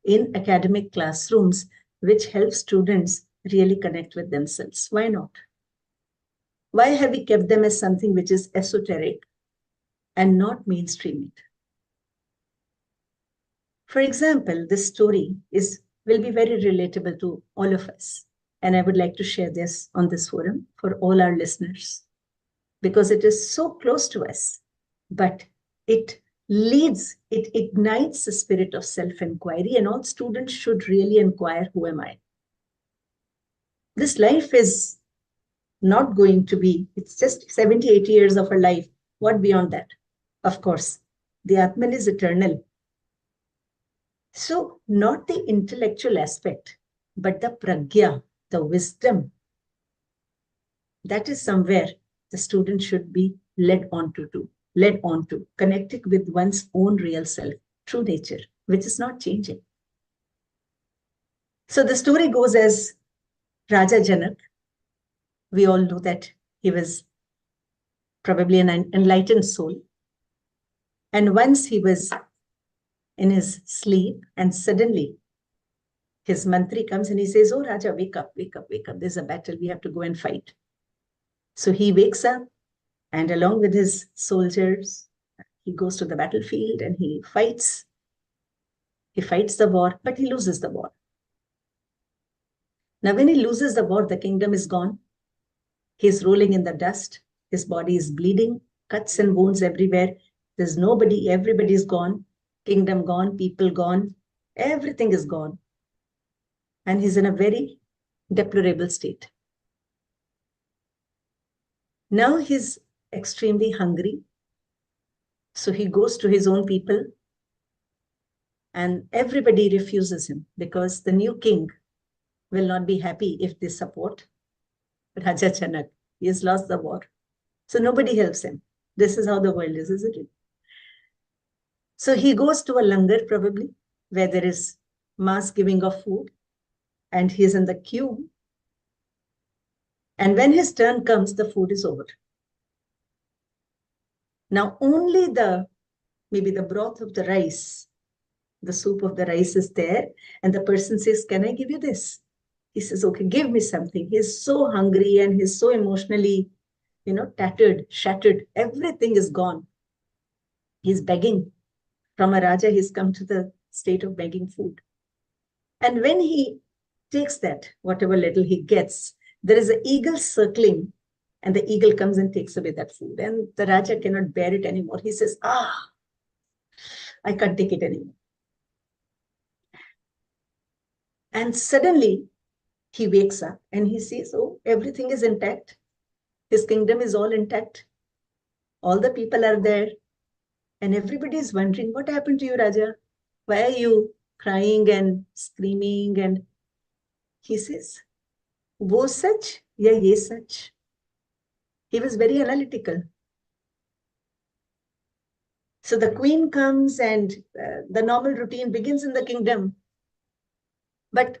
Speaker 1: in academic classrooms, which help students really connect with themselves? Why not? Why have we kept them as something which is esoteric and not mainstream it? For example, this story will be very relatable to all of us. And I would like to share this on this forum for all our listeners, because it is so close to us, but it ignites the spirit of self-inquiry, and all students should really inquire, who am I? This life is not going to be, it's just 70, 80 years of our life. What beyond that? Of course, the Atman is eternal. So not the intellectual aspect, but the pragya, the wisdom, that is somewhere the student should be led on to, connected with one's own real self, true nature, which is not changing. So the story goes as Raja Janak. We all know that he was probably an enlightened soul. And once he was in his sleep, and suddenly his mantri comes and he says, "Oh, Raja, wake up, wake up, wake up. There's a battle. We have to go and fight." So he wakes up, and along with his soldiers, he goes to the battlefield and he fights. He fights the war, but he loses the war. Now, when he loses the war, the kingdom is gone. He's rolling in the dust. His body is bleeding, cuts and wounds everywhere. There's nobody, everybody's gone. Kingdom gone, people gone, everything is gone. And he's in a very deplorable state. Now he's extremely hungry. So he goes to his own people, and everybody refuses him because the new king will not be happy if they support Raja Janak. He has lost the war. So nobody helps him. This is how the world is, isn't it? So he goes to a langar probably, where there is mass giving of food, and he's in the queue. And when his turn comes, the food is over. Now only maybe the broth of the rice, the soup of the rice is there, and the person says, "Can I give you this?" He says, "Okay, give me something." He's so hungry and he's so emotionally, tattered, shattered. Everything is gone. He's begging. From a Raja, he's come to the state of begging food. And when he takes that, whatever little he gets, there is an eagle circling, and the eagle comes and takes away that food. And the Raja cannot bear it anymore. He says, I can't take it anymore. And suddenly he wakes up and he sees, oh, everything is intact. His kingdom is all intact. All the people are there. And everybody is wondering, what happened to you, Raja? Why are you crying and screaming? And he says, wo sach ya ye sach? He was very analytical. So the queen comes and the normal routine begins in the kingdom. But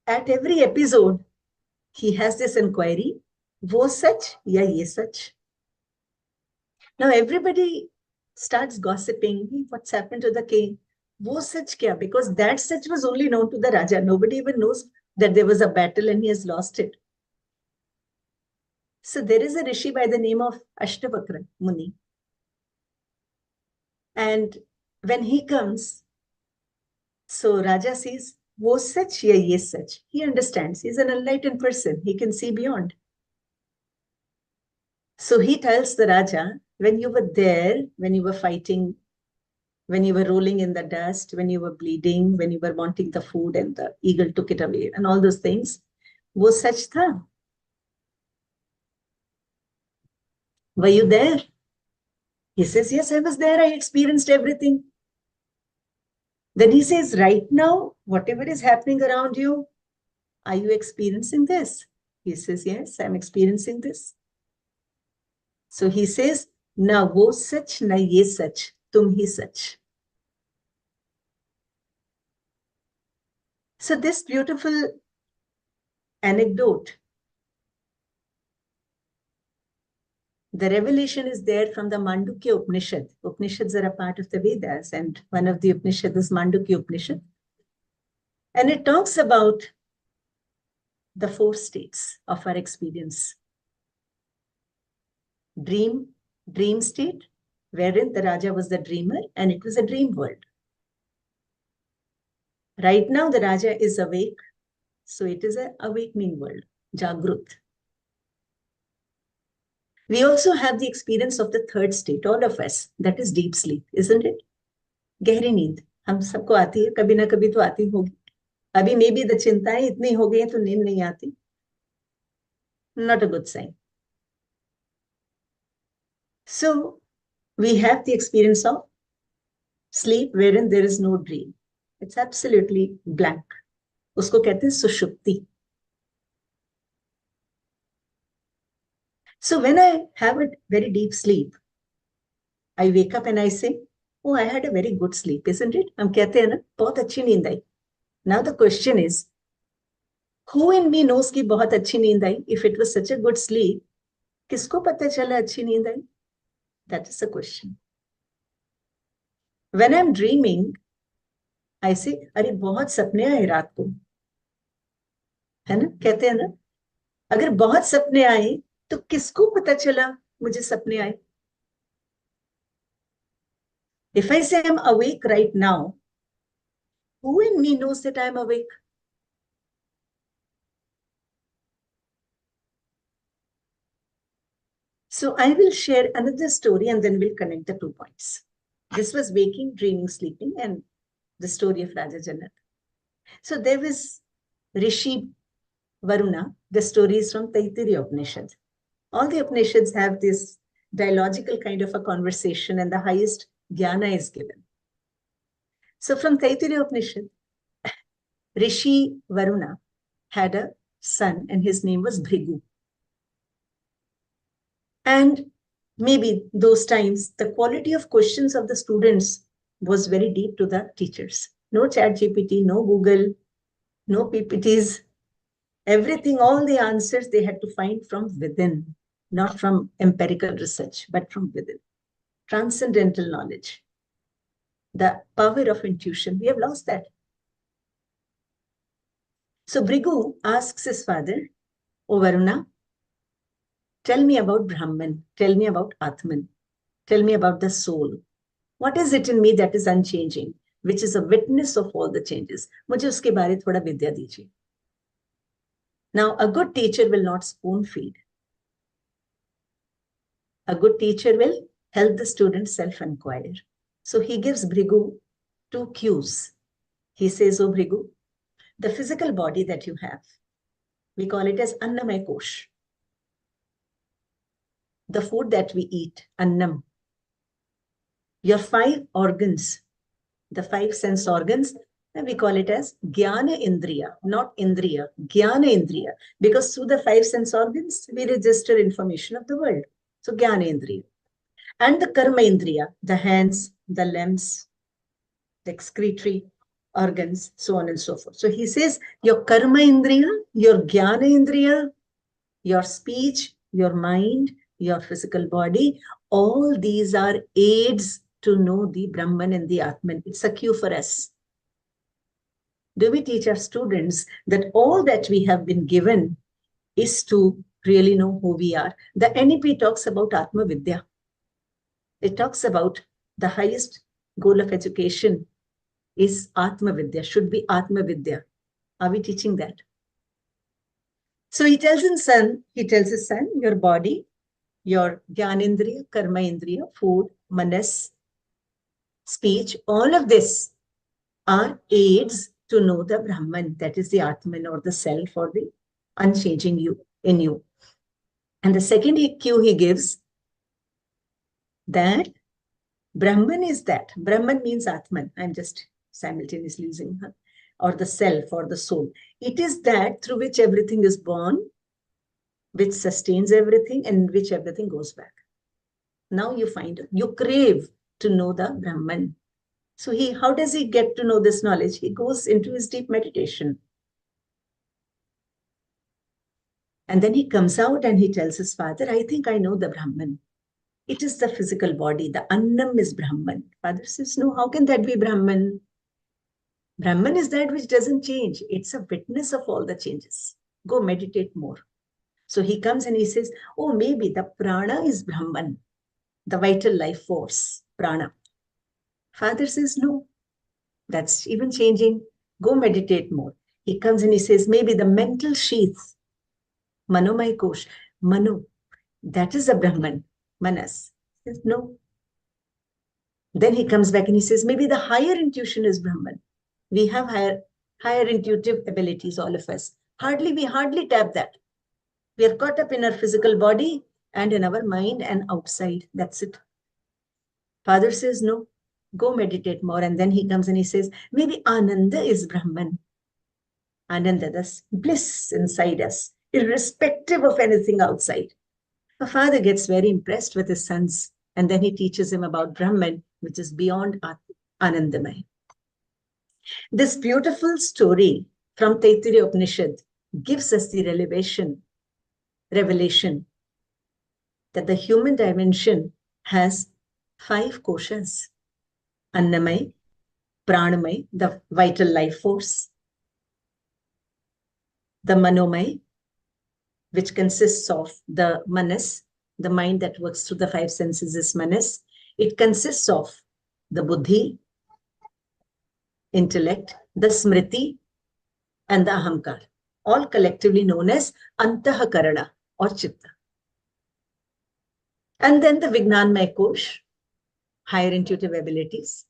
Speaker 1: at every episode, he has this inquiry, wo sach ya ye sach? Now everybody starts gossiping, hey, what's happened to the king? Wo sach kya? Because that sach was only known to the Raja. Nobody even knows that there was a battle and he has lost it. So there is a rishi by the name of Ashtavakra Muni. And when he comes, so Raja says, wo sach ya ye sach? He understands. He's an enlightened person. He can see beyond. So he tells the Raja, when you were there, when you were fighting, when you were rolling in the dust, when you were bleeding, when you were wanting the food and the eagle took it away and all those things, wo sach tha? Were you there? He says, yes, I was there. I experienced everything. Then he says, right now, whatever is happening around you, are you experiencing this? He says, yes, I'm experiencing this. So he says, na wo sach, na ye sach, tum hi sach. So this beautiful anecdote, the revelation is there from the Mandukya Upanishad. Upanishads are a part of the Vedas, and one of the Upanishads is Mandukya Upanishad. And it talks about the 4 states of our experience. Dream state, wherein the Raja was the dreamer and it was a dream world. Right now, the Raja is awake, so it is an awakening world, Jagrut. We also have the experience of the 3rd state, all of us, that is deep sleep, isn't it? गहरी नींद हम सबको आती है, कभी ना कभी तो आती होगी. अभी maybe the चिंताएं इतनी हो गई हैं तो नींद नहीं आती. Not a good sign. So we have the experience of sleep wherein there is no dream. It's absolutely blank. उसको कहते हैं सुषुप्ति. So when I have a very deep sleep, I wake up and I say, oh, I had a very good sleep, isn't it? हम कहते हैं ना, बहुत अच्छी नींद आई. Now the question is, who in me knows कि बहुत अच्छी नींद आई? If it was such a good sleep, किसको पता चला अच्छी नींद आई? That is the question. When I'm dreaming, I say, अरे बहुत सपने आए रात को. है ना? कहते हैं ना? अगर बहुत सपने आए, तो किसको पता चला मुझे सपने आए? If I say I'm awake right now, who in me knows that I'm awake? So I will share another story and then we'll connect the 2 points. This was waking, dreaming, sleeping, and the story of Raja Janak. So there was Rishi Varuna. The story is from Taittiriya Upanishad. All the Upanishads have this dialogical kind of a conversation and the highest jnana is given. So from Taittiriya Upanishad, Rishi Varuna had a son and his name was Bhrigu. And maybe those times, the quality of questions of the students was very deep to the teachers. No ChatGPT, no Google, no PPTs, everything, all the answers they had to find from within, not from empirical research, but from within. Transcendental knowledge, the power of intuition, we have lost that. So Bhrigu asks his father, O Varuna, tell me about Brahman, tell me about Atman, tell me about the soul. What is it in me that is unchanging? which is a witness of all the changes. मुझे उसके बारे थोड़ा विद्या दीजिए. Now, a good teacher will not spoon feed. A good teacher will help the student self-inquire. So he gives Bhrigu 2 cues. He says, oh Bhrigu, the physical body that you have, we call it as Annamaya Kosh. The food that we eat, Annam. Your 5 organs, the 5 sense organs, we call it as Jnana Indriya, not Indriya, Jnana Indriya. Because through the 5 sense organs, we register information of the world. So Jnana Indriya. And the Karma Indriya, the hands, the limbs, the excretory organs, so on and so forth. So he says, your Karma Indriya, your Jnana Indriya, your speech, your mind, your physical body, all these are aids to know the Brahman and the Atman. It's a cue for us. Do we teach our students that all that we have been given is to really know who we are? The NEP talks about Atma Vidya. It talks about the highest goal of education is Atma Vidya, should be Atma Vidya. Are we teaching that? So he tells his son, your body, your Jnanendriya, Karma Indriya, food, manas, speech, all of this are aids to know the Brahman, that is the Atman or the self or the unchanging you in you. And the second cue he gives, that Brahman is that. Brahman means Atman. I'm just simultaneously using her, or the self or the soul. It is that through which everything is born, which sustains everything, and in which everything goes back. Now you find, you crave to know the Brahman. So how does he get to know this knowledge? He goes into his deep meditation. And then he comes out and he tells his father, I think I know the Brahman. It is the physical body. The Annam is Brahman. Father says, no, how can that be Brahman? Brahman is that which doesn't change. It's a witness of all the changes. Go meditate more. So he comes and he says, oh, maybe the prana is Brahman, the vital life force, prana. Father says, no, that's even changing. Go meditate more. He comes and he says, maybe the mental sheath, Manomaya Kosh, Mano, that is a Brahman, Manas. He says, no. Then he comes back and he says, maybe the higher intuition is Brahman. We have higher intuitive abilities, all of us. We hardly tap that. We are caught up in our physical body and in our mind and outside. That's it. Father says, no, go meditate more. And then he comes and he says, maybe Ananda is Brahman. Ananda, that's bliss inside us, irrespective of anything outside. A father gets very impressed with his sons, and then he teaches him about Brahman, which is beyond Anandamaya. This beautiful story from Taittiriya Upanishad gives us the revelation that the human dimension has 5 koshas. Annamaya, Pranamaya, the vital life force. The Manomaya, which consists of the Manas, the mind that works through the 5 senses is Manas. It consists of the Buddhi, intellect, the Smriti, and the Ahamkar, all collectively known as Antahakarana or Chitta. And then the Vijnanmaya Kosh, higher intuitive abilities,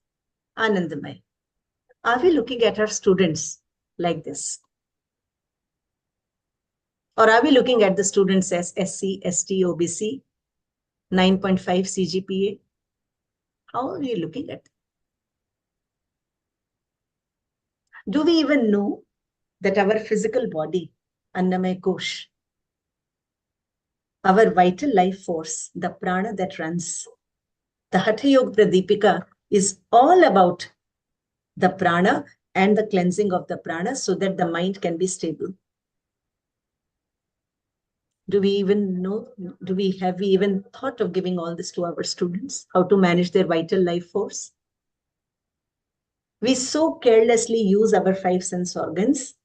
Speaker 1: Anandamaya. Are we looking at our students like this? Or are we looking at the students as SC, ST, OBC, 9.5 CGPA? How are we looking at them? Do we even know that our physical body, Annamaya Kosh, our vital life force, the prana that runs, the Hatha Yoga Pradipika is all about the prana and the cleansing of the prana so that the mind can be stable. Do we even know, have we even thought of giving all this to our students? How to manage their vital life force? We so carelessly use our 5 sense organs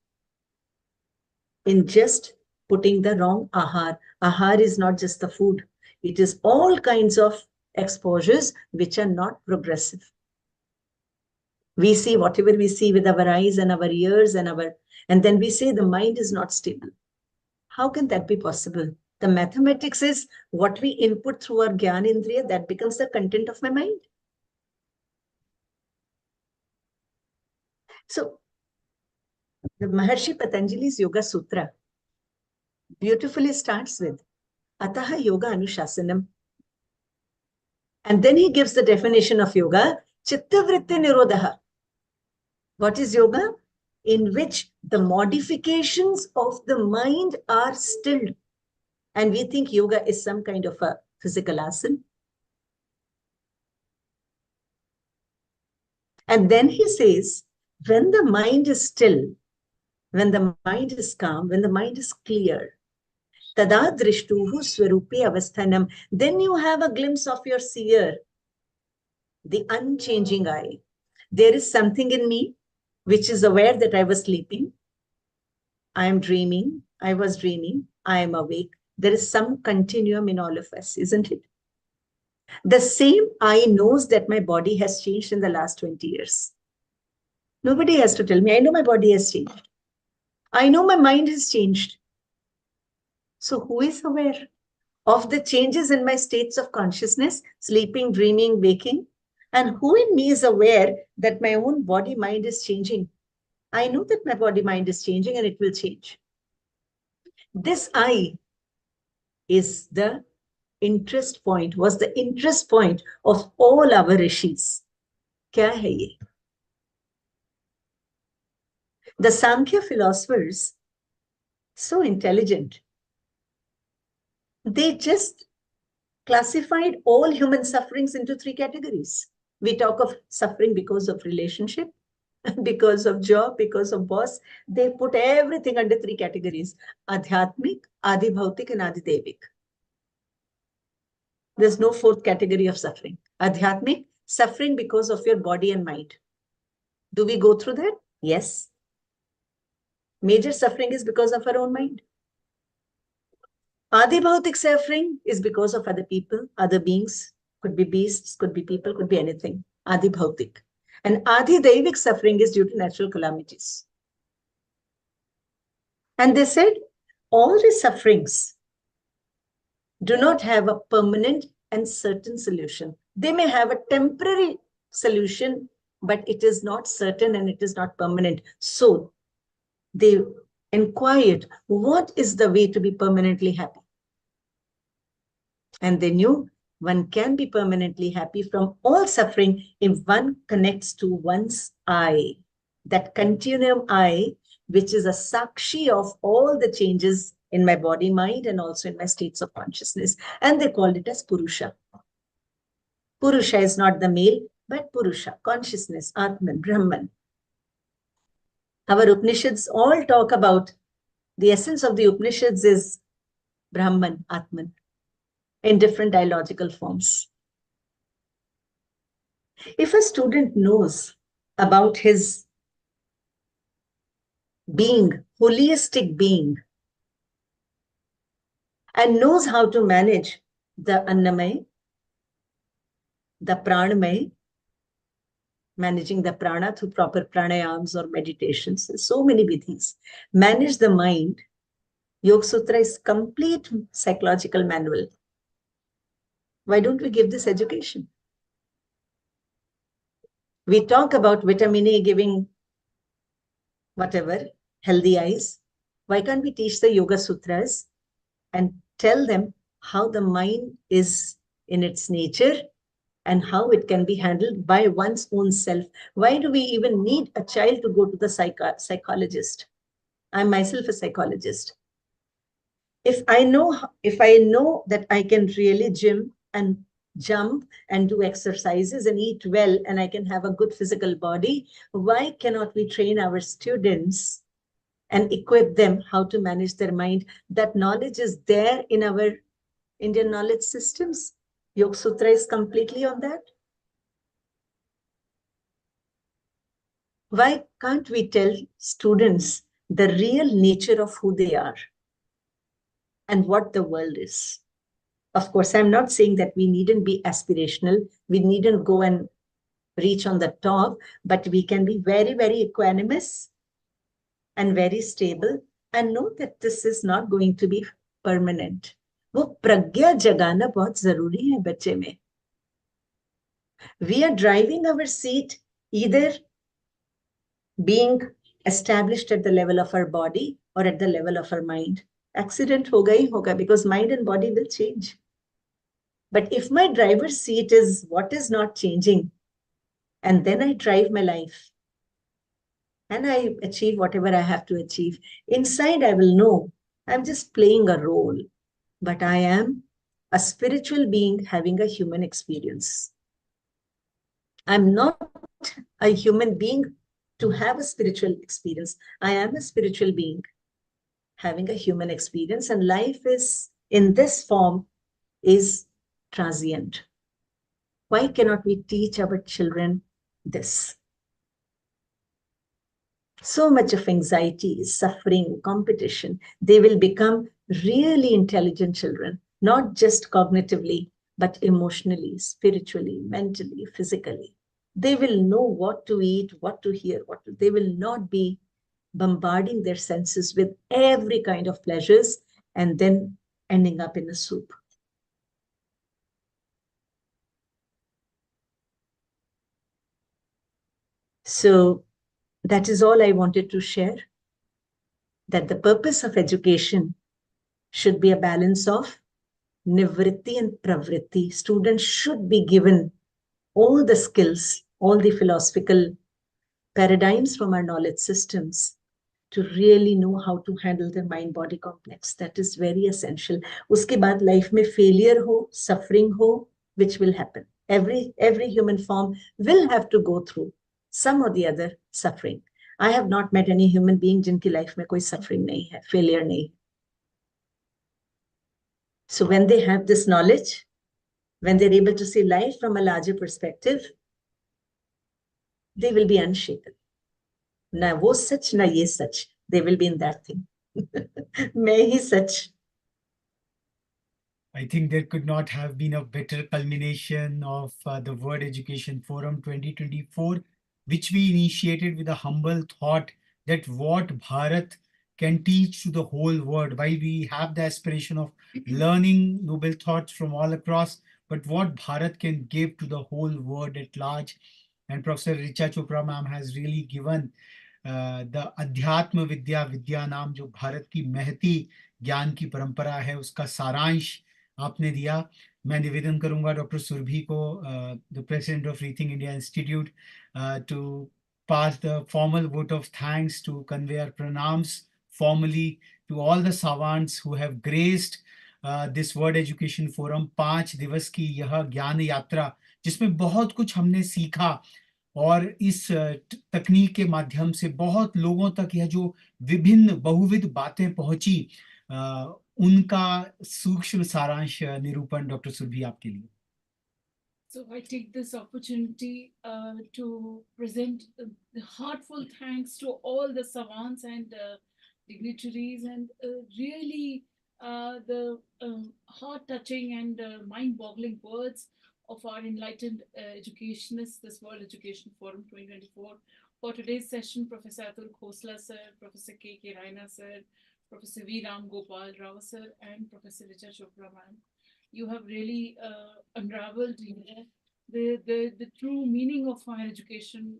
Speaker 1: in just putting the wrong ahar. Ahar is not just the food. It is all kinds of exposures which are not progressive. We see whatever we see with our eyes and our ears and then we say the mind is not stable. How can that be possible? The mathematics is what we input through our Gyanendriya, that becomes the content of my mind. So, the Maharshi Patanjali's Yoga Sutra beautifully starts with Ataha Yoga Anushasanam. And then he gives the definition of yoga, Chitta Vritti Nirodha. What is yoga? In which the modifications of the mind are stilled. And we think yoga is some kind of a physical asana. And then he says, when the mind is still, when the mind is calm, when the mind is clear, tada drishtuhu swarupi avasthanam, then you have a glimpse of your seer, the unchanging eye. There is something in me which is aware that I was sleeping. I am dreaming. I was dreaming. I am awake. There is some continuum in all of us, isn't it? The same eye knows that my body has changed in the last 20 years. Nobody has to tell me. I know my body has changed. I know my mind has changed. So who is aware of the changes in my states of consciousness, sleeping, dreaming, waking? And who in me is aware that my own body mind is changing? I know that my body mind is changing and it will change. This I is the interest point, was the interest point of all our rishis. Kya hai ye? The Sankhya philosophers, so intelligent, they just classified all human sufferings into 3 categories. We talk of suffering because of relationship, because of job, because of boss. They put everything under 3 categories: Adhyatmik, Adi Bhautik, and Adi Devik. There's no 4th category of suffering. Adhyatmik, suffering because of your body and mind. Do we go through that? Yes. Major suffering is because of our own mind. Adi Bhautik suffering is because of other people, other beings, could be beasts, could be people, could be anything. Adi Bhautik. And Adi Devik suffering is due to natural calamities. And they said all these sufferings do not have a permanent and certain solution. They may have a temporary solution, but it is not certain and it is not permanent. So they inquired, what is the way to be permanently happy? And they knew one can be permanently happy from all suffering if one connects to one's I, that continuum I, which is a sakshi of all the changes in my body, mind, and also in my states of consciousness. And they called it as Purusha. Purusha is not the male, but Purusha, consciousness, Atman, Brahman. Our Upanishads all talk about the essence of the Upanishads is Brahman, Atman, in different dialogical forms. If a student knows about his being, holistic being, and knows how to manage the Annamay, the Pranamay, managing the prana through proper pranayams or meditations, so many vidhis, manage the mind, Yoga Sutra is complete psychological manual. Why don't we give this education? We talk about vitamin A giving whatever, healthy eyes. Why can't we teach the Yoga Sutras and tell them how the mind is in its nature and how it can be handled by one's own self? Why do we even need a child to go to the psychologist? I'm myself a psychologist. If I know that I can really gym and jump and do exercises and eat well and I can have a good physical body, why cannot we train our students and equip them how to manage their mind? That knowledge is there in our Indian knowledge systems. Yoga Sutra is completely on that. Why can't we tell students the real nature of who they are and what the world is? Of course, I'm not saying that we needn't be aspirational. We needn't go and reach on the top, but we can be very, very equanimous and very stable and know that this is not going to be permanent. वो प्रज्ञा जगाना बहुत जरूरी है बच्चे में. We are driving our seat either being established at the level of our body or at the level of our mind. Accident hoga hi hoga because mind and body will change. But if my driver's seat is what is not changing, and then I drive my life and I achieve whatever I have to achieve, inside I will know I'm just playing a role, but I am a spiritual being having a human experience. I'm not a human being to have a spiritual experience. I am a spiritual being having a human experience, and life is in this form is transient. Why cannot we teach our children this? So much of anxiety, suffering, competition. They will become really intelligent children, not just cognitively, but emotionally, spiritually, mentally, physically. They will know what to eat, what to hear, they will not be bombarding their senses with every kind of pleasures and then ending up in a soup. So that is all I wanted to share, that the purpose of education should be a balance of nivritti and pravritti. Students should be given all the skills, all the philosophical paradigms from our knowledge systems to really know how to handle the mind-body complex. That is very essential. Uske baad life mein failure ho, suffering ho, which will happen. Every human form will have to go through some or the other suffering. I have not met any human being jinki life mein koi suffering nahi hai, failure nahi. So when they have this knowledge, when they're able to see life from a larger perspective, they will be unshaken. Na wo sach, na ye sach. They will be in that thing. Main hi sach.
Speaker 2: I think there could not have been a better culmination of the World Education Forum 2024, which we initiated with a humble thought that what Bharat can teach to the whole world. While we have the aspiration of learning noble thoughts from all across, but what Bharat can give to the whole world at large. And Professor Richa Chopra ma'am has really given the Adhyatma Vidya Vidyanam, जो भारत की महती ज्ञान की परंपरा है, उसका सारांश आपने दिया. मैं निवेदन करूंगा डॉक्टर सुरभि को, the president of Rethink India institute, to pass the formal vote of thanks, to convey our pranams formally to all the savants who have graced this World Education Forum. 5 दिवस की यह ज्ञान यात्रा जिसमें बहुत कुछ हमने सीखा और इस तकनीक के माध्यम से बहुत लोगों तक यह जो विभिन्न बहुविध बातें पहुंची, उनका सूक्ष्म सारांश निरूपण डॉक्टर सुरभि आपके लिए.
Speaker 6: So I take this opportunity to present the heartfelt thanks to all the savants and dignitaries, and really the heart-touching and mind-boggling words of our enlightened educationists, this World Education Forum 2024. For today's session, Professor Atul Khosla sir, Professor K.K. Raina sir, Professor V. Ram Gopal Rao sir, and Professor Richa Chopra ma'am. You have really unraveled the true meaning of higher education,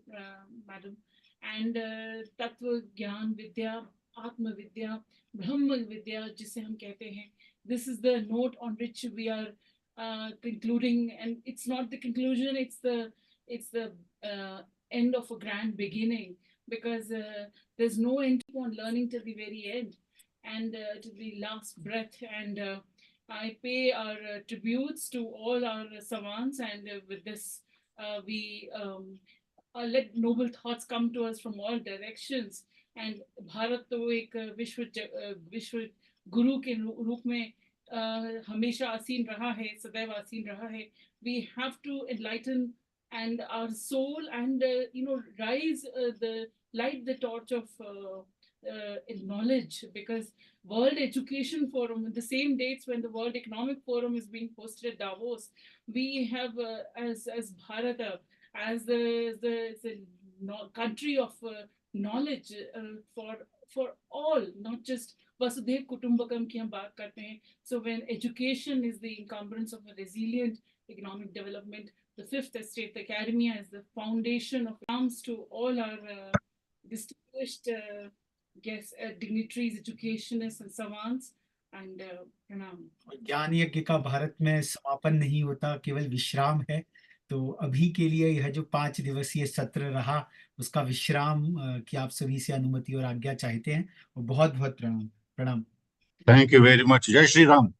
Speaker 6: madam. And Tattva, Gyan, Vidya, Atma Vidya, Brahma Vidya, jise hum kehte hain. This is the note on which we are concluding, and it's not the conclusion, it's the end of a grand beginning, because there's no end on learning till the very end and to the last breath. And I pay our tributes to all our savants, and with this we let noble thoughts come to us from all directions. And Bharat to ek vishwa guru ke roop mein hamesha asin raha hai, sadaiv asin raha hai. We have to enlighten and our soul and rise light the torch of knowledge, because World Education Forum, the same dates when the World Economic Forum is being hosted at Davos, we have as Bharat as the country of knowledge for all, not just Vasudhaiv Kutumbakam ki hum baat karte hain. So when education is the encumbrance of a resilient economic development, the fifth estate, the academia, is the foundation of arms to all our distinguished guests, dignitaries, educationists and savants, and pranam.
Speaker 2: ज्ञान यज्ञ का भारत में समापन नहीं होता, केवल विश्राम है। तो अभी के लिए यह जो 5 दिवसीय सत्र रहा, उसका विश्राम की आप सभी से अनुमति और आज्ञा चाहते हैं। और बहुत बहुत प्रणाम।
Speaker 4: Thank you very much. Jai Shri Ram.